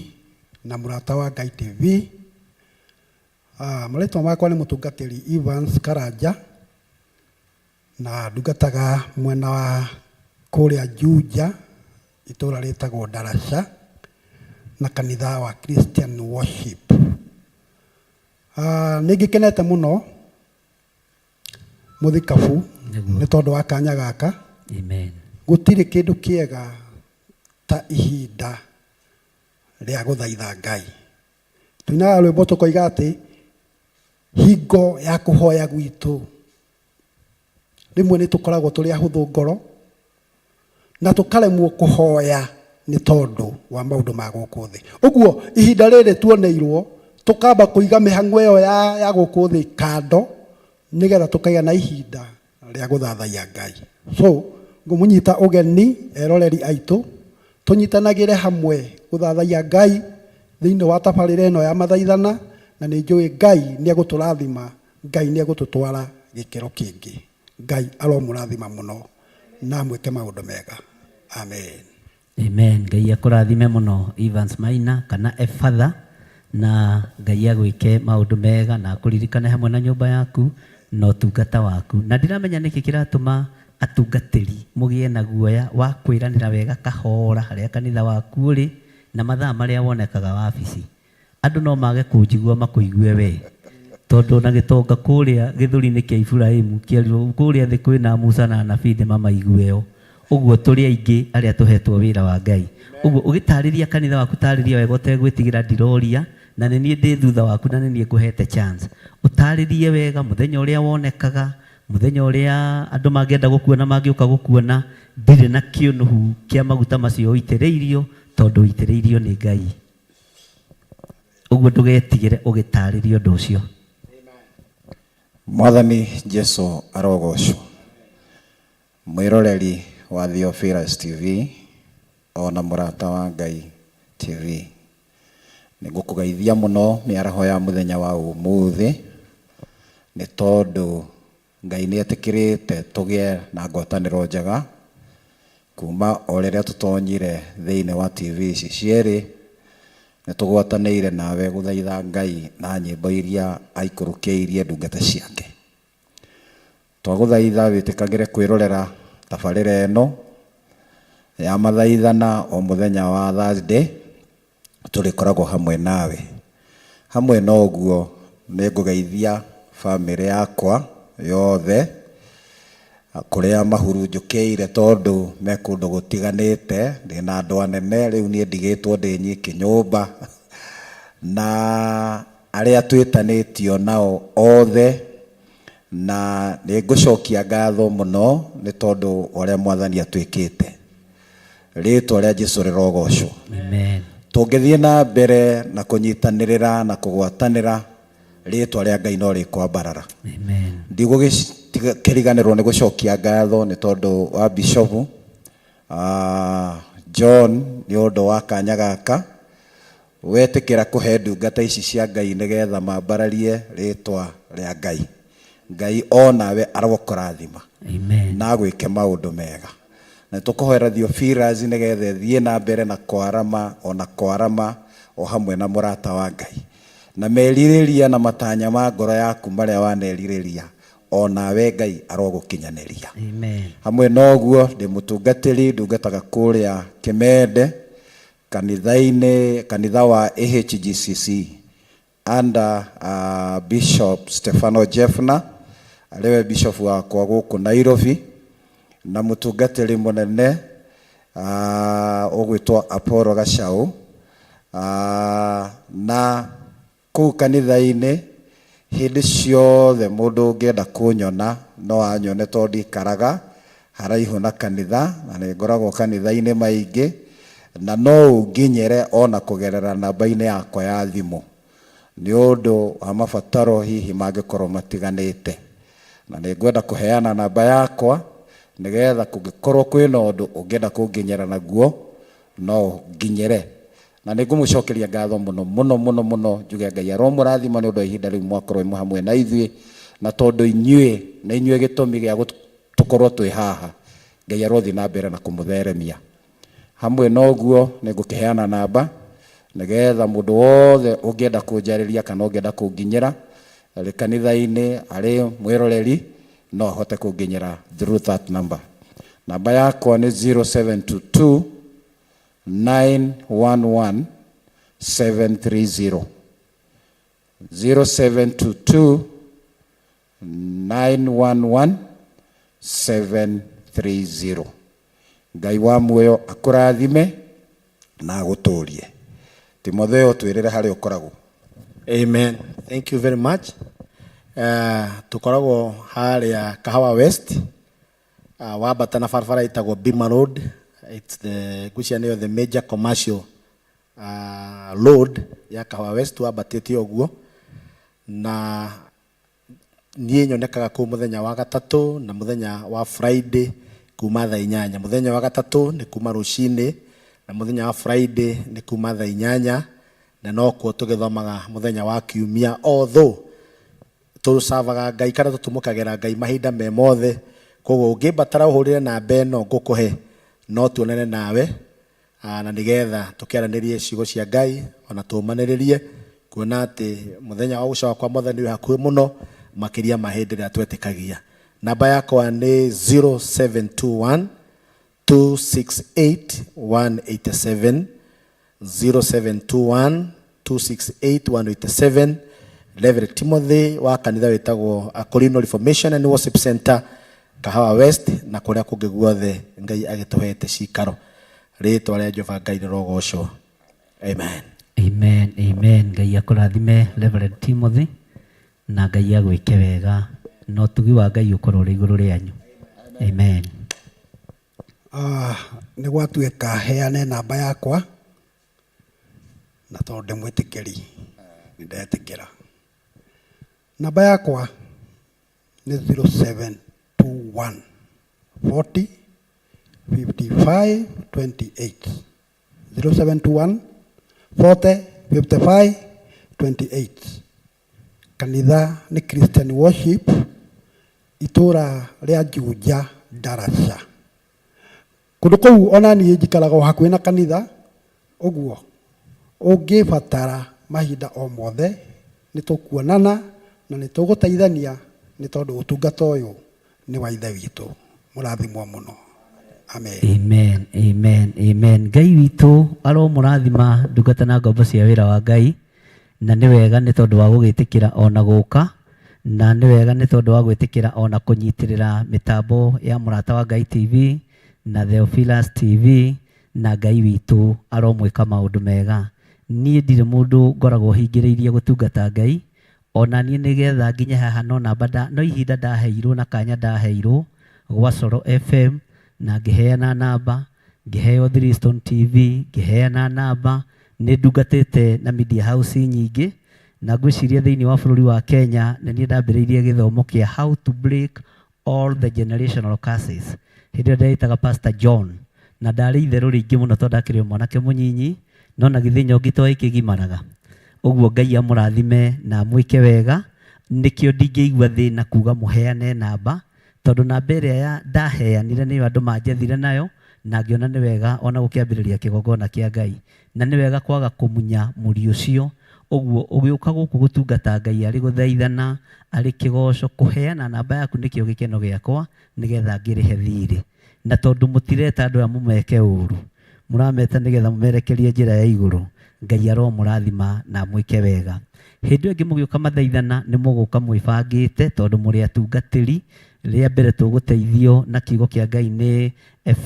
na mũrata wa Ngai TV. Marĩtwa makwa nĩ mũtungatĩri Evans Karanja, na ndungataga mwena wa kũrĩa Juja, itũra rĩtagwo Ndarasha, na kanitha wa Christian Worship. Nĩngĩkenete mũno mũthikabu nĩ tondũ wa kanya gaka. Amen. Gũtirĩ kĩndũ kĩega ta ihinda rĩa gũthaitha Ngai. Tũinaga rwĩmbo tũkoiga atĩ hingo ya kũhoya gwitũ rĩmwe nĩ tũkoragwo tũrĩ ahũthũ ngoro na tũkaremwo kũhoya nĩ tondũ wa maũndũ ma gũkũ thĩ. Ũguo ihinda rĩrĩ tuoneirwo tũkamba kũiga mĩhang'o ĩyo ya gũkũ thĩ kando, nĩgetha tũkagĩa na ihinda rĩa gũthathaiya Ngai. So ngũmũnyita ũgeni eroreri aitũ, tũnyitanagĩre hamwe gũthathaiya Ngai thĩinĩ wa tabarĩra ĩno ya mathaithana, na nĩ njũĩ Ngai nĩ egũtũrathima, Ngai nĩ egũtũtwara gĩkĩro kĩngĩ. Ngai aromũrathima mũno na mwĩke maũndũ mega. Amen. Amen. Ngai akũrathime mũno Evans Maina kana Father, na Ngai agwĩke maũndũ mega na akũririkane hamwe na nyũmba yaku na ũtungata waku. Na ndiramenya nĩkĩ kĩratũma atungatĩri mũgĩe na guoya wa kwĩranĩra wega kahora harĩa kanitha waku ũrĩ na mathaa marĩa wonekaga wabici. Andũ no mage kũnjigua makũigue we, tondũ na gĩtonga kũrĩa gĩthũri-inĩ kĩa Iburahĩmu kĩerirwo kũrĩa thĩ kwĩna Musa na anabii nĩmamaigueo. Ũguo tũrĩ aingĩ arĩa tũhetwo wĩra wa Ngai. Ũguo ũgĩtarĩria kanitha waku tarĩria wega ũtegwĩtigĩra ndiroria, na nĩ niĩ ndĩ thutha waku na nĩ niĩ ngũhete chance. Ũtarĩrie wega mũthenya ũrĩa wonekaga, mũthenya ũrĩa andũ mangĩenda gũkuona mangĩũka gũkuona. Ndirĩ na kĩũnũhu kĩa maguta macio ũitĩrĩirio, tondũ ũitĩrĩirio nĩ Ngai. Ũguo ndũgetigĩre ũgĩtarĩria ũndũ ũcio. Mwathani Jesu arogocwo. Mwĩroreri wa Theophilus TV ona mũrata wa Ngai TV, nĩngũkũgeithia mũno mĩaraho ya mũthenya wa ũmũthĩ, nĩ tondũ Ngai nĩetĩkĩrĩte tũgĩe na ngwatanĩro njega kuma o rĩrĩa tũtonyire thĩinĩ wa TV ici cierĩ. Nĩtũgwatanĩire nawe gũthaitha Ngai na nyĩmbo iria aikũrũkĩirie ndungata ciake. Twagũthaitha wĩtĩkagĩre kwĩrorera tabarĩra ĩno ya mathaithana o mũthenya wa Thursday. Tũrĩkoragwo hamwe nawe. Hamwe na ũguo nĩngũgeithia family yakwa yothe kũrĩa mahurunjũkĩire, tondũ me kũndũ gũtiganĩte. Ndĩna andũ anene, rĩu niĩ ndigĩtwo ndĩ nyiki nyũmba, na arĩa twĩtanĩtio nao othe, na nĩngũcokia ngatho mũno nĩ tondũ ũrĩa Mwathani atwĩkĩte. Rĩĩtwa rĩa Jesũ rĩrogocwo. Amen. Tũngĩthiĩ na mbere na kũnyitanĩrĩra na kũgwatanĩra, rĩĩtwa rĩa Ngai no rĩkwambarara. Amen. Ndigũkĩriganĩrwo nĩ gũcokia ngatho nĩ tondũ wa Bishop John nĩ ũndũ wa kanya gaka wetĩkĩra kũhe ndungata ici cia Ngai nĩgetha mambararie rĩĩtwa rĩa Ngai. Ngai onawe arogũkũrathima. Amen. Na gwĩke maũndũ mega. Na tũkũhoera Theophilus nĩgetha thiĩ na mbere na kwarama o hamwe na mũrata wa Ngai, na merirĩria na matanya ma ngoro yaku marĩa wanerirĩria onawe Ngai arogũkinyanĩria. Amen. Hamwe na ũguo ndĩ mũtungatĩri ndungataga kũrĩa Kĩmende kanitha wa AHGCC under Bishop Stefano Jeffna, arĩwe bishop wakwa gũkũ Nairobi, na mutungatiri munene ugwitwa Apollo Gacau na kuu kanitha-ini hindi ciothe mundu ungienda kunyona no anyone tondu ikaraga haraihu na kanitha na ningoragwo kanitha-ini maingi na no unginyere ona kugerera namba-ini yakwa ya thimu ni undu wa mabataro hihi mangikorwo matiganite na ningwenda kuheana namba yakwa nigetha kungikorwo kwina undu ungienda kunginyera naguo no nginyere na ningumucokeria ngatho muno njuge Ngai aromurathima ni undu wa ihinda riu mwakorwo hamwe na ithuĩ na tondu inyuĩ na inyuĩ gĩtũmi gĩa tukorwo twĩ haha Ngai arothi na mbere na kumutheremia hamwe noguo ningũkĩheana namba nigetha mundu wothe ungienda kunjariria kana ungienda kunginyera arĩ kanitha-ini arĩ mwiroreri no ahote kunginyera through that number. Namba yakwa ni 0722 911 730 0722 911 730. Ngai wa muoyo akurathime na aguturie. Timotheo twirire hari ukoragwo. Amen. Thank you very much. Tukoragwo haria Kahawa West. Wabata na barabara itagwo Bima Road. It's the kucianio the major commercial road ya Kahawa West wabatĩte ũguo na niĩ nyonekaga kũ mũthenya wa gatatu na mũthenya wa Friday kuma thaa 8. Mũthenya wa gatatu nĩ kuma rũcinĩ na mũthenya wa Friday nĩ kuma thaa 8 na no kuo tũgĩthomaga mũthenya wa kiumia although tũsavaga Ngai kana tũtũmũkagĩra Ngai mahinda me mothe koguo ũngĩbatara ũhũrĩre namba ĩno ngũkũhe no tuonane nawe na nigetha tukiaranĩrie ciugo cia Ngai ona tũmanĩrĩrie kuona atĩ mũthenya wa gũcoka kwa Mwathani wĩ hakuhĩ mũno makĩria mahĩndĩ rĩrĩa twetĩkagia. Namba yakwa nĩ 0721 268 187 0721 268 187. Reverend Timothy wa kanitha wĩtagwo Akorino Reformation and Worship Center Kahawa West na kuria kungi guothe Ngai agituhete cikaro ritwa ria Jehova Ngai rogocwo. Amen. Amen. Amen. Ngai akurathime Reverend Timothy na Ngai agwike wega no tugi wa Ngai ukorwo ri iguru rianyu. Amen. Nĩ gwatuĩka heane namba yakwa na tondu mwĩtĩkĩri nĩ ndetĩkĩra. Namba yakwa nĩ 0721 40 55 28 0721 40 55 28. Kanitha nĩ Christian Worship itura ria Juja Darasha. Kundu kũu ona niĩ njikaraga hakuhĩ na kanitha ũguo ũngĩbatara mahinda o mothe nĩ tũkuonana na nĩ tũgũteithania nĩ tondũ ũtungata ũyũ nĩ wa ithe witũ. Mũrathimwo mũno. Amen. Amen. Amen. Amen. Ngai witũ aromũrathima ndungata na ngombo cia wĩra wa Ngai na nĩ wega nĩ tondũ wa gũgĩtĩkĩra ona gũka na nĩ wega nĩ tondũ wa gwĩtĩkĩra ona kũnyitĩrĩra mĩtambo ya Mũrata wa Ngai TV na Theophilus TV na Ngai witũ aromwĩka maũndũ mega. Niĩ ndirĩ mũndũ ngoragwo hingĩrĩirie gũtungata Ngai ona niĩ nĩgetha nginya haha no namba no ihinda ndaheirwo na kanya ndaheirwo gwa Coro FM na ngĩheana namba, ngĩheo Three Stone TV, ngĩheana namba. Nĩ ndungatĩte na media house nyingĩ na ngwĩciria thĩinĩ wa bũrũri wa Kenya na niĩ ndambĩrĩirie gĩthomo kĩa how to break all the generational curses hĩndĩ ĩrĩa ndetaga Pastor John na ndarĩ itherũ rĩingĩ mũno tondũ ndakĩrĩ mwanake mũnyinyi no na gĩthĩnyo gĩtwa ikĩgimaraga. Ũguo Ngai amũrathime na mwĩke wega nĩkĩo ndingĩigua thĩna kuga mũheane namba tondu namba ĩrĩa ndaheanire nĩyo andũ manjethire nayo na ngĩona nĩ wega ona gũkĩambĩrĩria kĩgongona kĩa Ngai na nĩ wega kwaga kũmunya mũri ũcio. Ũguo ũgĩũka gũkũ gũtungata Ngai arĩ gũthaithana arĩ kĩgoco kũheana namba yaku nĩkĩo gĩkeno gĩakwa nĩgetha ngĩrĩhe thirĩ na tondu mũtireta andũ aya mũmeke ũru mũrameta nĩgetha mũmerekerie njĩra ya igũrũ. Ngai aromũrathima na mwĩke wega. Hĩndĩ ĩngĩ mũgĩũka mathaithana nĩ mũgũka mwĩbangĩte tondũ mũrĩ atungatĩri ria mbere tuguteithio na kiugo kia Ngai ni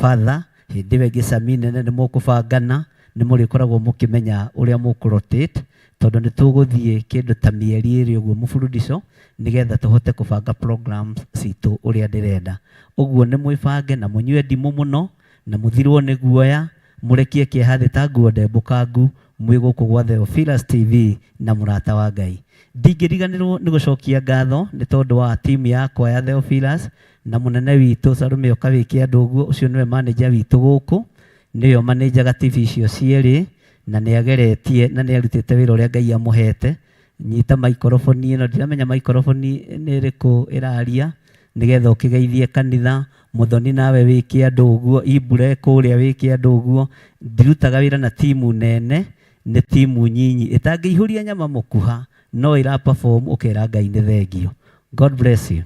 Father hindi we gisamine ne mukubangana ni murikoragwo mukimenya uria mukurotate tondu ni tuguthie kindu ta mieri iri uguo mufuludiso nigetha tuhote kubanga programs citu uria ndirenda uguo ni mwibange na munyue ndimu muno na muthirwo ni guoya murekie kiehathi ta nguo ndembukangu mwi guku gwa Theophilus TV na murata wa Ngai ndingiriganirwo ni gucokia ngatho ni tondu wa timu yakwa ya Theophilus na munene witu Sarume Okawiki Anduguo ucio niwe manager witu guku niyo manager ga TV icio cieri na ni ageretie na ni arutite wira uria Ngai amuhete nyita microphone ino ndiramenya microphone ni riku iraria nigetha ukigeithie kanitha muthoni nawe wiki Anduguo ibure kuria wiki Anduguo ndirutaga wira na timu nene ni timu nyinyi itangiihuria nyama mukuha no ira perform ukera Ngai ni thengio. God bless you.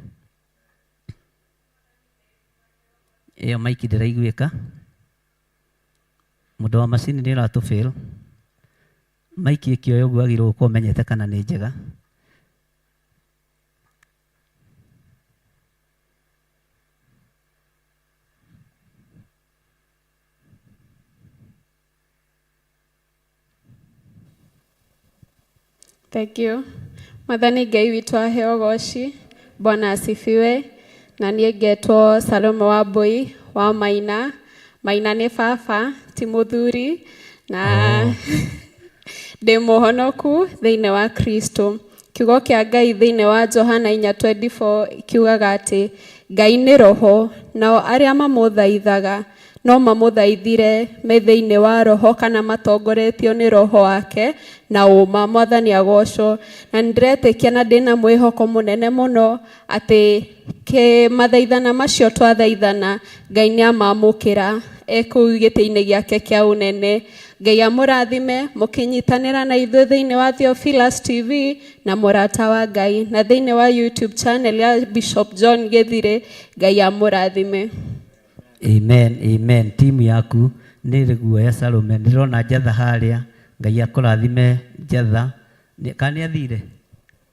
Iyo maiki ndiraiguika mundu wa macini ni ratu fail maiki ikio yogu agirwo ko menyete kana ni njega. Thank you. Mwathani Ngai witũ aheo goci. Bwana asifiwe. Na niĩ ngetwo Salome Wambui wa Maina. Maina nĩ baba ti mũthuri na ndĩ mũhonoku thĩinĩ wa Kristo. Kiugo kĩa Ngai thĩinĩ wa Johana 4:24 kiugaga atĩ Ngai nĩ roho nao arĩa mamũthaithaga no mamũthaithire me thĩinĩ wa roho kana matongoretio nĩ roho wake na ũma. Mwathani agocwo. Na ndiretĩkia na ndĩna mwĩhoko mũnene mũno atĩ mathaithana macio twathaithana Ngai nĩ amamũkĩra kũu gĩtĩ-inĩ gĩake kĩa ũnene. Ngai amũrathime mũkĩnyitanĩra na ithuĩ thĩinĩ wa Theophilus TV na mũrata wa Ngai na thĩinĩ wa YouTube channel ya Bishop John Githire. Ngai amũrathime. Amen, amen. Timu yaku nĩ rĩguoya Salome ndirona Njatha haria. Ngai akũrathime Njatha kana athire.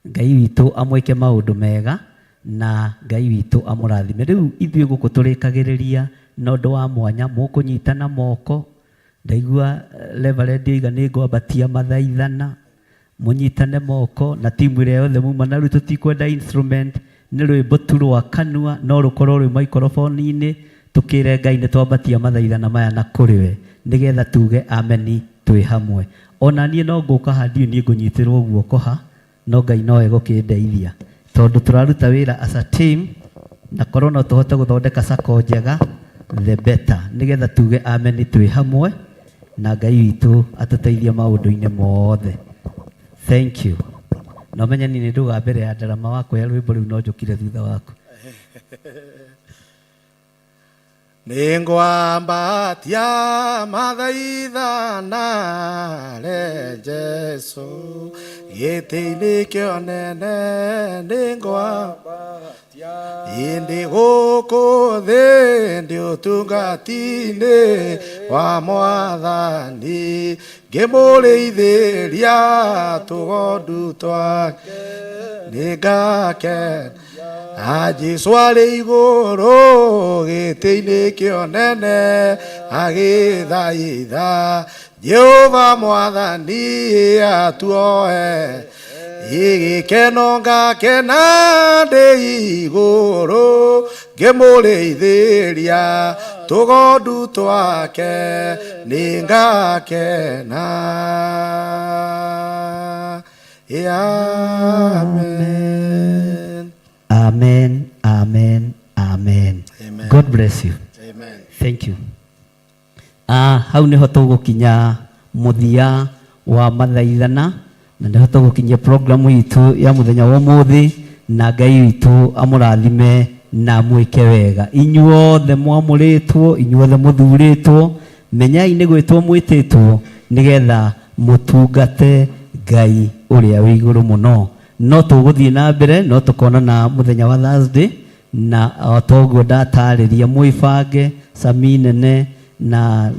Ngai witũ amwĩke maũndũ mega na Ngai witũ amũrathime. Rĩu ithuĩ gũkũ tũrĩkagĩrĩria na ũndũ wa mwanya mũkũnyitana moko. Ndaigua Reverend Iga nĩ ngwambatia mathaithana mũnyitane moko na timu ĩrĩa yothe muma na rĩu tũtikwenda instrument nĩ rwĩmbo tu rwa kanua no rũkorwo rwĩ microphone-inĩ tukire Ngai nĩ twambatia mathaithana maya na kũrĩ we nigetha tuge ameni twĩ hamwe. Ona niĩ no ngũka handiũ niĩ ngũnyitĩrwo guoko ha no Ngai no egũkĩndeithia tondũ tũraruta wĩra as a team na korwo no tũhote gũthondeka sako njega the better nigetha tuge ameni twĩ hamwe na Ngai witũ atũteithie maũndũ-inĩ mothe. Thank you. No menya nĩ nduga mbere ya ndarama wakwa ya rwĩmbo rĩu no njũkire thutha waku. Ningwambatia mathaithana re Jesu gĩtĩ-inĩ kĩonene ningwambatia indi gũkũ thĩ ndĩ ũtungati-inĩ wa Mwathani ngĩmũrĩithĩria tũgondu twake nĩngakena Jesu arĩ igũrũ gĩtĩ-inĩ kĩonene agĩthaitha Jehova Mwathani atuoe igĩkeno ngakena ndĩ igũrũ ngĩmũrĩithĩria tũgondu twake nĩngakena. Amen. Amen, amen, amen. Amen. God bless you. Amen. Thank you. Hau niho tũgũkinya mũthia wa mathaithana na niho tũgũkinyia program itu ya mũthenya wa ũmũthĩ na Ngai witũ amũrathime na mwĩke wega. Inyuothe mwamũrĩtwo, inyuothe mũthurĩtwo, menyai nĩ gwĩtwo mwĩtĩtwo nigetha mũtungate Ngai ũrĩa wĩ igũrũ mũno. No tũgũthiĩ na mbere no tũkonana mũthenya wa Thursday na otoguo ndatarĩria mwĩbange Sami nene na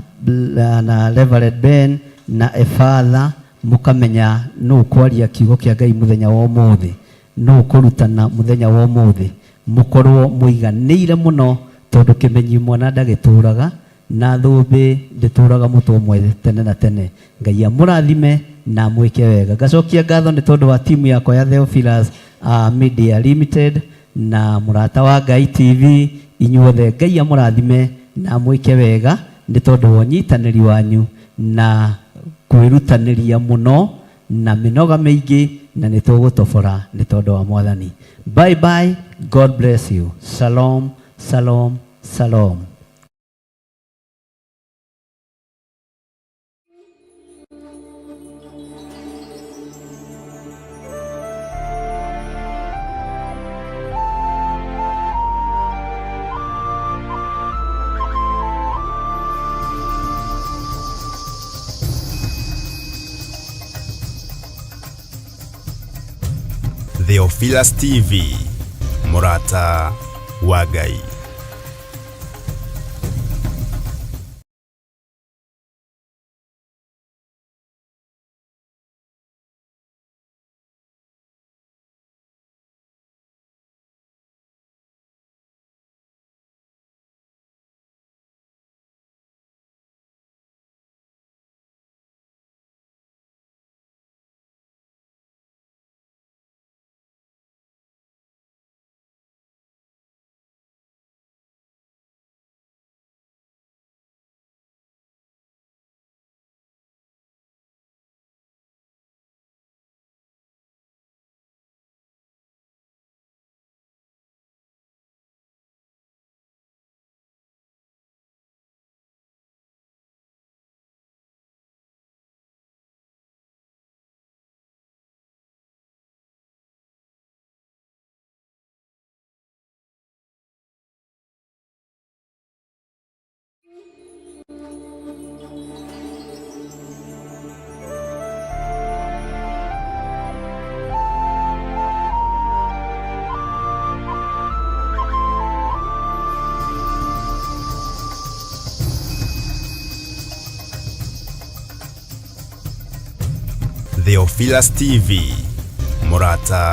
Reverend Ben na Efatha mukamenya no kwaria kiugo kĩa Ngai mũthenya wa ũmũthĩ no kũrutana mũthenya wa ũmũthĩ mukorwo muiganĩire muno tondu kimenyi mwana ndagĩtũraga na thũmbĩ ndĩtũraga mũtwe ũmwe tene na tene. Ngai amũrathime na mwĩke wega. Ngacokia ngatho nĩ tondũ wa timu yakwa ya Theophilus Media Limited na Mũrata wa Ngai TV inyuothe. Ngai amũrathime na mwĩke wega nĩ tondũ wa ũnyitanĩri wanyu na kwĩrutanĩria mũno na mĩnoga mĩingĩ na nĩ tũgũtobora nĩ tondũ wa Mwathani. Bye bye. God bless you. Shalom, shalom, shalom. Theophilus TV, Mũrata wa Ngai. Theophilus TV, Mũrata